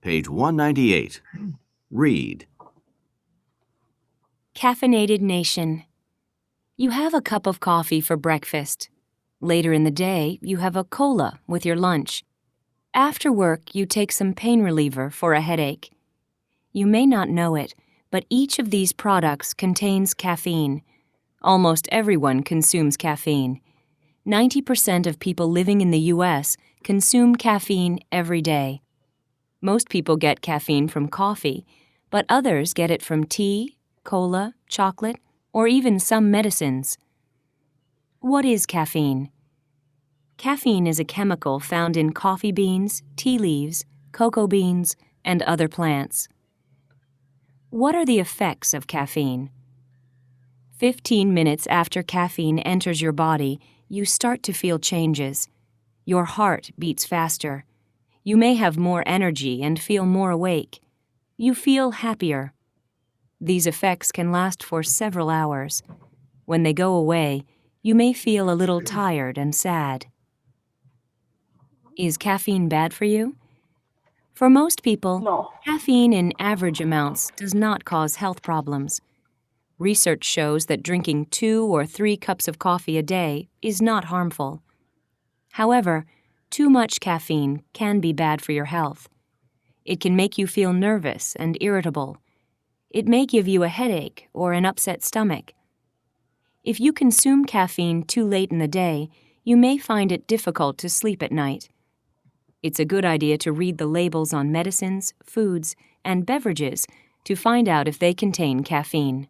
[SPEAKER 5] Page 198. Read.
[SPEAKER 8] Caffeinated Nation. You have a cup of coffee for breakfast. Later in the day, you have a cola with your lunch. After work, you take some pain reliever for a headache. You may not know it, but each of these products contains caffeine. Almost everyone consumes caffeine. 90% of people living in the U.S. consume caffeine every day. Most people get caffeine from coffee, but others get it from tea, cola, chocolate, or even some medicines. What is caffeine? Caffeine is a chemical found in coffee beans, tea leaves, cocoa beans, and other plants. What are the effects of caffeine? 15 minutes after caffeine enters your body, you start to feel changes. Your heart beats faster. You may have more energy and feel more awake. You feel happier. These effects can last for several hours. When they go away, you may feel a little tired and sad. Is caffeine bad for you? For most people,
[SPEAKER 3] No.
[SPEAKER 8] caffeine in average amounts does not cause health problems. Research shows that drinking 2 or 3 cups of coffee a day is not harmful. However, too much caffeine can be bad for your health. It can make you feel nervous and irritable. It may give you a headache or an upset stomach. If you consume caffeine too late in the day, you may find it difficult to sleep at night. It's a good idea to read the labels on medicines, foods, and beverages to find out if they contain caffeine.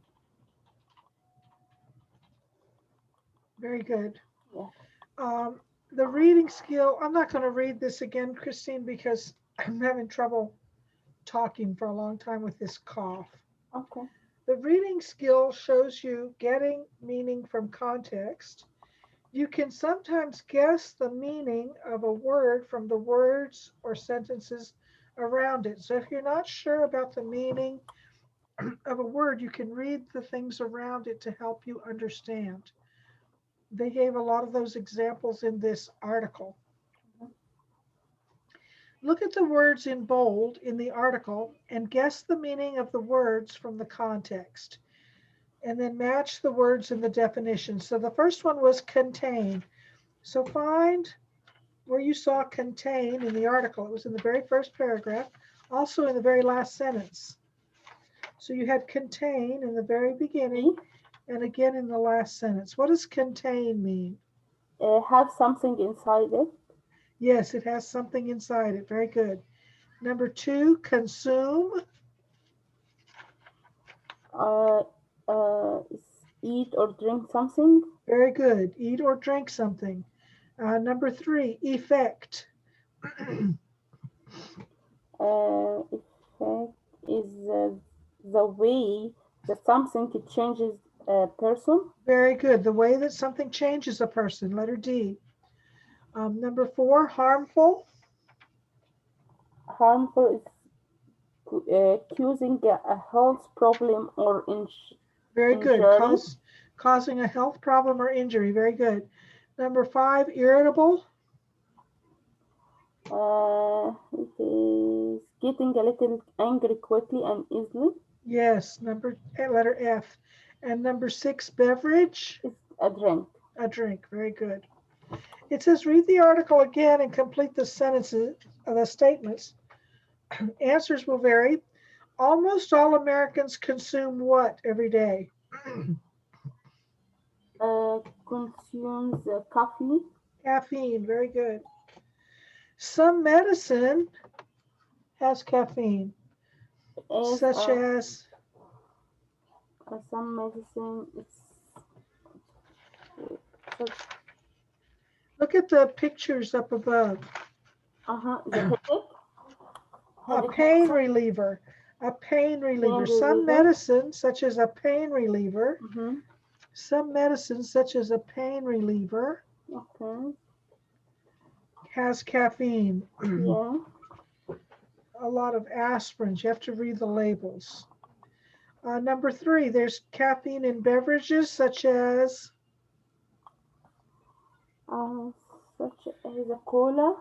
[SPEAKER 2] Very good.
[SPEAKER 3] Yeah.
[SPEAKER 2] The reading skill, I'm not going to read this again, Christine, because I'm having trouble talking for a long time with this cough.
[SPEAKER 3] Okay.
[SPEAKER 2] The reading skill shows you getting meaning from context. You can sometimes guess the meaning of a word from the words or sentences around it. So if you're not sure about the meaning of a word, you can read the things around it to help you understand. They gave a lot of those examples in this article. Look at the words in bold in the article and guess the meaning of the words from the context. And then match the words in the definition. So the first one was contain. So find where you saw contain in the article. It was in the very first paragraph, also in the very last sentence. So you had contain in the very beginning and again in the last sentence. What does contain mean?
[SPEAKER 3] Have something inside it.
[SPEAKER 2] Yes, it has something inside it. Very good. Number 2, consume.
[SPEAKER 3] Eat or drink something.
[SPEAKER 2] Very good. Eat or drink something. Number 3, effect.
[SPEAKER 3] Effect is the way that something changes a person.
[SPEAKER 2] Very good. The way that something changes a person. Letter D. Number 4, harmful.
[SPEAKER 3] Harmful is causing a health problem or
[SPEAKER 2] Very good.
[SPEAKER 3] injury.
[SPEAKER 2] Causing a health problem or injury. Very good. Number 5, irritable.
[SPEAKER 3] It is getting a little angry quickly and easily.
[SPEAKER 2] Yes, letter F. And number 6, beverage.
[SPEAKER 3] It's a drink.
[SPEAKER 2] A drink. Very good. It says read the article again and complete the sentences, the statements. Answers will vary. Almost all Americans consume what every day?
[SPEAKER 3] Consumes coffee.
[SPEAKER 2] Caffeine. Very good. Some medicine has caffeine, such as
[SPEAKER 3] some medicine.
[SPEAKER 2] look at the pictures up above.
[SPEAKER 3] The headache.
[SPEAKER 2] A pain reliever. A pain reliever. Some medicine, such as a pain reliever. Some medicine, such as a pain reliever, has caffeine.
[SPEAKER 3] Yeah.
[SPEAKER 2] A lot of aspirins. You have to read the labels. Number 3, there's caffeine in beverages such as
[SPEAKER 3] a cola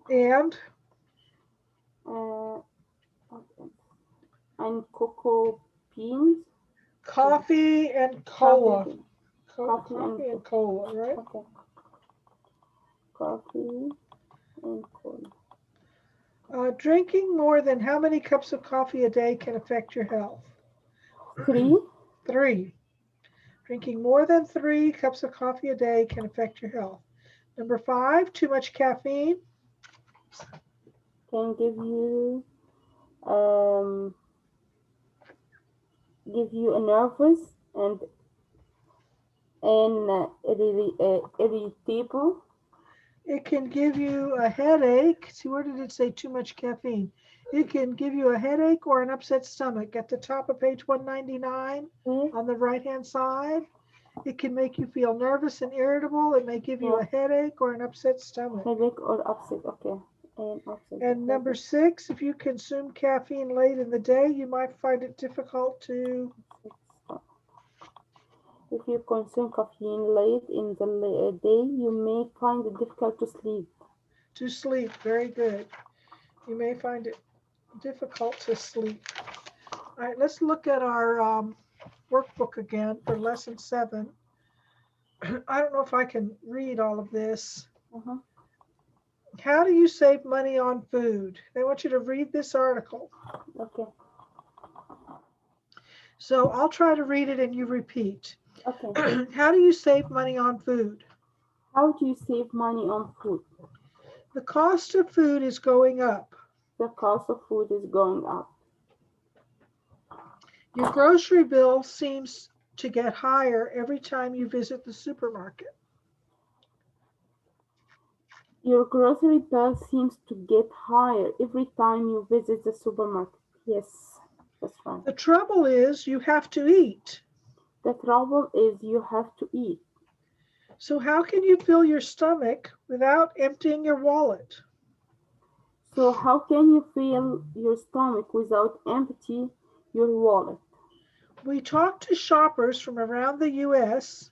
[SPEAKER 3] and cocoa beans.
[SPEAKER 2] Coffee and cola. Coffee and cola, right?
[SPEAKER 3] Okay. Coffee and cola.
[SPEAKER 2] Drinking more than how many cups of coffee a day can affect your health?
[SPEAKER 3] 3.
[SPEAKER 2] 3. Drinking more than 3 cups of coffee a day can affect your health. Number 5, too much caffeine
[SPEAKER 3] can give you a nervous and irritable.
[SPEAKER 2] It can give you a headache. See, where did it say too much caffeine? It can give you a headache or an upset stomach. At the top of page 199 on the right-hand side, it can make you feel nervous and irritable. It may give you a headache or an upset stomach.
[SPEAKER 3] Headache or upset, okay.
[SPEAKER 2] And number 6, if you consume caffeine late in the day, you might find it difficult to...
[SPEAKER 3] If you consume caffeine late in the day, you may find it difficult to sleep.
[SPEAKER 2] To sleep. Very good. You may find it difficult to sleep. All right, let's look at our workbook again for lesson 7. I don't know if I can read all of this.
[SPEAKER 3] Uh-huh.
[SPEAKER 2] How do you save money on food? They want you to read this article.
[SPEAKER 3] Okay.
[SPEAKER 2] So I'll try to read it and you repeat.
[SPEAKER 3] Okay.
[SPEAKER 2] How do you save money on food?
[SPEAKER 3] How do you save money on food?
[SPEAKER 2] The cost of food is going up.
[SPEAKER 3] The cost of food is going up.
[SPEAKER 2] Your grocery bill seems to get higher every time you visit the supermarket.
[SPEAKER 3] Your grocery bill seems to get higher every time you visit the supermarket. Yes, that's right.
[SPEAKER 2] The trouble is you have to eat.
[SPEAKER 3] The trouble is you have to eat.
[SPEAKER 2] So how can you fill your stomach without emptying your wallet?
[SPEAKER 3] So how can you fill your stomach without empty your wallet?
[SPEAKER 2] We talked to shoppers from around the U.S.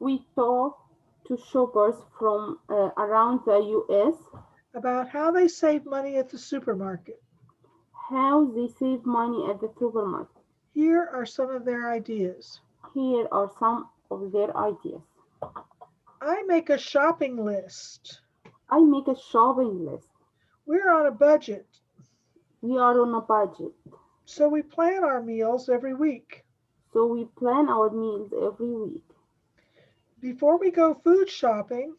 [SPEAKER 3] We talk to shoppers from around the U.S.
[SPEAKER 2] about how they save money at the supermarket.
[SPEAKER 3] How they save money at the supermarket.
[SPEAKER 2] Here are some of their ideas.
[SPEAKER 3] Here are some of their ideas.
[SPEAKER 2] I make a shopping list.
[SPEAKER 3] I make a shopping list.
[SPEAKER 2] We're on a budget.
[SPEAKER 3] We are on a budget.
[SPEAKER 2] So we plan our meals every week.
[SPEAKER 3] So we plan our meals every week.
[SPEAKER 2] Before we go food shopping,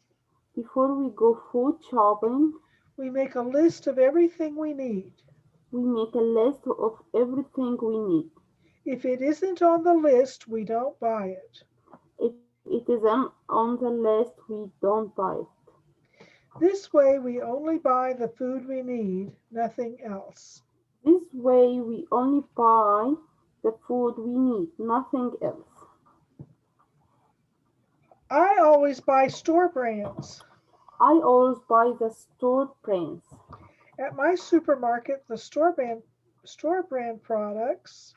[SPEAKER 2] we make a list of everything we need.
[SPEAKER 3] We make a list of everything we need.
[SPEAKER 2] If it isn't on the list, we don't buy it.
[SPEAKER 3] If it isn't on the list, we don't buy it.
[SPEAKER 2] This way, we only buy the food we need, nothing else.
[SPEAKER 3] This way, we only buy the food we need, nothing else.
[SPEAKER 2] I always buy store brands.
[SPEAKER 3] I always buy the store brands.
[SPEAKER 2] At my supermarket, the store brand products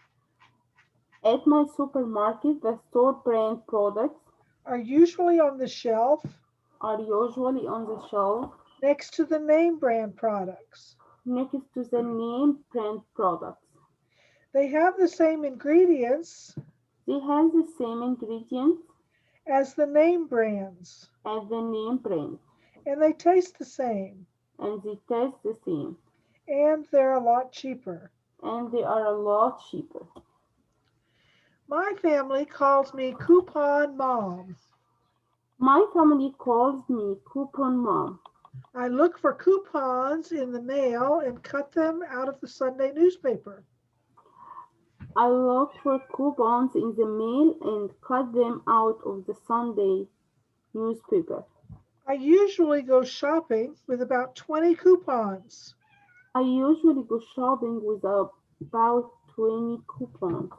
[SPEAKER 3] At my supermarket, the store brand products
[SPEAKER 2] are usually on the shelf next to the name brand products. They have the same ingredients as the name brands. And they taste the same. And they're a lot cheaper. My family calls me Coupon Mom.
[SPEAKER 3] My family calls me Coupon Mom.
[SPEAKER 2] I look for coupons in the mail and cut them out of the Sunday newspaper.
[SPEAKER 3] I look for coupons in the mail and cut them out of the Sunday newspaper.
[SPEAKER 2] I usually go shopping with about 20 coupons.
[SPEAKER 3] I usually go shopping with about 20 coupons.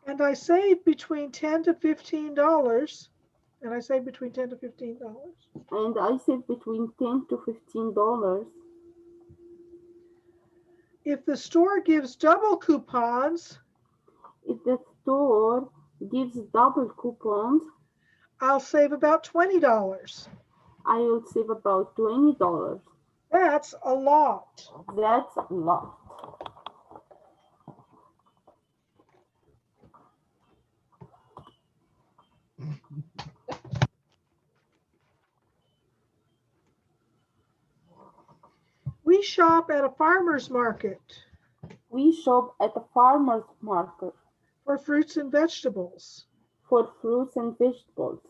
[SPEAKER 2] And I save between $10 to $15. And I save between $10 to $15.
[SPEAKER 3] And I save between $10 to $15.
[SPEAKER 2] If the store gives double coupons, I'll save about $20.
[SPEAKER 3] I will save about $20.
[SPEAKER 2] That's a lot.
[SPEAKER 3] That's a lot.
[SPEAKER 2] We shop at a farmer's market.
[SPEAKER 3] We shop at a farmer's market.
[SPEAKER 2] For fruits and vegetables.
[SPEAKER 3] For fruits and vegetables.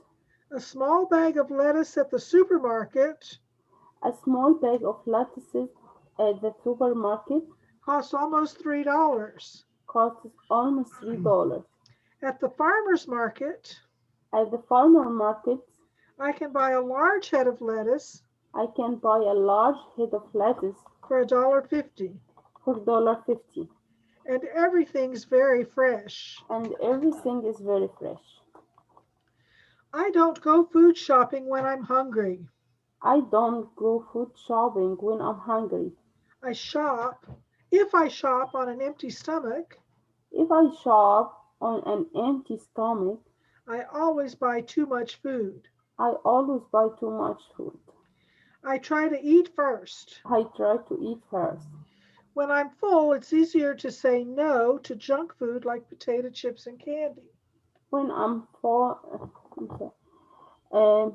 [SPEAKER 2] A small bag of lettuce at the supermarket.
[SPEAKER 3] A small bag of lettuces at the supermarket.
[SPEAKER 2] Costs almost $3.
[SPEAKER 3] Costs almost $3.
[SPEAKER 2] At the farmer's market.
[SPEAKER 3] At the farmer market.
[SPEAKER 2] I can buy a large head of lettuce.
[SPEAKER 3] I can buy a large head of lettuce
[SPEAKER 2] for $1.50.
[SPEAKER 3] For $1.50.
[SPEAKER 2] And everything's very fresh.
[SPEAKER 3] And everything is very fresh.
[SPEAKER 2] I don't go food shopping when I'm hungry.
[SPEAKER 3] I don't go food shopping when I'm hungry.
[SPEAKER 2] I shop. If I shop on an empty stomach.
[SPEAKER 3] If I shop on an empty stomach.
[SPEAKER 2] I always buy too much food.
[SPEAKER 3] I always buy too much food.
[SPEAKER 2] I try to eat first.
[SPEAKER 3] I try to eat first.
[SPEAKER 2] When I'm full, it's easier to say no to junk food like potato chips and candy.
[SPEAKER 3] When I'm full, uh,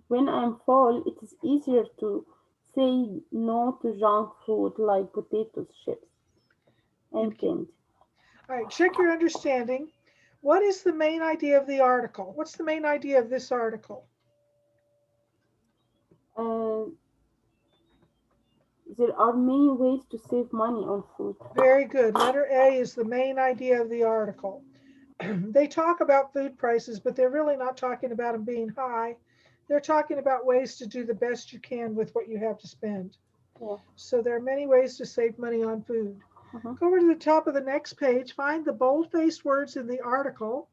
[SPEAKER 3] when I'm full, it is easier to say no to junk food like potatoes, chips, and candy.
[SPEAKER 2] All right, check your understanding. What is the main idea of the article? What's the main idea of this article?
[SPEAKER 3] Uh, there are many ways to save money on food.
[SPEAKER 2] Very good. Letter A is the main idea of the article. They talk about food prices, but they're really not talking about them being high. They're talking about ways to do the best you can with what you have to spend.
[SPEAKER 3] Yeah.
[SPEAKER 2] So there are many ways to save money on food.
[SPEAKER 3] Mhm.
[SPEAKER 2] Go over to the top of the next page, find the bold-faced words in the article,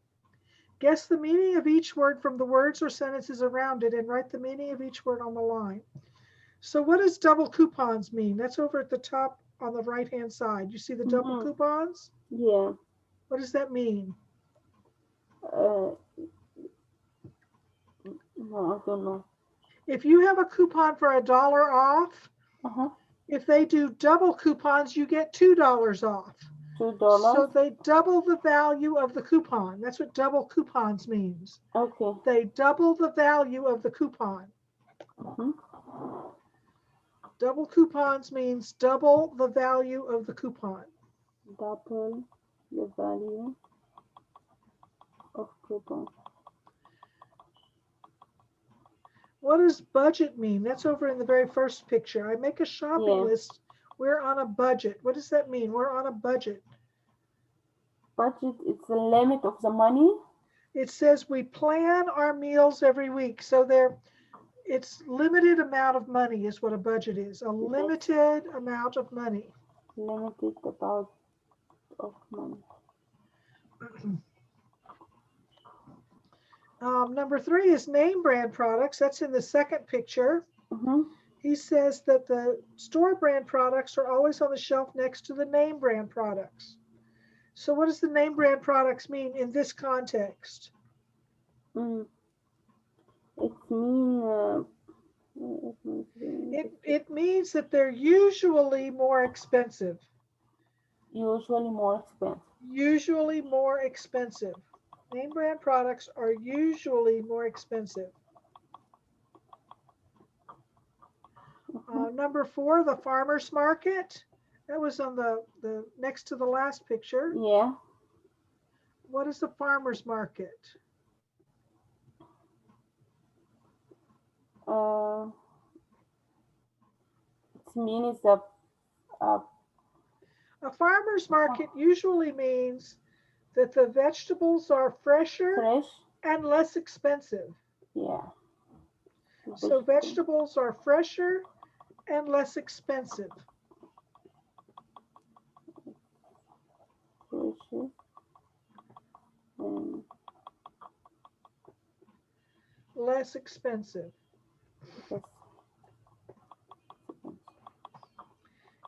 [SPEAKER 2] guess the meaning of each word from the words or sentences around it, and write the meaning of each word on the line. So what does double coupons mean? That's over at the top on the right-hand side. You see the double
[SPEAKER 3] Mhm.
[SPEAKER 2] coupons?
[SPEAKER 3] Yeah.
[SPEAKER 2] What does that mean?
[SPEAKER 3] No, I don't know.
[SPEAKER 2] If you have a coupon for $1 off,
[SPEAKER 3] Uh-huh.
[SPEAKER 2] if they do double coupons, you get $2 off.
[SPEAKER 3] $2.
[SPEAKER 2] So they double the value of the coupon. That's what double coupons means.
[SPEAKER 3] Okay.
[SPEAKER 2] They double the value of the coupon.
[SPEAKER 3] Mhm.
[SPEAKER 2] Double coupons means double the value of the coupon.
[SPEAKER 3] Double the value of coupon.
[SPEAKER 2] What does budget mean? That's over in the very first picture. I make a shopping list. We're on a budget. What does that mean? We're on a budget.
[SPEAKER 3] Budget is the limit of the money.
[SPEAKER 2] It says we plan our meals every week. So it's limited amount of money is what a budget is. A limited amount of money.
[SPEAKER 3] Limited amount of money.
[SPEAKER 2] Number 3 is name brand products. That's in the second picture.
[SPEAKER 3] Mm-hmm.
[SPEAKER 2] He says that the store brand products are always on the shelf next to the name brand products. So what does the name brand products mean in this context?
[SPEAKER 3] It means
[SPEAKER 2] it means that they're usually more expensive.
[SPEAKER 3] Usually more expensive.
[SPEAKER 2] Usually more expensive. Name brand products are usually more expensive. Number 4, the farmer's market. That was on the next to the last picture.
[SPEAKER 3] Yeah.
[SPEAKER 2] What is the farmer's market?
[SPEAKER 3] It means that
[SPEAKER 2] a farmer's market usually means that the vegetables are fresher and less expensive.
[SPEAKER 3] Yeah.
[SPEAKER 2] So vegetables are fresher and less expensive.
[SPEAKER 3] Fresher and
[SPEAKER 2] less expensive.
[SPEAKER 3] Yes.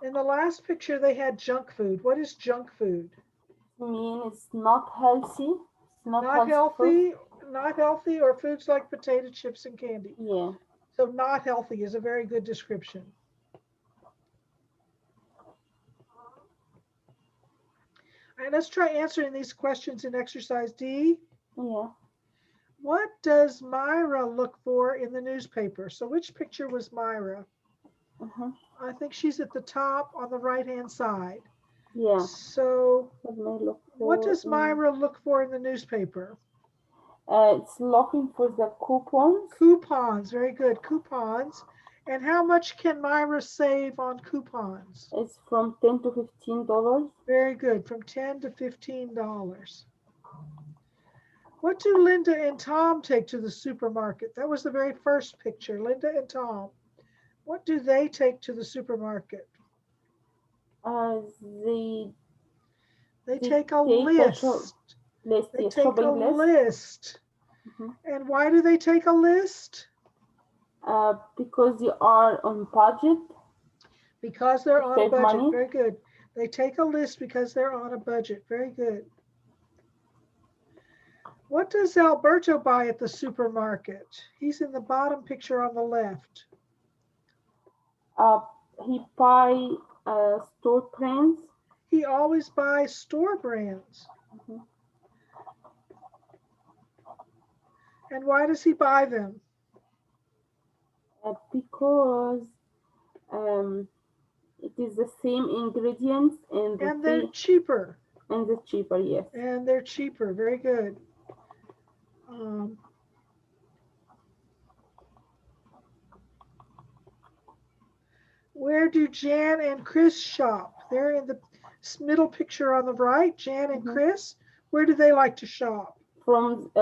[SPEAKER 2] In the last picture, they had junk food. What is junk food?
[SPEAKER 3] It's not healthy. It's not
[SPEAKER 2] healthy. Not healthy, or foods like potato chips and candy.
[SPEAKER 3] Yeah.
[SPEAKER 2] So not healthy is a very good description. All right, let's try answering these questions in exercise D.
[SPEAKER 3] Yeah.
[SPEAKER 2] What does Myra look for in the newspaper? So which picture was Myra?
[SPEAKER 3] Uh-huh.
[SPEAKER 2] I think she's at the top on the right-hand side.
[SPEAKER 3] Yeah.
[SPEAKER 2] So what does Myra look for in the newspaper?
[SPEAKER 3] It's looking for the coupons.
[SPEAKER 2] Coupons, very good, coupons. And how much can Myra save on coupons?
[SPEAKER 3] It's from $10 to $15.
[SPEAKER 2] Very good, from $10 to $15. What do Linda and Tom take to the supermarket? That was the very first picture, Linda and Tom. What do they take to the supermarket? They take a list. They take a list.
[SPEAKER 3] Mm-hmm.
[SPEAKER 2] And why do they take a list?
[SPEAKER 3] Because they are on budget.
[SPEAKER 2] Because they're on a budget.
[SPEAKER 3] Money.
[SPEAKER 2] Very good. They take a list because they're on a budget. Very good. What does Alberto buy at the supermarket? He's in the bottom picture on the left.
[SPEAKER 3] He buy store brands.
[SPEAKER 2] He always buys store brands.
[SPEAKER 3] Mhm.
[SPEAKER 2] And why does he buy them?
[SPEAKER 3] Because it is the same ingredients and
[SPEAKER 2] they're cheaper.
[SPEAKER 3] And the cheaper, yes.
[SPEAKER 2] And they're cheaper. Very good. Where do Jan and Chris shop? They're in the middle picture on the right. Jan and Chris. Where do they like to shop?
[SPEAKER 3] From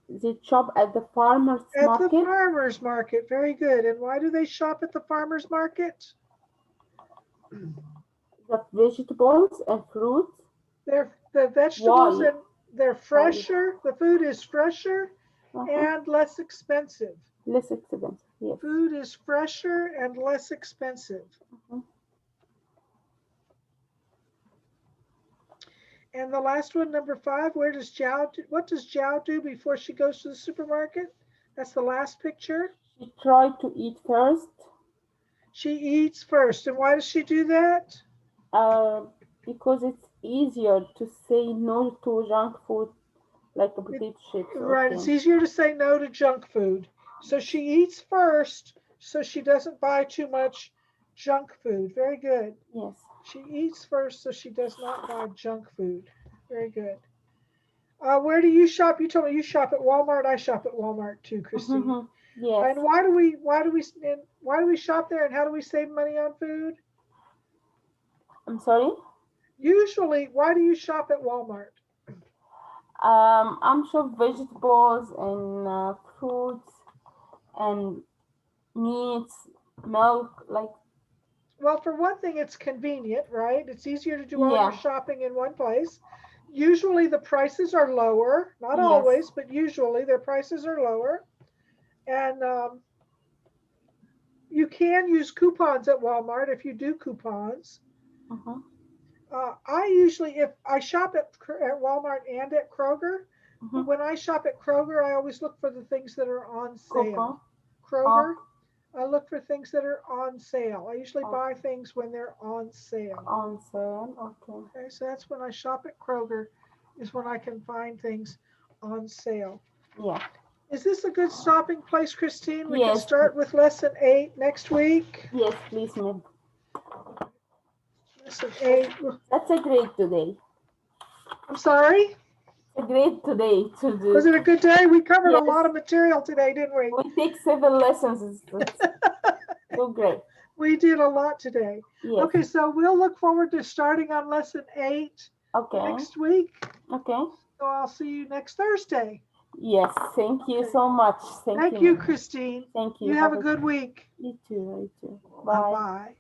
[SPEAKER 3] they shop at the farmers market.
[SPEAKER 2] At the farmers market. Very good. And why do they shop at the farmers market?
[SPEAKER 3] The vegetables and fruits.
[SPEAKER 2] They're the vegetables and they're fresher. The food is fresher and less expensive.
[SPEAKER 3] Less expensive, yes.
[SPEAKER 2] Food is fresher and less expensive. And the last one, number 5, what does Jiao do before she goes to the supermarket? That's the last picture.
[SPEAKER 3] She tried to eat first.
[SPEAKER 2] She eats first. And why does she do that?
[SPEAKER 3] Because it's easier to say no to junk food like a potato chips.
[SPEAKER 2] Right, it's easier to say no to junk food. So she eats first so she doesn't buy too much junk food. Very good.
[SPEAKER 3] Yes.
[SPEAKER 2] She eats first so she does not buy junk food. Very good. Where do you shop? You told me you shop at Walmart. I shop at Walmart too, Christine.
[SPEAKER 3] Yes.
[SPEAKER 2] And why do we shop there, and how do we save money on food?
[SPEAKER 3] I'm sorry?
[SPEAKER 2] Usually, why do you shop at Walmart?
[SPEAKER 3] I'm sure vegetables and fruits and meats, milk, like.
[SPEAKER 2] Well, for one thing, it's convenient, right? It's easier to do all your shopping in one place. Usually the prices are lower, not always, but usually their prices are lower. And you can use coupons at Walmart if you do coupons. I usually, if I shop at Walmart and at Kroger, but when I shop at Kroger, I always look for the things that are on sale. Kroger, I look for things that are on sale. I usually buy things when they're on sale.
[SPEAKER 3] On sale, okay.
[SPEAKER 2] Okay, so that's when I shop at Kroger, is when I can find things on sale.
[SPEAKER 3] Yeah.
[SPEAKER 2] Is this a good stopping place, Christine? We can start with lesson 8 next week.
[SPEAKER 3] Yes, please, ma'am.
[SPEAKER 2] Lesson 8.
[SPEAKER 3] That's a great today.
[SPEAKER 2] I'm sorry?
[SPEAKER 3] A great today to do.
[SPEAKER 2] Was it a good day? We covered a lot of material today, didn't we?
[SPEAKER 3] We take 7 lessons. It's so great.
[SPEAKER 2] We did a lot today.
[SPEAKER 3] Yes.
[SPEAKER 2] Okay, so we'll look forward to starting on lesson 8 next week.
[SPEAKER 3] Okay.
[SPEAKER 2] So I'll see you next Thursday.
[SPEAKER 3] Yes, thank you so much.
[SPEAKER 2] Thank you, Christine.
[SPEAKER 3] Thank you.
[SPEAKER 2] You have a good week.
[SPEAKER 3] You too.
[SPEAKER 2] Bye-bye.